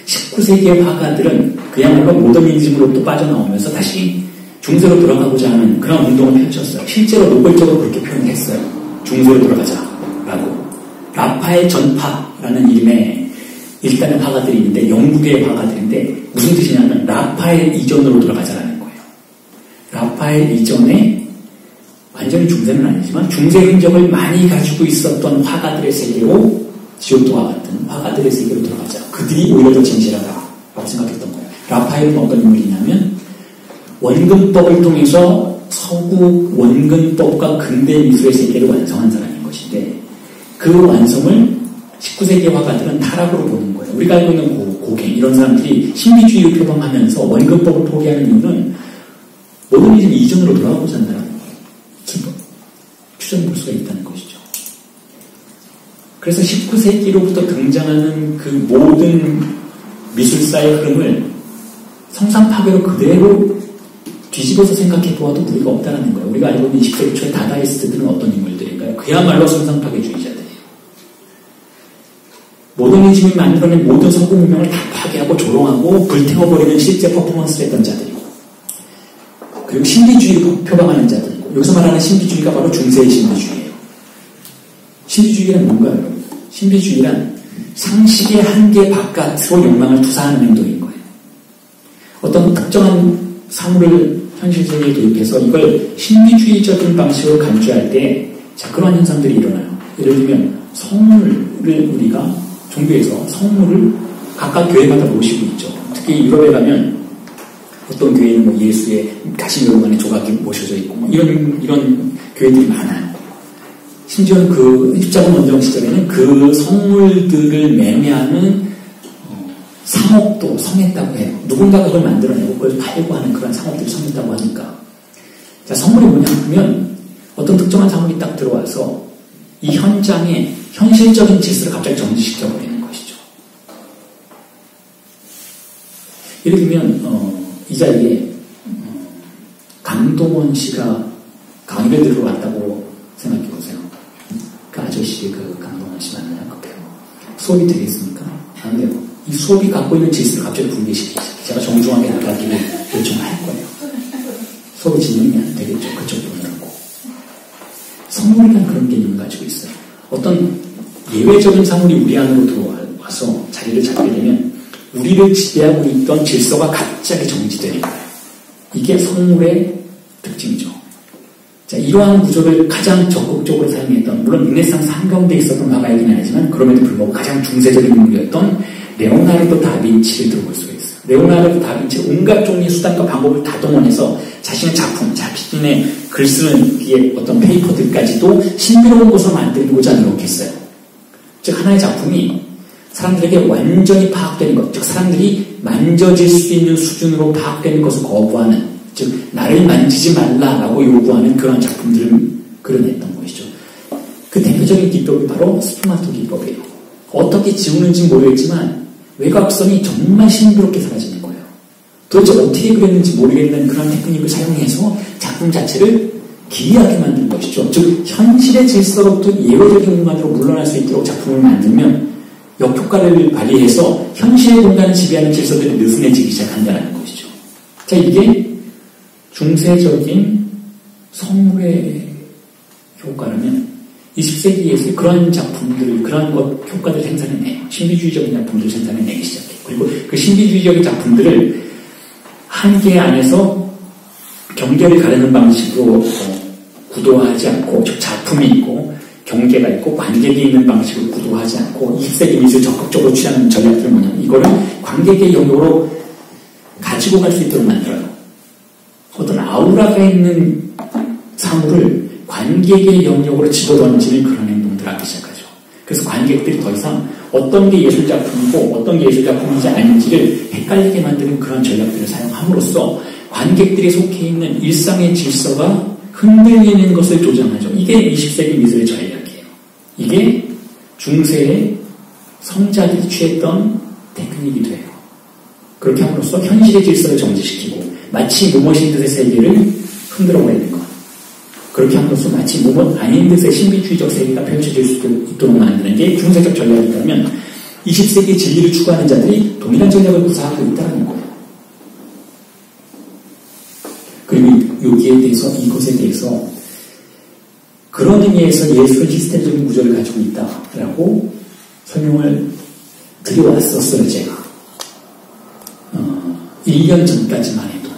19세기의 화가들은 그야말로 모더니즘으로부터 빠져나오면서 다시 중세로 돌아가고자 하는 그런 운동을 펼쳤어요. 실제로 노골적으로 그렇게 표현했어요. 중세로 돌아가자라고. 라파엘 전파라는 이름의 일단은 화가들이 있는데 영국의 화가들인데 무슨 뜻이냐면 라파엘 이전으로 돌아가자라는 거예요. 라파엘 이전에 완전히 중세는 아니지만 중세 흔적을 많이 가지고 있었던 화가들의 세계로, 지오토와 같은 화가들의 세계로 돌아가자. 그들이 오히려 더 진실하다라고 생각했던 거예요. 라파엘은 어떤 인물이냐면 원근법을 통해서 서구 원근법과 근대 미술의 세계를 완성한 사람인 것인데, 그 완성을 19세기 화가들은 타락으로 보는 거예요. 우리가 알고 있는 고갱 이런 사람들이 신비주의를 표방하면서 원근법을 포기하는 이유는 모더니즘 이전으로 돌아가고자 한다는 거예요. 추정해 볼 수가 있다는 것이죠. 그래서 19세기로부터 등장하는 그 모든 미술사의 흐름을 성상 파괴로 그대로 뒤집어서 생각해 보아도 무리가 없다는 거예요. 우리가 알고 있는 20세기 초의 다다이스트들은 어떤 인물들인가요? 그야말로 성상 파괴주의자들이에요. 모더니즘이 만들어낸 모든 서구 문명을 다 파괴하고 조롱하고 불태워버리는 실제 퍼포먼스를 했던 자들이고, 그리고 신비주의를 표방하는 자들이고, 여기서 말하는 신비주의가 바로 중세의 신비주의예요. 신비주의란 뭔가요? 신비주의란 상식의 한계 바깥으로 욕망을 투사하는 행동인 거예요. 어떤 특정한 사물을 현실 세계에 도입해서 이걸 신비주의적인 방식으로 간주할 때, 자, 그런 현상들이 일어나요. 예를 들면 성물을 우리가 종교에서 성물을 각각 교회마다 모시고 있죠. 특히 특히 유럽에 가면 어떤 교회는 뭐 예수의 가시면만에 조각이 모셔져 있고 뭐 이런 교회들이 많아요. 심지어는 그 십자군 원정 시절에는 그 선물들을 매매하는 상업도 성했다고 해요. 누군가가 그걸 만들어내고 그걸 팔고 하는 그런 상업들이 성했다고 하니까. 자, 선물이 뭐냐 하면 어떤 특정한 상물이 딱 들어와서 이 현장의 현실적인 질서를 갑자기 정지시켜버리는 것이죠. 예를 들면 이 자리에 강동원 씨가 강의를 들으러 왔다고 생각해 보세요. 그 아저씨 그 강동원 씨 맞나요? 그 배우. 수업이 되겠습니까? 안 돼요. 이 수업이 갖고 있는 질서를 갑자기 붕괴시키죠. 제가 정중하게 나가기를 요청을 할 거예요. 수업이 진행이 안 되겠죠. 그쪽 분들하고. 선물이란 그런 개념을 가지고 있어요. 어떤 예외적인 사물이 우리 안으로 들어와서 자리를 잡게 되면 우리를 지배하고 있던 질서가 갑자기 정지되는 거예요. 이게 선물의 특징이죠. 자, 이러한 구조를 가장 적극적으로 사용했던, 물론 르네상스 한가운데 있었던 화가이긴 하지만 그럼에도 불구하고 가장 중세적인 인물이었던 레오나르도 다빈치를 들어볼 수가 있어요. 레오나르도 다빈치 온갖 종류의 수단과 방법을 다 동원해서 자신의 작품, 자신의 글 쓰는 게 어떤 페이퍼들까지도 신비로운 것으로 만들고자 노력했어요. 즉 하나의 작품이 사람들에게 완전히 파악되는 것, 즉 사람들이 만져질 수 있는 수준으로 파악되는 것을 거부하는, 즉 나를 만지지 말라라고 요구하는 그런 작품들을 그려냈던 것이죠. 그 대표적인 기법이 바로 스푸마토 기법이에요. 어떻게 지우는지 모르겠지만 외곽선이 정말 신비롭게 사라지는 거예요. 도대체 어떻게 그렸는지 모르겠는 그런 테크닉을 사용해서 작품 자체를 기이하게 만든 것이죠. 즉 현실의 질서로부터 예외적인 공간으로 물러날 수 있도록 작품을 만들면 역효과를 발휘해서 현실의 공간을 지배하는 질서들이 느슨해지기 시작한다는 것이죠. 자, 이게 중세적인 선물의 효과라면 20세기에서 그런 작품들, 그런 효과를 생산해내요. 신비주의적인 작품들을 생산해내기 시작해요. 그리고 그 신비주의적인 작품들을 한계 안에서 경계를 가르는 방식으로 구도하지 않고, 즉 작품이 있고 경계가 있고 관객이 있는 방식으로 구도하지 않고 20세기 미술 적극적으로 취하는 전략들은 뭐냐면 이거를 관객의 영역으로 가지고 갈 수 있도록 만들어요. 어떤 아우라가 있는 사물을 관객의 영역으로 집어던지는 그런 행동들을 하기 시작하죠. 그래서 관객들이 더 이상 어떤 게 예술작품이고 어떤 게 예술작품이지 아닌지를 헷갈리게 만드는 그런 전략들을 사용함으로써 관객들이 속해 있는 일상의 질서가 흔들리는 것을 조장하죠. 이게 20세기 미술의 전략이에요. 이게 중세의 성자들이 취했던 테크닉이 돼요. 그렇게 함으로써 현실의 질서를 정지시키고 마치 무엇인 듯의 세계를 흔들어 버리는 것. 그렇게 함으로써 마치 무엇 아닌 듯의 신비주의적 세계가 펼쳐질 수 있도록 만드는 게 중세적 전략이라면 20세기 진리를 추구하는 자들이 동일한 전략을 구사하고 있다는 거예요. 그리고 여기에 대해서, 이것에 대해서 그런 의미에서 예술은 시스템적인 구조를 가지고 있다라고 설명을 드려왔었어요, 제가. 1년 전까지만 해도.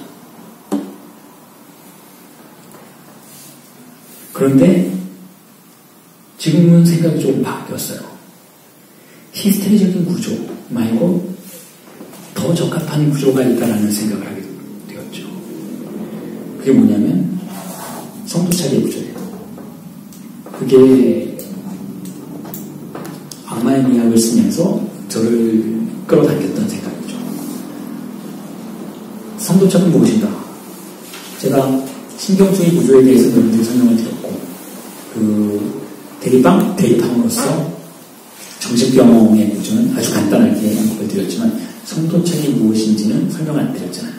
그런데 지금은 생각이 조금 바뀌었어요. 시스템적인 구조 말고 더 적합한 구조가 있다라는 생각을 하게 되었죠. 그게 뭐냐면 성도차기 구조예요. 그게 악마의 미학을 쓰면서 저를 끌어당겼던 생각이죠. 성도차는 무엇인가? 제가 신경주의 구조에 대해서 여러분들이 설명을 드렸고, 그 대립함으로써 정신병의 구조는 아주 간단하게 언급을 드렸지만 성도책이 무엇인지는 설명을 안 드렸잖아요.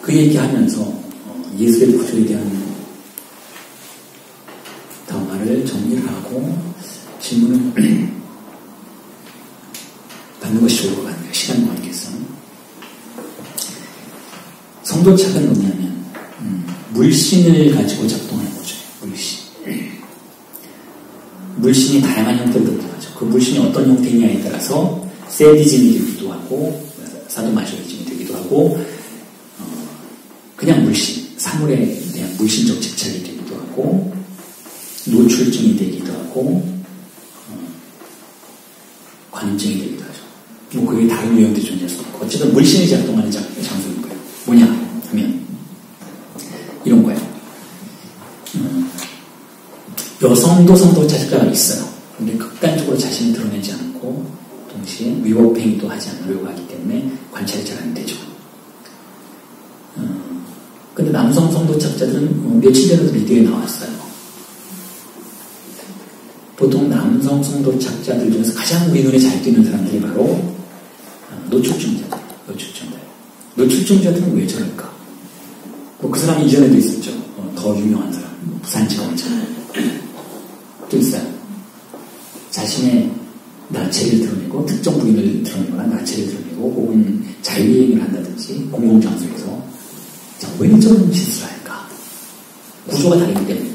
그 얘기하면서 예술의 구조에 대한 담화를 정리를 하고 질문을 받는 것이 좋을 것 같네요. 시간 관계에서. 성도책은 뭐냐면 물신을 가지고 작동하는 거죠. 물신이 다양한 형태로 등장하죠. 그 물신이 어떤 형태냐에 따라서 세디즘이 되기도 하고 사도마소리즘이 되기도 하고 그냥 물신, 사물에 대한 물신적 집착이 되기도 하고 노출증이 되기도 하고 관음증이 되기도 하죠. 뭐 그게 다른 유형들이 존재할 수도 있고 어쨌든 물신이 작동하는 장소인 거예요. 뭐냐 하면 이런 거예요. 여성도 성도착자가 있어요. 그런데 극단적으로 자신을 드러내지 않고 동시에 위법 행위도 하지 않으려고 하기 때문에 관찰이 잘 안 되죠. 근데 남성 성도착자들은 며칠 전에도 미디어에 나왔어요. 보통 남성 성도착자들 중에서 가장 우리 눈에 잘 띄는 사람들이 바로 노출증자들. 노출증자들은 왜 저럴까? 뭐 그 사람이 이전에도 있었죠. 더 유명한 사람. 부산지검장. 또 있어요. 자신의 나체를 드러내고 특정 부위를 드러내거나 나체를 드러내고 혹은 자유행위를 한다든지 공공장소에서 자, 왜 저런 짓을 할까? 구조가 다르기 때문이에요.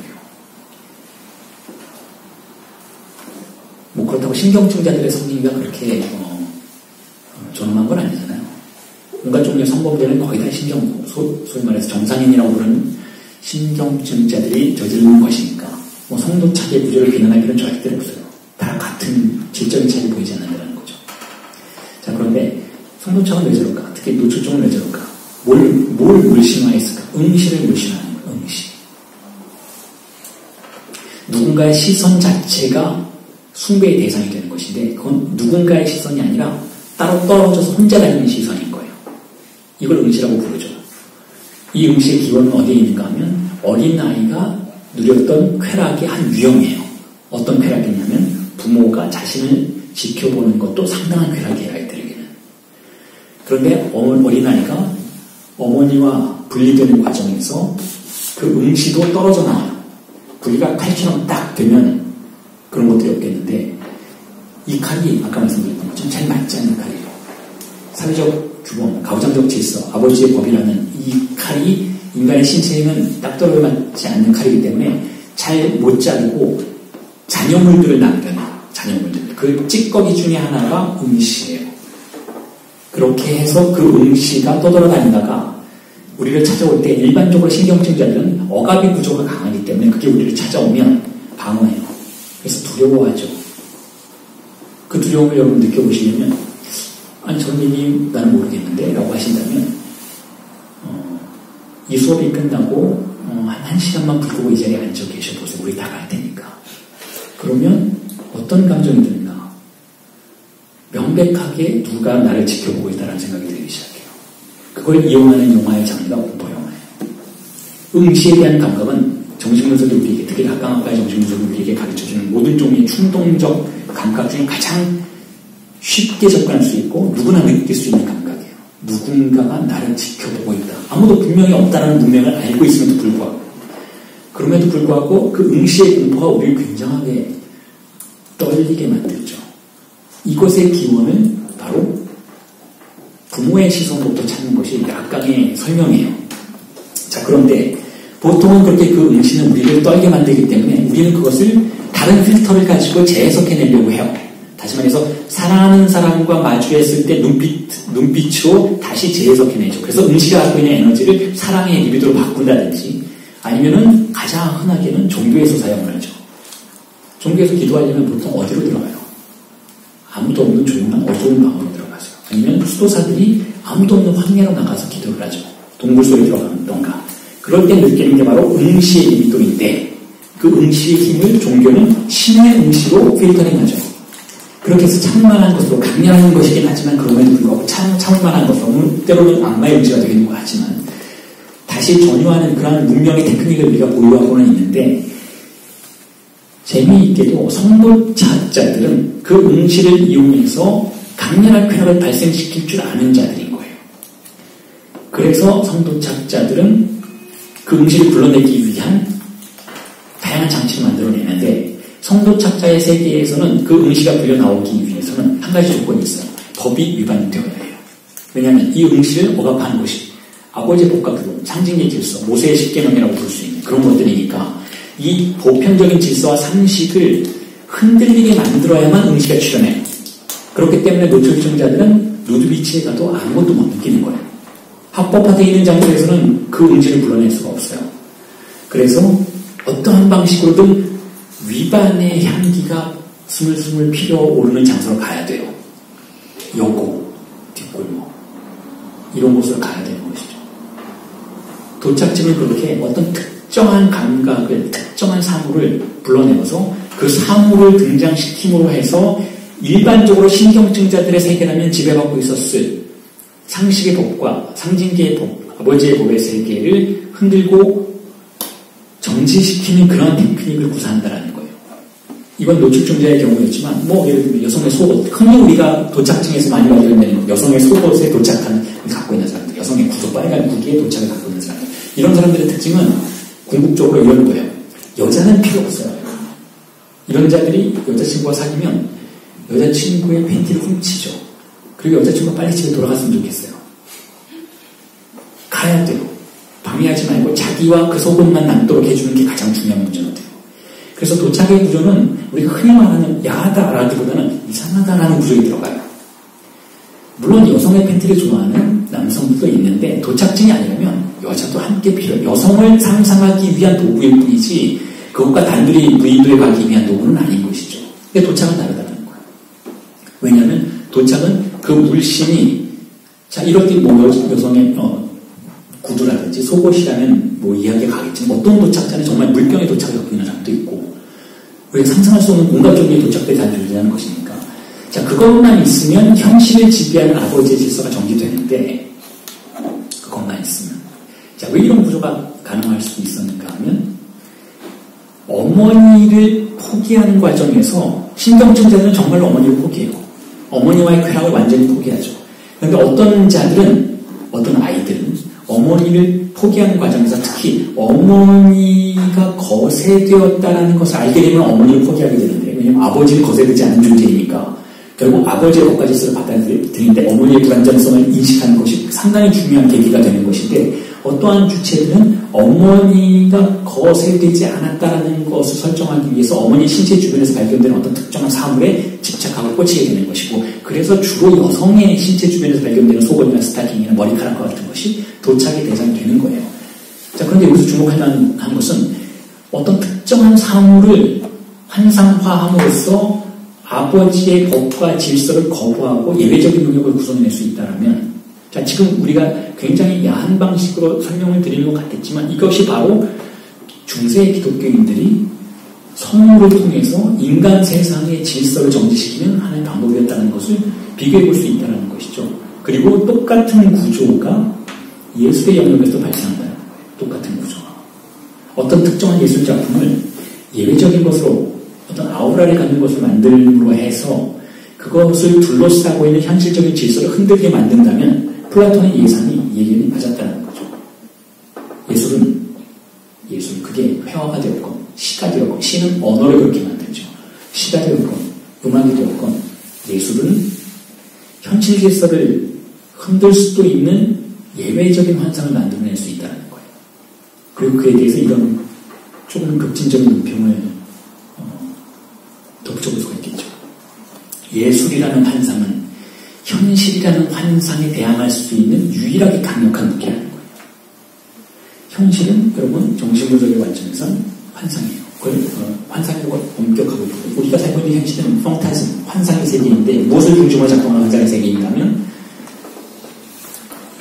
뭐 그렇다고 신경증자들의 성리가 그렇게 존엄한 건 아니잖아요. 온갖 종류의 성범죄는 거의 다 소위 말해서 정상인이라고 부르는 신경증자들이 저지르는 것이니까 뭐 성도착의 구조를 비난할 필요는 절대 없어요. 다 같은 질적인 차이를 보이지 않는다는 거죠. 자, 그런데 성도착은 왜 저럴까? 특히 노출증은 왜 저럴까? 뭘 물신화했을까? 응시를 물신화하는 거예요. 응시. 누군가의 시선 자체가 숭배의 대상이 되는 것인데 그건 누군가의 시선이 아니라 따로 떨어져서 혼자 다니는 시선인 거예요. 이걸 응시라고 부르죠. 이 응시의 기원은 어디에 있는가 하면 어린아이가 누렸던 쾌락의 한 유형이에요. 어떤 쾌락이냐면 부모가 자신을 지켜보는 것도 상당한 쾌락이에요. 아이들에게는. 그런데 어린아이가 어머니와 분리되는 과정에서 그 응시도 떨어져 나와요. 분리가 칼처럼 딱 되면 그런 것들이 없겠는데 이 칼이 아까 말씀드렸던 것처럼 잘 맞지 않는 칼이에요. 사회적 규범, 가부장적 질서, 아버지의 법이라는 이 칼이 인간의 신체에는 딱 떨어져 맞지 않는 칼이기 때문에 잘 못 자르고 잔여물들을 남겨놔요. 잔여물들. 그 찌꺼기 중에 하나가 응시예요. 그렇게 해서 그 응시가 떠돌아다니다가 우리를 찾아올 때 일반적으로 신경증자들은 억압의 구조가 강하기 때문에 그게 우리를 찾아오면 방어해요. 그래서 두려워하죠. 그 두려움을 여러분 느껴보시려면 아니 저런 얘기 나는 모르겠는데 라고 하신다면 이 수업이 끝나고 한 시간만 불 끄고 이 자리에 앉아 계셔보세요. 우리 다 갈 테니까. 그러면 어떤 감정이 드는가? 명백하게 누가 나를 지켜보고 있다는 생각이 들기 시작해요. 그걸 이용하는 영화의 장르가 공포 영화예요. 응시에 대한 감각은 정신분석이 우리에게, 특히 각각학과의 정신분석이 우리에게 가르쳐주는 모든 종류의 충동적 감각 중에 가장 쉽게 접근할 수 있고 누구나 느낄 수 있는 감각이에요. 누군가가 나를 지켜보고 있다. 아무도 분명히 없다는 문명을 알고 있음에도 불구하고 그럼에도 불구하고 그 응시의 공포가 우리를 굉장하게 떨리게 만들죠. 이것의 기원은 바로 부모의 시선부터 찾는 것이 약강의 설명이에요. 자, 그런데 보통은 그렇게 그 응시는 우리를 떨게 만들기 때문에 우리는 그것을 다른 필터를 가지고 재해석해내려고 해요. 다시 말해서 사랑하는 사람과 마주했을 때 눈빛으로 다시 재해석해내죠. 그래서 응시가 갖고 있는 에너지를 사랑의 리비도로 바꾼다든지 아니면은 가장 흔하게는 종교에서 사용을 하죠. 종교에서 기도하려면 보통 어디로 들어가요? 아무도 없는 조용한 어두운 방으로 들어가세요. 아니면 수도사들이 아무도 없는 황야로 나가서 기도를 하죠. 동굴 속에 들어가던가. 그럴 때 느끼는 게 바로 응시의 리비도인데 그 응시의 힘을 종교는 신의 응시로 필터링하죠. 그렇게 해서 참만한 것으로 강렬한 것이긴 하지만 그럼에도 불구하고 참만한 것으로 때로는 악마의 의지가 되는 것 같지만 다시 전유하는 그러한 문명의 테크닉을 우리가 보유하고는 있는데 재미있게도 성도착자들은 그 응시를 이용해서 강렬한 쾌락을 발생시킬 줄 아는 자들인 거예요. 그래서 성도착자들은 그 응시를 불러내기 위한 다양한 장치를 만들어내는데 성도착자의 세계에서는 그 응시가 불려 나오기 위해서는 한 가지 조건이 있어요. 법이 위반되어야 해요. 왜냐하면 이 응시를 억압하는 것이 아버지의 복과 규범, 상징의 질서, 모세의 십계명이라고 부를 수 있는 그런 것들이니까 이 보편적인 질서와 상식을 흔들리게 만들어야만 응시가 출현해요. 그렇기 때문에 노출증자들은 누드비치에 가도 아무것도 못 느끼는 거예요. 합법화되어 있는 장소에서는 그 응시를 불러낼 수가 없어요. 그래서 어떠한 방식으로든 위반의 향기가 스물스물 피어오르는 장소로 가야 돼요. 요거. 이런 곳으로 가야 되는 것이죠. 도착증은 그렇게 어떤 특정한 감각을, 특정한 사물을 불러내어서 그 사물을 등장시킴으로 해서 일반적으로 신경증자들의 세계라면 지배받고 있었을 상식의 법과 상징계의 법, 아버지의 법의 세계를 흔들고 정지시키는 그런 테크닉을 구사한다는 거예요. 이건 노출증자의 경우였지만, 예를 들면 여성의 속옷, 흔히 우리가 도착증에서 많이 발견되는 여성의 속옷에 도착하는, 갖고 있는 사람들, 여성의 구두, 빨간 구두에 도착을 갖고 있는 사람들. 이런 사람들의 특징은 궁극적으로 이런 거예요. 여자는 필요 없어요. 이런 자들이 여자친구와 사귀면 여자친구의 팬티를 훔치죠. 그리고 여자친구가 빨리 집에 돌아갔으면 좋겠어요. 가야 돼요. 방해하지 말고 자기와 그 속옷만 남도록 해주는 게 가장 중요한 문제가 돼요. 그래서 도착의 구조는 우리가 흔히 말하는 야하다라기보다는 이상하다라는 구조에 들어가요. 물론 여성의 팬티를 좋아하는 남성들도 있는데 도착증이 아니라면 여자도 함께 필요해요. 여성을 상상하기 위한 도구일 뿐이지 그것과 단둘이 무인도에 가기 위한 도구는 아닌 것이죠. 근데 도착은 다르다는 거예요. 왜냐하면 도착은 그 물신이 이럴 때 여성의 구두라든지 속옷이라는 이야기가 가겠지만 어떤 도착자는 정말 물병에 도착을 갖고 있는 사람도 있고 왜 상상할 수 없는 온갖 종류의 도착들이 다 존재하는 것이니까 그것만 있으면 현실을 지배하는 아버지의 질서가 정지되는데 그것만 있으면 왜 이런 구조가 가능할 수 있었는가 하면 어머니를 포기하는 과정에서 신경증자들은 정말로 어머니를 포기해요. 어머니와의 쾌락을 완전히 포기하죠. 그런데 어떤 자들은 어떤 아이들은 어머니를 포기하는 과정에서 특히 어머니가 거세되었다는 것을 알게 되면 어머니를 포기하게 되는데 왜냐하면 아버지는 거세되지 않은 존재이니까 결국 아버지의 법가질서를 받아들이는데 어머니의 불완전성을 인식하는 것이 상당히 중요한 계기가 되는 것인데 어떠한 주체들은 어머니가 거세되지 않았다는 것을 설정하기 위해서 어머니 신체 주변에서 발견되는 어떤 특정한 사물에 집착하고 꽂히게 되는 것이고 그래서 주로 여성의 신체 주변에서 발견되는 속옷이나 스타킹이나 머리카락과 같은 것이 도착의 대상이 되는 거예요. 그런데 여기서 주목할 만한 것은 어떤 특정한 사물을 환상화함으로써 아버지의 법과 질서를 거부하고 예외적인 능력을 구성해낼 수 있다면 지금 우리가 굉장히 야한 방식으로 설명을 드리는 것 같겠지만 이것이 바로 중세 기독교인들이 성물을 통해서 인간 세상의 질서를 정지시키는 하나의 방법이었다는 것을 비교해 볼 수 있다는 것이죠. 그리고 똑같은 구조가 예술의 영역에서 발생한다는 거예요. 똑같은 구조가. 어떤 특정한 예술 작품을 예외적인 것으로 어떤 아우라를 갖는 것을 만들므로 해서 그것을 둘러싸고 있는 현실적인 질서를 흔들게 만든다면 플라톤의 예상이 예견이 맞았다는 거죠. 예술은 그게 회화가 되었건 시가 되었건 시는 언어를 그렇게 만들죠. 시가 되었건 음악이 되었건 예술은 현실 질서를 흔들 수도 있는 예외적인 환상을 만들어낼 수 있다는 거예요. 그리고 그에 대해서 이런 조금 급진적인 논평을 덧붙여볼 수가 있겠죠. 예술이라는 환상은 현실이라는 환상에 대항할 수 있는 유일하게 강력한 무기라는 거예요. 현실은 여러분 정신분석의 관점에서는 환상이에요. 그걸 환상이라고 엄격하고 부르고 우리가 살고 있는 현실은 펑타즘, 환상의 세계인데 무엇을 중심으로 작동하는 환상의 세계인가면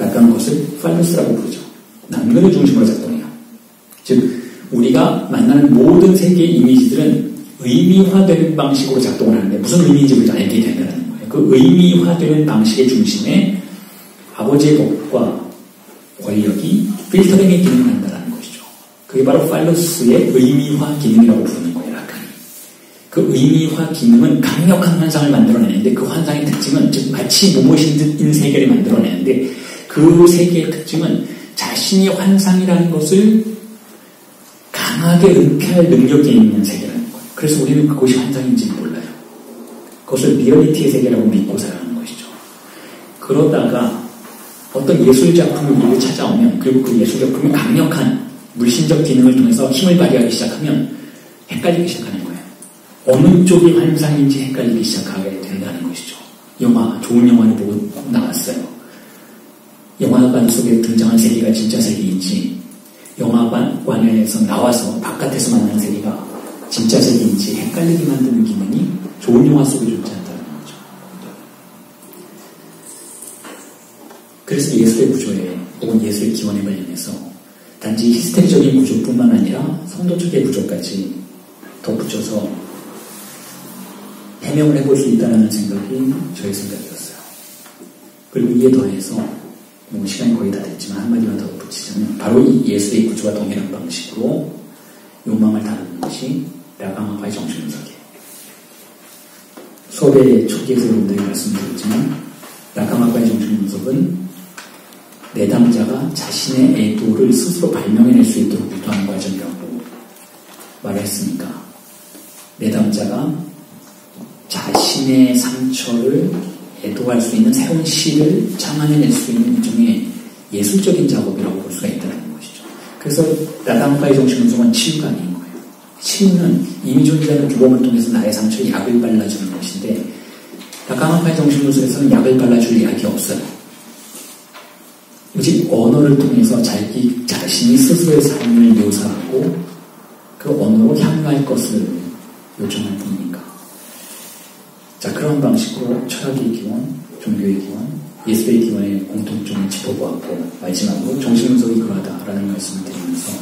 약간 것을 팔루스라고 부르죠. 낭만을 중심으로 작동해요. 즉 우리가 만나는 모든 세계의 이미지들은 의미화되는 방식으로 작동을 하는데 무슨 의미인지 우리가 알게 된다는 거예요. 그 의미화되는 방식의 중심에 아버지의 법과 권력이 필터링의 기능을 한다는 것이죠. 그게 바로 팔루스의 의미화 기능이라고 부르는 거예요. 라칸이. 그 의미화 기능은 강력한 환상을 만들어내는데 그 환상의 특징은 즉 마치 무엇인 듯인 세계를 만들어내는데 그 세계의 특징은 자신이 환상이라는 것을 강하게 은폐할 능력이 있는 세계라는 거예요. 그래서 우리는 그것이 환상인지 몰라요. 그것을 리얼리티의 세계라고 믿고 살아가는 것이죠. 그러다가 어떤 예술작품을 우리가 찾아오면 그리고 그 예술작품이 강력한 물신적 기능을 통해서 힘을 발휘하기 시작하면 헷갈리기 시작하는 거예요. 어느 쪽이 환상인지 헷갈리기 시작하게 된다는 것이죠. 좋은 영화를 보고 나왔어요. 영화관 속에 등장한 세계가 진짜 세계인지 영화관에서 나와서 바깥에서 만나는 세계가 진짜 세계인지 헷갈리게 만드는 기능이 좋은 영화 속에 존재한다는 거죠. 그래서 예술의 구조에 혹은 예술의 기원에 관련해서 단지 히스테리적인 구조뿐만 아니라 성도적인 구조까지 덧붙여서 해명을 해볼 수 있다는 생각이 저의 생각이었어요. 그리고 이에 더해서 시간이 거의 다 됐지만 한마디만 더 붙이자면 바로 이 예술의 구조와 동일한 방식으로 욕망을 다루는 것이 라강아파의 정신분석이에요. 수업의 초기에서 여러분들이 말씀드렸지만 라강아파의 정신분석은 내담자가 자신의 애도를 스스로 발명해낼 수 있도록 유도하는 과정이라고 말했으니까 내담자가 자신의 상처를 애도할 수 있는 새로운 시를 창안해낼 수 있는 일종의 예술적인 작업이라고 볼 수가 있다는 것이죠. 그래서 라강아파의 정신분석은 치유가 아닌 거예요. 치유는 이미 존재하는 규범을 통해서 나의 상처에 약을 발라주는 것인데 라강아파의 정신분석에서는 약을 발라줄 약이 없어요. 오직 언어를 통해서 자기 자신이 스스로의 삶을 묘사하고 그 언어로 향유할 것을 요청할 뿐이니까. 자, 그런 방식으로 철학의 기원, 종교의 기원, 예술의 기원의 공통점을 짚어보았고 마지막으로 정신분석이 그러하다라는 말씀을 드리면서